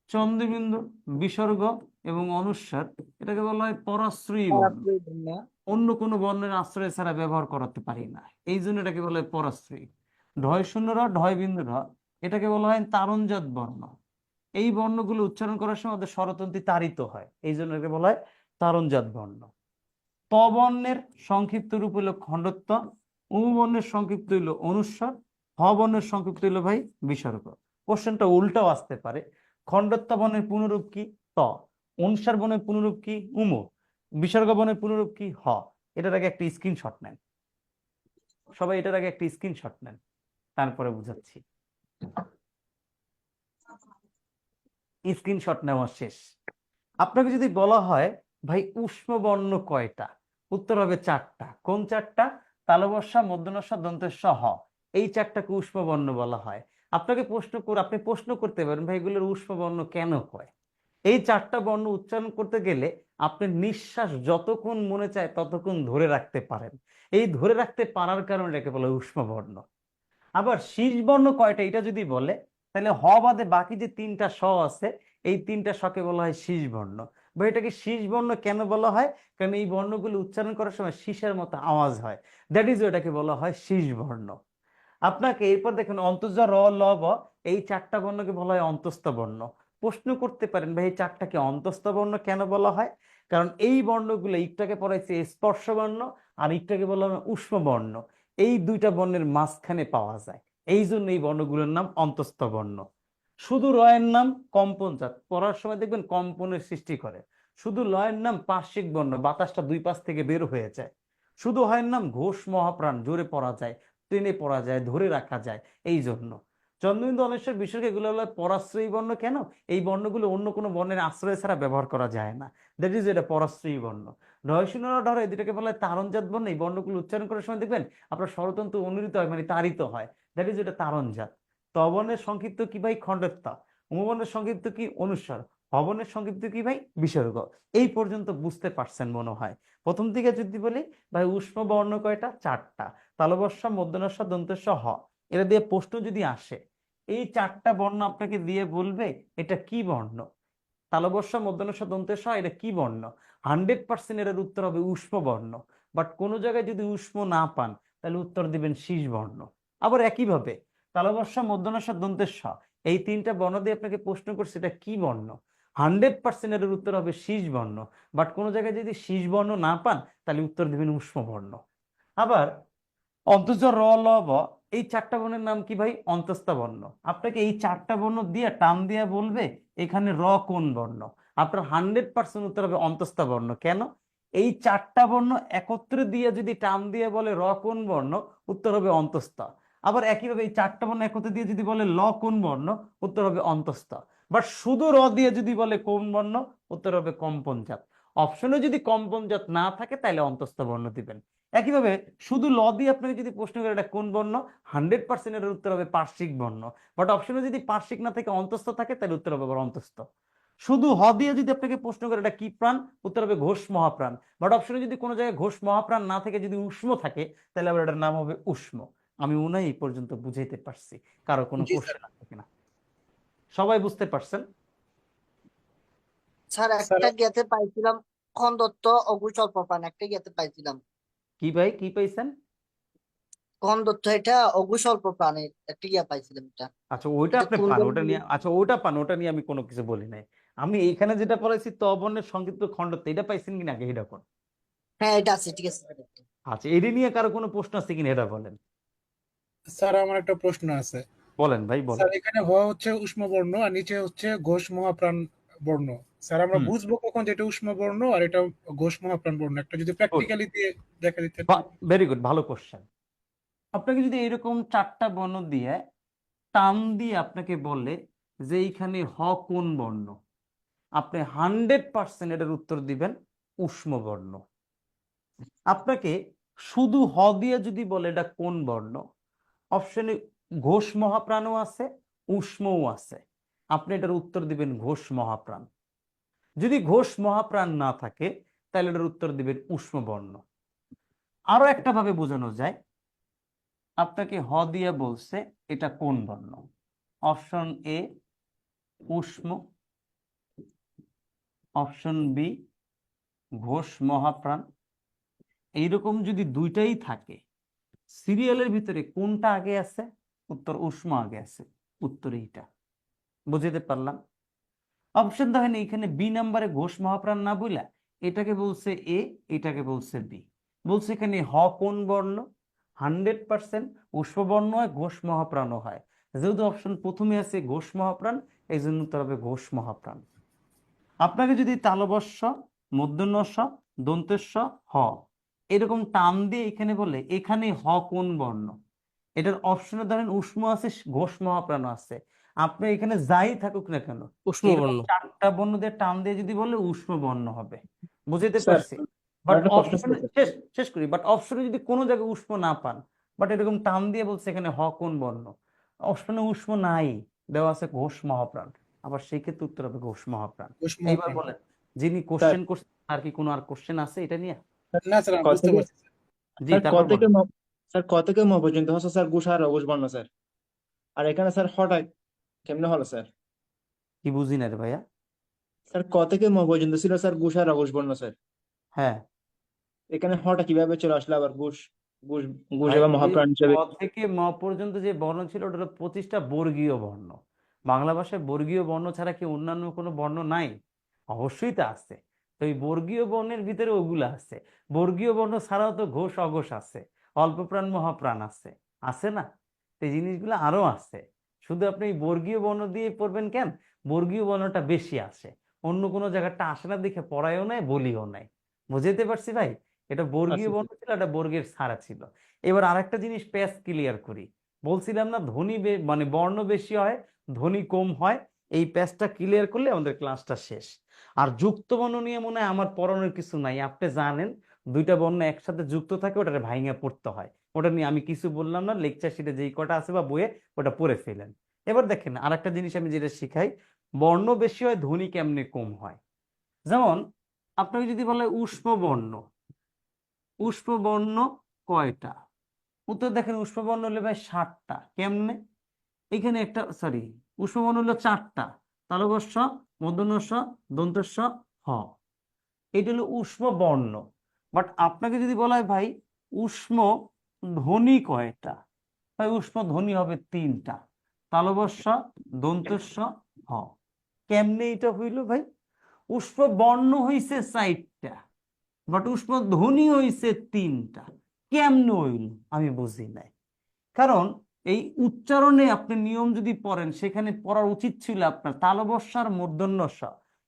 চন্দ্রবিন্দু, বিসর্গ এবং অনুস্বার এটাকে বলা হয় পরাশ্রয়ী বর্ণ। অন্য কোনো বর্ণের আশ্রয় ছাড়া ব্যবহার করাতে পারি না, এই জন্য এটাকে বলা হয় পরাশ্রয়ী। ঢয় শূন্য র, ঢয় বিন্দু র, এটাকে বলা হয় তারণজাত বর্ণ। এই বর্ণগুলো উচ্চারণ করার সময় আমাদের স্বরতন্ত্রী তাড়িত হয়, এই জন্য এটাকে বলা হয় তারণজাত বর্ণ। ত বর্ণের সংক্ষিপ্ত রূপ হলো খণ্ডত্ব, উ বর্ণের সংক্ষিপ্ত হইলো অনুস্বার, হ বর্ণের সংক্ষিপ্ত হইলো ভাই বিসর্গ। কোশ্চেনটা উল্টাও আসতে পারে, খণ্ডত্ব বর্ণের পুনরূপ কি ত, অনুস্বার বর্ণের পুনরূপ কি উম, বিসর্গ বর্ণের পুনরূপ কি হ। এটার আগে একটা স্ক্রিনশট নেন সবাই, এটার আগে একটা স্ক্রিনশট নেন, তারপরে বুঝাচ্ছি। স্ক্রিনশট নেওয়া শেষ। আপনাকে যদি বলা হয় ভাই উষ্ম বর্ণ কয়টা, উত্তর হবে 4টা। কোন 4টা? তালবস্যা, মূর্ধন্যস্য, দন্তেস্য, হ। এই 4টাকে উষ্ম বর্ণ বলা হয়। আপনাকে আপনি প্রশ্ন করতে পারেন ভাই এগুলোর উষ্ম বর্ণ কেন হয়? এই 4টা বর্ণ উচ্চারণ করতে গেলে আপনি নিঃশ্বাস যতক্ষণ মনে চায় ততক্ষণ ধরে রাখতে পারেন। এই ধরে রাখতে পারার কারণে এটাকে বলে উষ্ম বর্ণ। আবার শীষ বর্ণ কয়টা এটা যদি বলে, তাহলে হ বাদে বাকি যে 3টা স আছে, এই 3টা সকে বলা হয় শীষ বর্ণ। বা এটাকে শীষ বর্ণ কেন বলা হয়? কারণ এই বর্ণগুলো উচ্চারণ করার সময় শীষের মতো আওয়াজ হয়, দ্যাট ইজ এটাকে বলা হয় শীষ বর্ণ। আপনাকে এরপর দেখুন অন্তঃজ, র, ল, ব, এই 4টা বর্ণকে বলা হয় অন্তস্থ বর্ণ। প্রশ্ন করতে পারেন ভাই এই 4টাকে অন্তস্থ বর্ণ কেন বলা হয়? কারণ এই বর্ণগুলো একটাকে পড়াইছে স্পর্শ বর্ণ আর একটাকে বলা হয় উষ্ম বর্ণ। এই 2টা বর্ণের মাঝখানে পাওয়া যায়, এই জন্য এই বর্ণগুলোর নাম অন্তস্থ বর্ণ। শুধু র এর নাম কম্পনজাত, পড়ার সময় দেখবেন কম্পনের সৃষ্টি করে। শুধু ল এর নাম পার্শ্বিক বর্ণ, বাতাসটা 2 পাশ থেকে বের হয়ে যায়। শুধু হ এর নাম ঘোষ মহাপ্রাণ, জোরে পড়া যায়, টেনে পড়া যায়, ধরে রাখা যায়, এই জন্য। চন্দ্রবিন্দু, অনুস্বার, বিসর্গ এগুলো হলো পরাশ্রয়ী বর্ণ। কেন? এই বর্ণগুলো অন্য কোনো বর্ণের আশ্রয় ছাড়া ব্যবহার করা যায় না, দ্যাট ইজ এটা পরাশ্রয়ী বর্ণ। ঢয় শূন্য র, ঢ, এই দুটাকে বলা হয় তারণজাত বর্ণ। এই বর্ণগুলো উচ্চারণ করার সময় দেখবেন আপনার স্বরতন্ত্র অনুরিত হয়, মানে তাড়িত হয়, দ্যাট ইজ এটা তারণজাত। ত বর্ণের সংক্ষিপ্ত কি ভাই? খণ্ডত্ব। উম বর্ণের সংক্ষিপ্ত কি? অনুস্বার। হ বর্ণের সংক্ষিপ্ত কি ভাই? বিসর্গ। এই পর্যন্ত বুঝতে পারছেন মনে হয়। প্রথম দিকে যদি বলি ভাই উষ্ম বর্ণ কয়টা? 4টা। তালবস্য, মূর্ধন্যস্য, দন্তেস্য, হ। এটা দিয়ে প্রশ্ন যদি আসে, এই 4টা বর্ণ আপনাকে দিয়ে বলবে এটা কি বর্ণ। তালবস্য, মূর্ধন্যস্য, দন্তেস্য, এটা কি বর্ণ? 100% এর উত্তর হবে উষ্ম বর্ণ। বাট কোন জায়গায় যদি উষ্ম না পান তাহলে উত্তর দিবেন শীষ বর্ণ। আবার একইভাবে তালবস্য, মূর্ধন্যস্য, দন্তেস্য, এই 3টা বর্ণ দিয়ে আপনাকে প্রশ্ন করছে এটা কি বর্ণ, 100% এর উত্তর হবে শীষ বর্ণ। বাট কোন জায়গায় যদি শীষ বর্ণ না পান তাহলে উত্তর দিবেন উষ্ম বর্ণ। আবার অন্তঃজ, র, ল, ব, এই 4টা বর্ণের নাম কি ভাই? অন্তস্থ বর্ণ। আপনাকে এই 4টা বর্ণ দিয়ে টান দিয়ে বলবে এখানে র কোন বর্ণ, আপনার 100% উত্তর হবে অন্তস্থ বর্ণ। কেন? এই 4টা বর্ণ একত্রে দিয়ে যদি টান দিয়ে বলে র কোন বর্ণ, উত্তর হবে অন্তস্থ। আবার একইভাবে এই 4টা বর্ণ একত্রে দিয়ে যদি বলে ল কোন বর্ণ, উত্তর হবে অন্তস্থ। বাট শুধু র দিয়ে যদি বলে কোন বর্ণ, উত্তর হবে কম্পনজাত। অপশনে যদি কম্পনজাত না থাকে তাহলে অন্তস্থ বর্ণ দিবেন। একইভাবে শুধু ল দিয়ে আপনাকে যদি প্রশ্ন করে এটা কোন বর্ণ, 100% এর উত্তর হবে পার্শ্বিক বর্ণ। বাট অপশনে যদি পার্শ্বিক না থেকে অন্তস্থ থাকে তাহলে উত্তর হবে আবার অন্তস্থ। শুধু হ দিয়ে যদি আপনাকে প্রশ্ন করে এটা কি প্রাণ, উত্তর হবে ঘোষ মহাপ্রাণ। বাট অপশনে যদি কোনো জায়গায় ঘোষ মহাপ্রাণ না থেকে যদি উষ্ম থাকে তাহলে আবার এটার নাম হবে উষ্ম। আমি উনাই এই পর্যন্ত বুঝাইতে পারছি, কারো কোনো কোশ্চেন আছে কিনা? সবাই বুঝতে পারছেন? স্যার একটা জ্ঞাতে পাইছিলাম খণ্ডত্ব অঘোষ অল্পপ্রাণ, একটা জ্ঞাতে পাইছিলাম। কি ভাই কি পাইছেন? খণ্ডত্ব এটা অঘোষ অল্পপ্রাণের একটা জ্ঞা পাইছিলাম এটা। আচ্ছা ওইটা এটা আপনি কোন পান, ওটা বর্ণ? নিয়ে, আচ্ছা ওটা পান, ওটা নিয়ে আমি কোনো কিছু বলি নাই। আমি এইখানে যেটা পড়াইছি ত বর্ণের সংক্ষিপ্ত খণ্ডত্ব, এটা পাইছেন কিনা আগে এটা কোন? হ্যাঁ এটা আছে, ঠিক আছে। আচ্ছা এটা নিয়ে কারো কোনো প্রশ্ন আছে কিনা এটা বলেন। স্যার আমার একটা প্রশ্ন আছে। বলেন ভাই বলেন। স্যার এখানে হ হচ্ছে উষ্ম বর্ণ আর নিচে হচ্ছে ঘোষ মহাপ্রাণ বর্ণ। স্যার আমরা বুঝবো কখন যেটা উষ্ম বর্ণ আর এটা ঘোষ মহাপ্রাণ বর্ণ? একটা যদি প্র্যাকটিক্যালি দিয়ে দেখা দিতেন। ভেরি গুড, ভালো কোশ্চেন। আপনাকে যদি এরকম 4টা বর্ণ দিয়ে টান দিয়ে আপনাকে বলে যে এইখানে হ কোন বর্ণ, আপনি 100% এটার উত্তর দিবেন উষ্ম বর্ণ। আপনাকে শুধু হ দিয়ে যদি বলে এটা কোন বর্ণ, অপশনে ঘোষ মহাপ্রাণও আছে, উষ্মও আছে, আপনি এটার উত্তর দিবেন ঘোষ মহাপ্রাণ। যদি ঘোষ মহাপ্রাণ না থাকে তাহলে এটার উত্তর দিবেন উষ্ম বর্ণ। আরো একটা ভাবে বোঝানো যায়, আপনাকে হ দিয়ে বলছে এটা কোন বর্ণ, অপশন এ উষ্ম, অপশন বি ঘোষ মহাপ্রাণ। এইরকম যদি দুইটাই থাকে, সিরিয়ালের ভিতরে কোনটা আগে আছে, উত্তর উষ্ম আগে আছে, উত্তর এইটা। বুঝতে পারলাম? অপশন দেখেন এইখানে বি নাম্বারে ঘোষ মহাপ্রাণ না বইলা এটাকে বলছে এ, এটাকে বলছে বি, বলছে এখানে হ কোন বর্ণ, 100% উষ্ম বর্ণ হয়, ঘোষ মহাপ্রাণও হয়। যেহেতু অপশন প্রথমে আছে ঘোষ মহাপ্রাণ, এই জন্য উত্তর হবে ঘোষ মহাপ্রাণ। আপনাকে যদি তালবস্য, মূর্ধন্য ষ, দন্তেশ্ব হ এরকম টান দিয়ে এখানে বলে এখানে হ কোন বর্ণ, এটার অপশনে ধরেন উষ্ম আছে, ঘোষ মহাপ্রাণ আছে, আপনি এখানে যাই থাকুক না কেন উষ্ম এরকম বর্ণ। 4টা বর্ণ দিয়ে টান দিয়ে যদি বলে উষ্ম বর্ণ হবে। বুঝতে স্যার পারছি? বাট একটা প্রশ্ন অপশনে ছিল স্যার। শেষ করি, বাট অপশনে যদি কোনো জায়গায় উষ্ম না পান, বাট এরকম টান দিয়ে বলছে এখানে হ কোন বর্ণ, অপশনে উষ্ম নাই, দেওয়া আছে ঘোষ মহাপ্রাণ, আবার সেই ক্ষেত্রে উত্তর হবে ঘোষ মহাপ্রাণ। ঘোষ এইবার মহাপ্রাণ। বলেন, যিনি স্যার কোশ্চেন করছেন আর কি কোনো আর কোশ্চেন আছে এটা নিয়ে? না স্যার, আমি ক বুঝতে থেকে পারছি স্যার। জি, স্যার ক তারপর থেকে বলেন। স্যার ক থেকে ম পর্যন্ত হচ্ছে স্যার ঘোষ আর অঘোষ বর্ণ স্যার। আর এখানে স্যার হটা কেমনে হলো স্যার? কি বুঝি না রে ভাইয়া? স্যার ক থেকে ম পর্যন্ত ছিল স্যার ঘোষ আর অঘোষ বর্ণ স্যার। হ্যাঁ এখানে হটা কিভাবে চলে আসলো আবার ঘোষ ঘোষ ঘোষ ভাই, বা ওই মহাপ্রাণ ক হিসেবে? থেকে ম পর্যন্ত যে বর্ণ ছিল ওটা হলো 25টা বর্গীয় বর্ণ। বাংলা ভাষায় বর্গীয় বর্ণ ছাড়া কি অন্যান্য কোনো বর্ণ নাই? অবশ্যই তা আছে। তো এই বর্গীয় বর্ণের ভিতরে ওগুলা আছে। বর্গীয় বর্ণ ছাড়াও তো ঘোষ অঘোষ আছে, অল্পপ্রাণ মহাপ্রাণ আছে, আছে না? তো এই জিনিসগুলো আরো আছে। শুধু আপনি এই বর্গীয় বর্ণ দিয়ে পড়বেন কেন? বর্গীয় বর্ণটা বেশি আসে, অন্য কোনো জায়গাটা আসে না দেখে পড়ায়ও নাই, বলিও নাই। বুঝতে পারছি ভাই? এটা বর্গীয় আচ্ছা বর্ণ ছিল, এটা বর্গের ছাড়া ছিল। এবার আরেকটা জিনিস প্যাচ ক্লিয়ার করি। বলছিলাম না ধ্বনি মানে বর্ণ বেশি হয়, ধ্বনি কম হয়, এই প্যাচটা ক্লিয়ার করলে আমাদের ক্লাসটা শেষ। আর যুক্ত বর্ণ নিয়ে মনে হয় আমার পড়ানোর কিছু নাই, আপনি জানেন দুইটা বর্ণ একসাথে যুক্ত থাকে ওটা ভাঙিয়ে পড়তে হয়, ওটা নিয়ে আমি কিছু বললাম না, লেকচার শিটে যেই কটা আছে বা বইয়ে ওটা পড়ে ফেলেন। এবার দেখেন আরেকটা জিনিস আমি যেটা শিখাই, বর্ণ বেশি হয় ধ্বনি কেমনে কম হয়। যেমন আপনাকে যদি বলে উষ্ম বর্ণ, উষ্ম বর্ণ কয়টা, উত্তর দেখেন উষ্ম বর্ণ হলে ভাই 7টা। কেমনে? এখানে একটা সরি, উষ্ম বর্ণ হলো 4টা, তালবস্য, মূর্ধন্যস্ব, দন্তস্ব, হ, এটা হলো উষ্ম বর্ণ। বাট আপনাকে যদি বলা হয় ভাই উষ্ম ধ্বনি কয়টা, ভাই উষ্ম ধ্বনি হবে 3টা, তালবস্য, দন্তস্ব, হ। কেমনে এটা হইল ভাই? উষ্ম বর্ণ হইছে 4টা, বাট উষ্ম ধ্বনি হইছে 3টা। কেমনে হইল আমি বুঝি নাই। কারণ এই উচ্চারণে আপনি নিয়ম যদি পড়েন সেখানে পড়ার উচিত ছিল আপনার তালবস্য আর মূর্ধন্যস্ব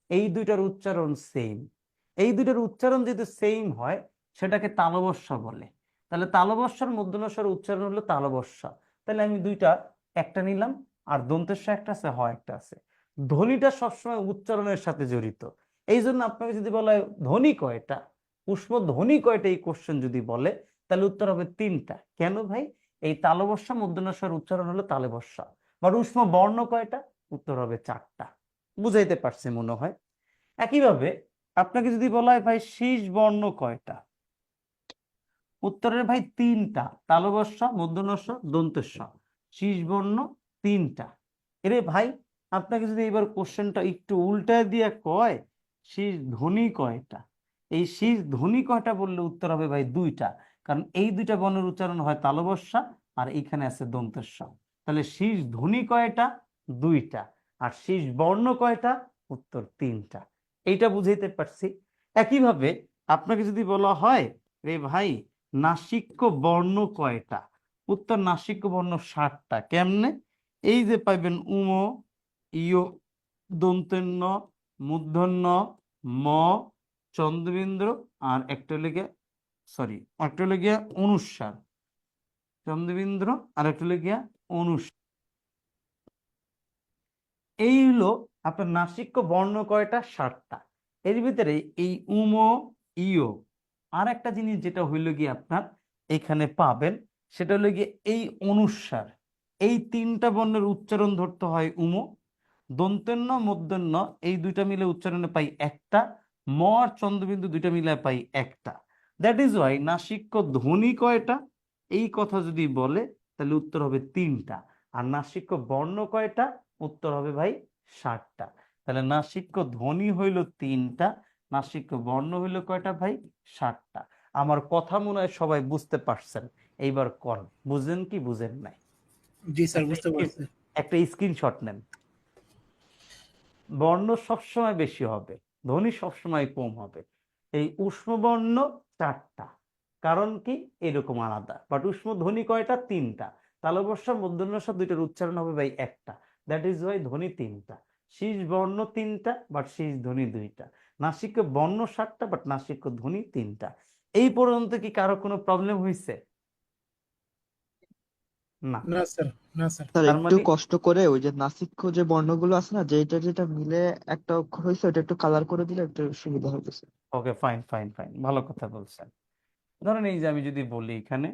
এই দুইটার উচ্চারণ সেম। এই দুইটার উচ্চারণ যদি সেম হয় সেটাকে তালবস্য বলে। তাহলে তালবস্য আর মূর্ধন্যস্বর উচ্চারণ হলো তালবস্য। তাহলে আমি দুইটা একটা নিলাম, আর দন্তেস্ব একটা আছে, হ একটা আছে। ধ্বনিটা সবসময় উচ্চারণের সাথে জড়িত। এই জন্য আপনাকে যদি বলা হয় ধ্বনি কয়টা, উষ্ম ধ্বনি কয়টা, এই কোশ্চেন যদি বলে তাহলে উত্তর হবে 3টা। কেন ভাই? এই তালবস্য মূর্ধন্যস্বর উচ্চারণ হলো তালবস্য। বাট উষ্ম বর্ণ কয়টা? উত্তর হবে 4টা। বুঝাইতে পারছি মনে হয়। একইভাবে আপনাকে যদি বলা হয় ভাই শীষ বর্ণ কয়টা, উত্তরের ভাই 3টা, তালবস্য, মূর্ধন্যস্ব, দন্তেস্ব, শীষ বর্ণ 3টা। এরে ভাই আপনাকে যদি এবার কোশ্চেনটা একটু উল্টায় দিয়ে কয় শীষ ধ্বনি কয়টা, এই শীষ ধ্বনি কয়টা বললে উত্তর হবে ভাই 2টা। কারণ এই দুইটা বর্ণের উচ্চারণ হয় তালবস্য আর এইখানে আছে দন্তেস্ব। তাহলে শীষ ধ্বনি কয়টা? 2টা। আর শীষ বর্ণ কয়টা? উত্তর 3টা। এইটা বুঝাইতে পারছি। একইভাবে আপনাকে যদি বলা হয় রে ভাই নাসিক্য বর্ণ কয়টা, উত্তর নাসিক্য বর্ণ 7টা। কেমনে? এই যে পাইবেন উম, ইয়, দন্তেন্ন, মূর্ধন্য, ম, চন্দ্রবিন্দু, আর একটা লেগে সরি একটা লেগে অনুস্বার, চন্দ্রবিন্দু আর একটা লেগে অনুস্বার। এই হলো আপনার নাসিক্য বর্ণ কয়টা? 7টা। এর ভিতরে এই উমো ইও আর একটা জিনিস যেটা হইল গিয়ে আপনার এখানে পাবেন, সেটা হলো গিয়ে এই অনুস্বার। এই 3টা বর্ণের উচ্চারণ ধরতে হয় উমো, দন্তেন্য মূর্ধন্য এই দুইটা মিলে উচ্চারণে পাই একটা, ম আর চন্দ্রবিন্দু দুইটা মিলে পাই একটা। দ্যাট ইজ ওয়াই নাসিক্য ধ্বনি কয়টা এই কথা যদি বলে তাহলে উত্তর হবে 3টা। আর নাসিক্য বর্ণ কয়টা? উত্তর হবে ভাই 7টা। তাহলে নাসিক্য ধ্বনি হইল 3টা, নাসিক্য বর্ণ হইল কয়টা ভাই? 7টা। আমার কথা মনে হয় সবাই বুঝতে পারছেন। এইবার কর, বুঝেন কি বুঝেন নাই? জি স্যার, বুঝতে পারছি। একটা স্ক্রিনশট নেন। বর্ণ সবসময় বেশি হবে, ধ্বনি সবসময় কম হবে। এই উষ্ণ বর্ণ 4টা, কারণ কি এরকম আলাদা, বাট উষ্ণ ধ্বনি কয়টা? 3টা। তালবস্য মূর্ধন্য দুইটার উচ্চারণ হবে ভাই একটা, দ্যাট ইজ ওয়াই ধ্বনি 3টা। শীষ বর্ণ 3টা, বাট শীষ ধ্বনি 2টা। নাসিক্য বর্ণ 7টা, বাট নাসিক্য ধ্বনি 3টা। এই পর্যন্ত কি কারো কোনো প্রবলেম হয়েছে? না। না স্যার, না স্যার। স্যার তার একটু মানে কষ্ট করে ওই যে নাসিক্য যে বর্ণগুলো আছে না, যেটা যেটা মিলে একটা অক্ষর হয়েছে ওটা একটু কালার করে দিলে একটু সুবিধা হবে স্যার। ওকে, ফাইন ফাইন ফাইন, ভালো কথা বলছেন। ধরেন এই যে আমি যদি বলি এখানে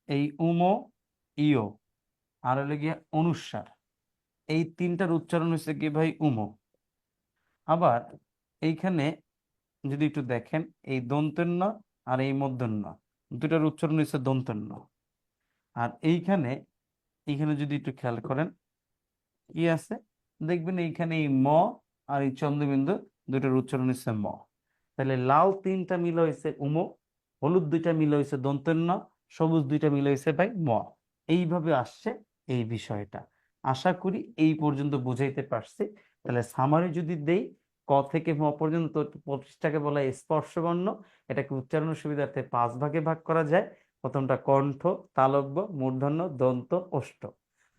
এই উমো ইও আর হলো গিয়ে অনুস্বার, এই 3টার উচ্চারণ হচ্ছে কি ভাই? উমো। আবার এইখানে যদি একটু দেখেন এই দন্তেন্য আর এই মূর্ধন্য দুটার উচ্চারণ হচ্ছে দন্তেন্য। আর এইখানে এইখানে যদি একটু খেয়াল করেন কি আছে, দেখবেন এইখানে এই ম আর এই চন্দ্রবিন্দু দুটার উচ্চারণ হচ্ছে ম। তাহলে লাল 3টা মিলে হয়েছে উমো, হলুদ 2টা মিলে হয়েছে দন্তেন্য, সবুজ 2টা মিলে হয়েছে ভাই ম। এইভাবে আসছে এই বিষয়টা। আশা করি এই পর্যন্ত বুঝাইতে পারছি। তাহলে সামারি যদি দেই, ক থেকে ম পর্যন্ত 25টাকে বলা হয় স্পর্শ বর্ণ। এটাকে উচ্চারণের সুবিধার্থে 5 ভাগে ভাগ করা যায়। প্রথমটা কণ্ঠ, তালব্য, মূর্ধন্য, দন্ত, ওষ্ঠ।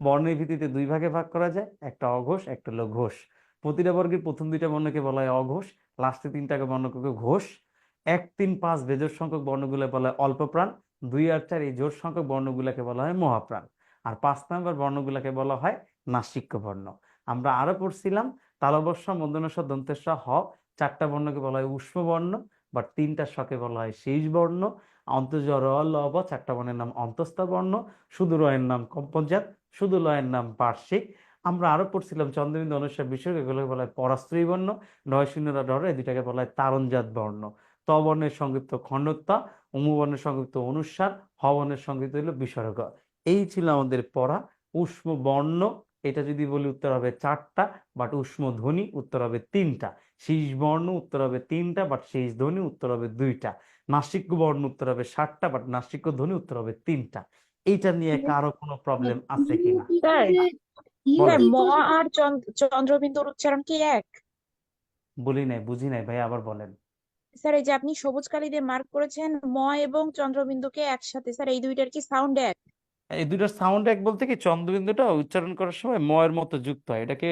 বর্ণের ভিত্তিতে 2 ভাগে ভাগ করা যায়, একটা অঘোষ একটা হলো ঘোষ। প্রতিটা বর্গের প্রথম 2টা বর্ণকে বলা হয় অঘোষ, লাস্টে 3টাকে বর্ণকে ঘোষ। 1, 3, 5 বেজোড় সংখ্যক বর্ণগুলো বলা হয় অল্প প্রাণ। 2 আর 4 এই জোড় সংখ্যক বর্ণগুলোকে বলা হয় মহাপ্রাণ। আর 5 নম্বর বর্ণগুলোকে বলা হয় নাসিক্য বর্ণ। আমরা আরো পড়ছিলাম তালবস্য মূর্ধন্য দন্তেশ্ব হ 4টা বর্ণকে বলা হয় উষ্ম বর্ণ, বাট 3টা শকে বলা হয় শীষ বর্ণ। অন্তজ র ল ব 4টা বর্ণের নাম অন্তস্থ বর্ণ, শুধু রয়ের নাম কম্পনজাত, শুধু লয়ের নাম বার্ষিক। আমরা আরো পড়ছিলাম চন্দ্রবিন্দু অনুসার বিষয়, এগুলোকে বলা হয় পরাশ্রয়ী বর্ণ। 9 শূন্যরা ডরে এই দুটাকে বলা হয় তারণজাত বর্ণ। ত বর্ণের সংক্ষিপ্ত খণ্ডত্ব, উমু বর্ণের সংক্ষিপ্ত অনুস্বার, হ বর্ণের সংক্ষিপ্ত হলো বিসর্গ। এই ছিল আমাদের পড়া। উষ্ম বর্ণ এটা যদি বলি উত্তর হবে 4টা, বাট উষ্ম ধ্বনি উত্তর হবে 3টা। শীষ বর্ণ উত্তর হবে 3টা, বাট শীষ ধ্বনি উত্তর হবে 2টা। নাসিক্য বর্ণ উত্তর হবে 7টা, বাট নাসিক্য ধ্বনি উত্তর হবে 3টা। এইটা নিয়ে কারো কোনো প্রবলেম আছে কিনা? স্যার বলেন। ম আর চন্দ্রবিন্দুর উচ্চারণ কি এক? বলি নাই, বুঝি নাই ভাই, আবার বলেন। স্যার এই যে আপনি সবুজ কালি দিয়ে মার্ক করেছেন ম এবং চন্দ্রবিন্দুকে একসাথে, স্যার এই দুইটার কি সাউন্ড এক? এই দুইটার সাউন্ড এক বলতে কি চন্দ্রবিন্দুটা উচ্চারণ করার সময় ময়ের মতো যুক্ত হয়, এটাকে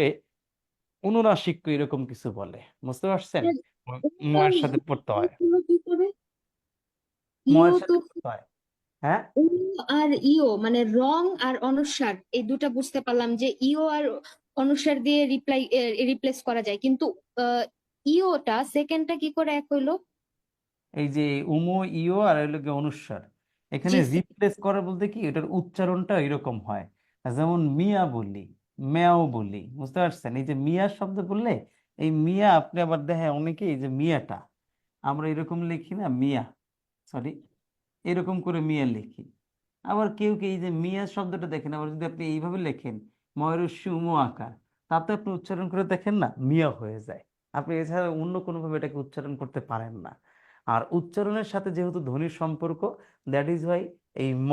অনুনাসিক্য এরকম কিছু বলে, বুঝতে পারছেন? ময়ের সাথে পড়তে হয়, কি করে ময়ের ইও সাথে তো পড়তে হয়। হ্যাঁ, উ আর ইও মানে রং আর অনুস্বার এই দুটা বুঝতে পারলাম যে ইও আর অনুস্বার দিয়ে রিপ্লেস করা যায়, কিন্তু ইওটা সেকেন্ডটা কি করে এক হইলো? এই যে উমো ইও আর হলো গিয়ে অনুস্বার, এখানে জি স্যার। রিপ্লেস করা বলতে কি এটার উচ্চারণটা এরকম হয়। যেমন মিয়া বলি, ম্যাও বলি, বুঝতে পারছেন? এই যে মিয়া শব্দ বললে এই মিয়া আপনি আবার দেখেন অনেকে এই যে মিয়াটা আমরা এরকম লিখি না, মিয়া, সরি, এরকম করে মিয়া লিখি। আবার কেউ কেউ এই যে মিয়া শব্দটা দেখেন, আবার যদি আপনি এইভাবে লেখেন ময়ূরস্য উমো আকার, তাতে আপনি উচ্চারণ করে দেখেন না মিয়া হয়ে যায়। আপনি এছাড়া অন্য কোনোভাবে এটাকে উচ্চারণ করতে পারেন না। আর উচ্চারণের সাথে যেহেতু ধ্বনির সম্পর্ক, দ্যাট ইজ ওয়াই এই ম,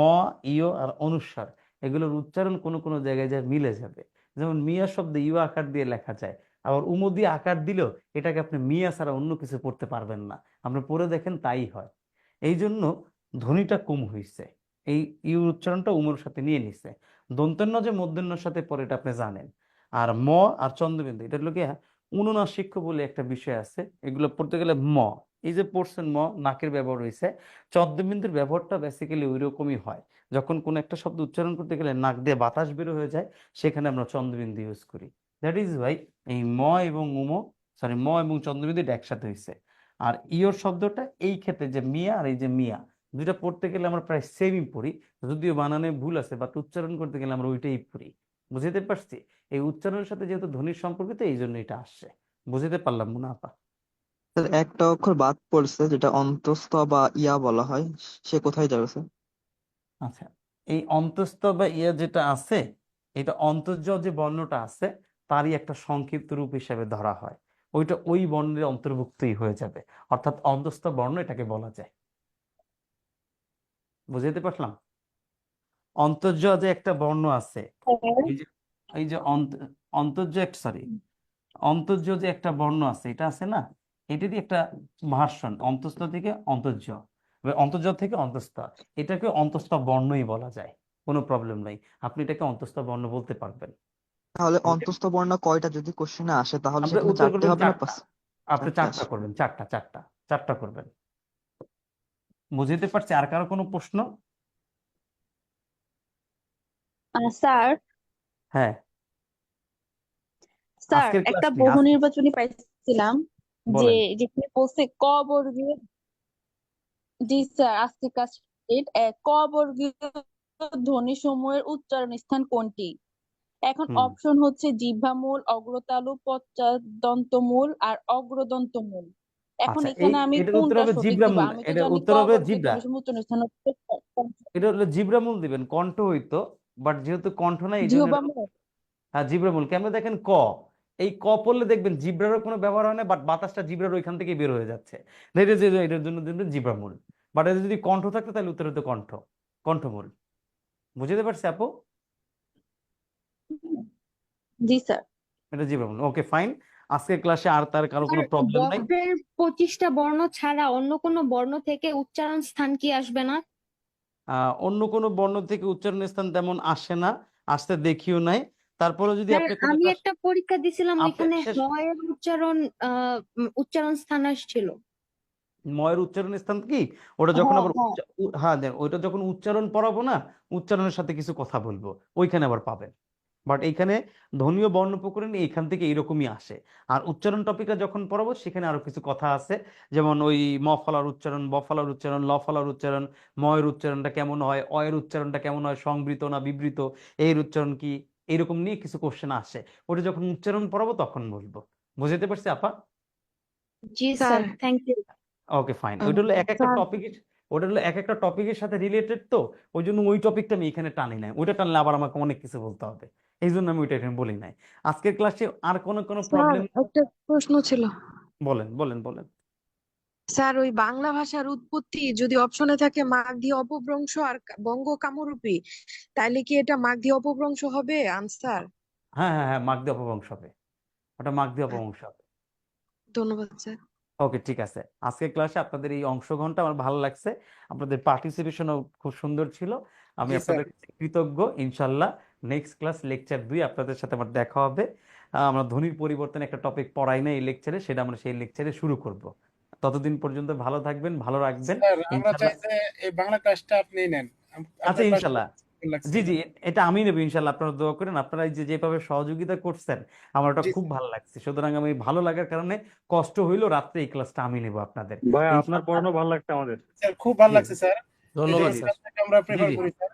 ইও আর অনুস্বার এগুলোর উচ্চারণ কোনো কোনো জায়গায় যায় মিলে যাবে। যেমন মিয়া শব্দ ইও আকার দিয়ে লেখা যায়, আবার উমো দিয়ে আকার দিলেও এটাকে আপনি মিয়া ছাড়া অন্য কিছু পড়তে পারবেন না। আপনি পড়ে দেখেন তাই হয়। এই জন্য ধ্বনিটা কম হয়েছে, এই ইউ উচ্চারণটা উমর সাথে নিয়ে নিছে। দন্তেন্য যে মূর্ধন্যর সাথে পরে এটা আপনি জানেন। আর ম আর চন্দ্রবিন্দু এটা লোকে অনুনাসিক্য বলে একটা বিষয় আছে, এগুলো পড়তে গেলে ম এই যে পড়ছেন নাকের ব্যবহার হয়েছে, চন্দ্রবিন্দুর ব্যবহারটা বেসিক্যালি ওই রকমই হয়। যখন কোন একটা শব্দ উচ্চারণ করতে গেলে নাক দিয়ে বাতাস বের হয়ে যায়, সেখানে আমরা চন্দ্রবিন্দু ইউজ করি। দ্যাট ইজ ওয়াই এই এবং এবং চন্দ্রবিন্দু এটা একসাথে হয়েছে। আর ইয়র শব্দটা এই ক্ষেত্রে যে মিয়া আর এই যে মিয়া দুইটা পড়তে গেলে আমরা প্রায় সেমই পড়ি, যদিও বানানে ভুল আছে, বাট উচ্চারণ করতে গেলে আমরা ওইটাই পড়ি। বুঝতে পারছি? এই উচ্চারণের সাথে যেহেতু ধ্বনির সম্পর্কিত, এই জন্য এটা আসছে। বুঝতে পারলাম মুনাফা? স্যার একটা অক্ষর বাদ পড়ছে যেটা অন্তঃস্থ বা ইয়া বলা হয়, সে কোথায় যাবে স্যার? আচ্ছা, এই অন্তঃস্থ বা ইয়া যেটা আছে, এটা অন্তর্জ যে বর্ণটা আছে তারই একটা সংক্ষিপ্ত রূপ হিসেবে ধরা হয়। ওইটা ওই বর্ণের অন্তর্ভুক্তই হয়ে যাবে, অর্থাৎ অন্তঃস্থ বর্ণ এটাকে বলা যায়। বুঝতে পারলাম? অন্তর্জ যে একটা বর্ণ আছে, এই যে এই যে অন্তর্জ অন্তর্জ যে একটা বর্ণ আছে, এটা আছে না, এটারই একটা ভার্সন অন্তঃস্থ থেকে অন্তর্জ, অন্তর্জ থেকে অন্তঃস্থ, এটাকে অন্তঃস্থ বর্ণই বলা যায়, কোনো প্রবলেম নাই। আপনি এটাকে অন্তঃস্থ বর্ণ বলতে পারবেন। তাহলে Okay? অন্তঃস্থ বর্ণ কয়টা যদি কোশ্চেনে আসে, তাহলে আপনি সেখানে উত্তর 4টে করবেন হবে না 4টা, 5? আপনি 4টে 4টা আসে। করবেন, চারটা করবেন। বুঝতে পারছি? আর কারো কোনো প্রশ্ন? স্যার হ্যাঁ, স্যার আজকের ক্লাস একটা নেই বহু নির্বাচনী পাইছিলাম যে বলেন। যেখানে বলছে ক বর্গীয়, জি স্যার আজকে ক্লাস ক বর্গীয় ধ্বনি সমূহের উচ্চারণ স্থান কোনটি? এখন হুম অপশন হচ্ছে জিহ্বামূল, অগ্রতালু, পশ্চাদন্তমূল আর অগ্রদন্তমূল। এখন আচ্ছা, এখানে আমি এটার উত্তর কোনটা হবে সঠিক দিব? জিব্রামুল, আমি তো এটার জানি ক উত্তর হবে বর্গীয় জিব্রা, ধ্বনি সমূহের উচ্চারণ স্থান হচ্ছে এটা হলো জিব্রামুল দিবেন, কণ্ঠ হইতো, বাট যেহেতু কণ্ঠ নাই এই জন্য এটা, জিহ্বামূল। হ্যাঁ জিব্রামুল। কেমন দেখেন এই ক পড়লে দেখবেন জিব্রারও কোনো ব্যবহার হয় না, বাট বাতাসটা জিব্রার ওইখান থেকে বের হয়ে যাচ্ছে, এটার জন্য দেখবেন জিব্রামুল। বাট এটা যদি কণ্ঠ থাকতো তাহলে উত্তর হতো কণ্ঠমূল। বুঝতে পারছি আপু? জি স্যার। এটা জিব্রামুল। Okay fine. আজকের ক্লাসে আর তার কারো আর কোনো প্রবলেম নাই? বর্গের 25টা বর্ণ ছাড়া অন্য কোনো বর্ণ থেকে উচ্চারণ স্থান কি আসবে না? অন্য কোনো বর্ণ থেকে উচ্চারণ স্থান তেমন আসে না, আসতে দেখিও নাই। তারপরে যদি স্যার আপনি কোনো আমি একটা পরীক্ষা দিছিলাম, আপনি ওইখানে শেষ হয়ের উচ্চারণ স্থান আসছিল। ময়ের উচ্চারণ স্থান কি, ওটা যখন হ্যাঁ আবার হ্যাঁ। হ্যাঁ দেন, ওইটা যখন উচ্চারণ পড়াবো না, উচ্চারণের সাথে কিছু কথা বলবো, ওইখানে আবার পাবেন। বাট এইখানে ধ্বনি ও বর্ণ প্রকরণ এইখান থেকে এইরকমই আসে। আর উচ্চারণ টপিকটা যখন পড়াবো সেখানে আরো কিছু কথা আছে, যেমন ওই ম ফলার উচ্চারণ, ব ফলার উচ্চারণ, ল ফলার উচ্চারণ, ময়ের উচ্চারণটা কেমন হয়, অয়ের উচ্চারণটা কেমন হয়, সংবৃত না বিবৃত, এর উচ্চারণ কি, এইরকম নিয়ে কিছু কোশ্চেন আসে। ওটা যখন উচ্চারণ পড়াবো তখন বলবো। বুঝতে পারছি আপা? জি sir sir, thank you. Okay fine. ওইটা হলো এক একটা স্যার টপিকের, ওটা হলো এক একটা টপিকের সাথে রিলেটেড, তো ওই জন্য ওই টপিকটা আমি এখানে টানি নাই, ওইটা টানলে আবার আমাকে অনেক কিছু বলতে হবে, এই জন্য আমি ওইটা এখানে বলি নাই। আজকের ক্লাসে আর কোনো স্যার প্রবলেম? একটা প্রশ্ন ছিল। বলেন বলেন বলেন। স্যার ওই বাংলা ভাষার উৎপত্তি যদি অপশনে থাকে মাগধী অপভ্রংশ আর বঙ্গ কামরূপী, তাইলে কি এটা মাগধী অপভ্রংশ হবে আনসার? হ্যাঁ হ্যাঁ হ্যাঁ, মাগধী অপভ্রংশ হবে, ওটা মাগধী অপভ্রংশ হবে। ধন্যবাদ স্যার। ওকে ঠিক আছে। আজকের ক্লাসে আপনাদের এই অংশগ্রহণটা আমার ভালো লাগছে, আপনাদের পার্টিসিপেশনও খুব সুন্দর ছিল। আমি জি স্যার। আপনাদের কাছে কৃতজ্ঞ। ইনশাল্লাহ নেক্সট ক্লাস লেকচার 2 আপনাদের সাথে আমার দেখা হবে। আমরা ধ্বনির পরিবর্তন একটা টপিক পড়াই না এই লেকচারে, সেটা আমরা সেই লেকচারে শুরু করব। ততদিন পর্যন্ত ভালো থাকবেন, ভালো রাখবেন স্যার আমরা চাই ইনশাল্লাহ। যে এই বাংলা ক্লাসটা আপনিই নেন। আচ্ছা আপনার ক্লাসটা ইনশাল্লাহ, ভালো লাগছে। জি জি, এটা আমি নেবো ইনশাল্লাহ। আপনারা দোয়া করেন, আপনারা এই যে যেভাবে সহযোগিতা করছেন আমার ওটা জি খুব ভালো লাগছে। সুতরাং আমি ভালো লাগার কারণে কষ্ট হইলো রাত্রে এই ক্লাসটা আমি নেবো আপনাদের ভাই আপনার ইনশাল্লাহ। পড়ানো ভালো লাগছে আমাদের। স্যার, খুব ভালো জি লাগছে স্যার। এই ধন্যবাদ জি স্যার। ক্লাসটাকে আমরা জি প্রেফার জি করি স্যার।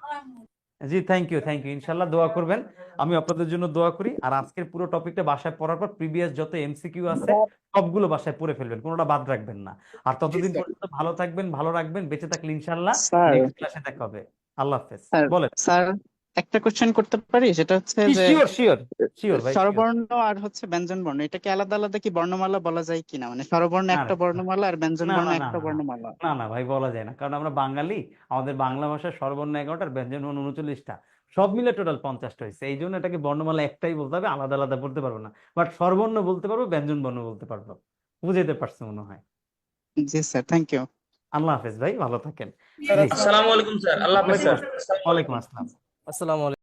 জি, থ্যাংক ইউ ইনশাল্লাহ দোয়া করবেন। আমি আপনাদের জন্য দোয়া করি। আর আজকের পুরো টপিকটা বাসায় পড়ার পর প্রিভিয়াস যত এমসিকিউ আছে সবগুলো বাসায় পড়ে ফেলবেন, কোনোটা বাদ রাখবেন না। আর জি ততদিন স্যার। পর্যন্ত ভালো থাকবেন, ভালো রাখবেন, বেঁচে থাকলে ইনশাল্লাহ স্যার নেক্সট ক্লাসে দেখা হবে। আল্লাহ হাফেজ। বলেন। স্যার একটা কোশ্চেন করতে পারি, সেটা হচ্ছে যে শিওর শিওর শিওর ভাই, শিওর। স্বরবর্ণ আর হচ্ছে ব্যঞ্জন বর্ণ, এটাকে আলাদা আলাদা কি বর্ণমালা বলা যায় কিনা? মানে স্বরবর্ণ না একটা না বর্ণমালা আর ব্যঞ্জন না বর্ণ না না একটা না বর্ণমালা। না না ভাই, বলা যায় না, কারণ আমরা বাঙালি, আমাদের বাংলা ভাষার স্বরবর্ণ 11টা, ব্যঞ্জন বর্ণ 39টা, সব মিলে টোটাল 50টা হয়েছে। এই জন্য এটাকে বর্ণমালা একটাই বলতে হবে, আলাদা আলাদা বলতে পারবো না। বাট স্বরবর্ণ বলতে পারবো, ব্যঞ্জন বর্ণ বলতে পারবো। বুঝাইতে পারছি মনে হয়। জি স্যার, থ্যাংক ইউ। আল্লাহ হাফেজ ভাই, ভালো থাকেন। স্যার জি, আসসালামু আসসালামু আলাইকুম স্যার, আল্লাহ হাফেজ ওয়ালাইকুম স্যার। ওয়ালাইকুম আসসালাম। আসসালামু আলাইকুম।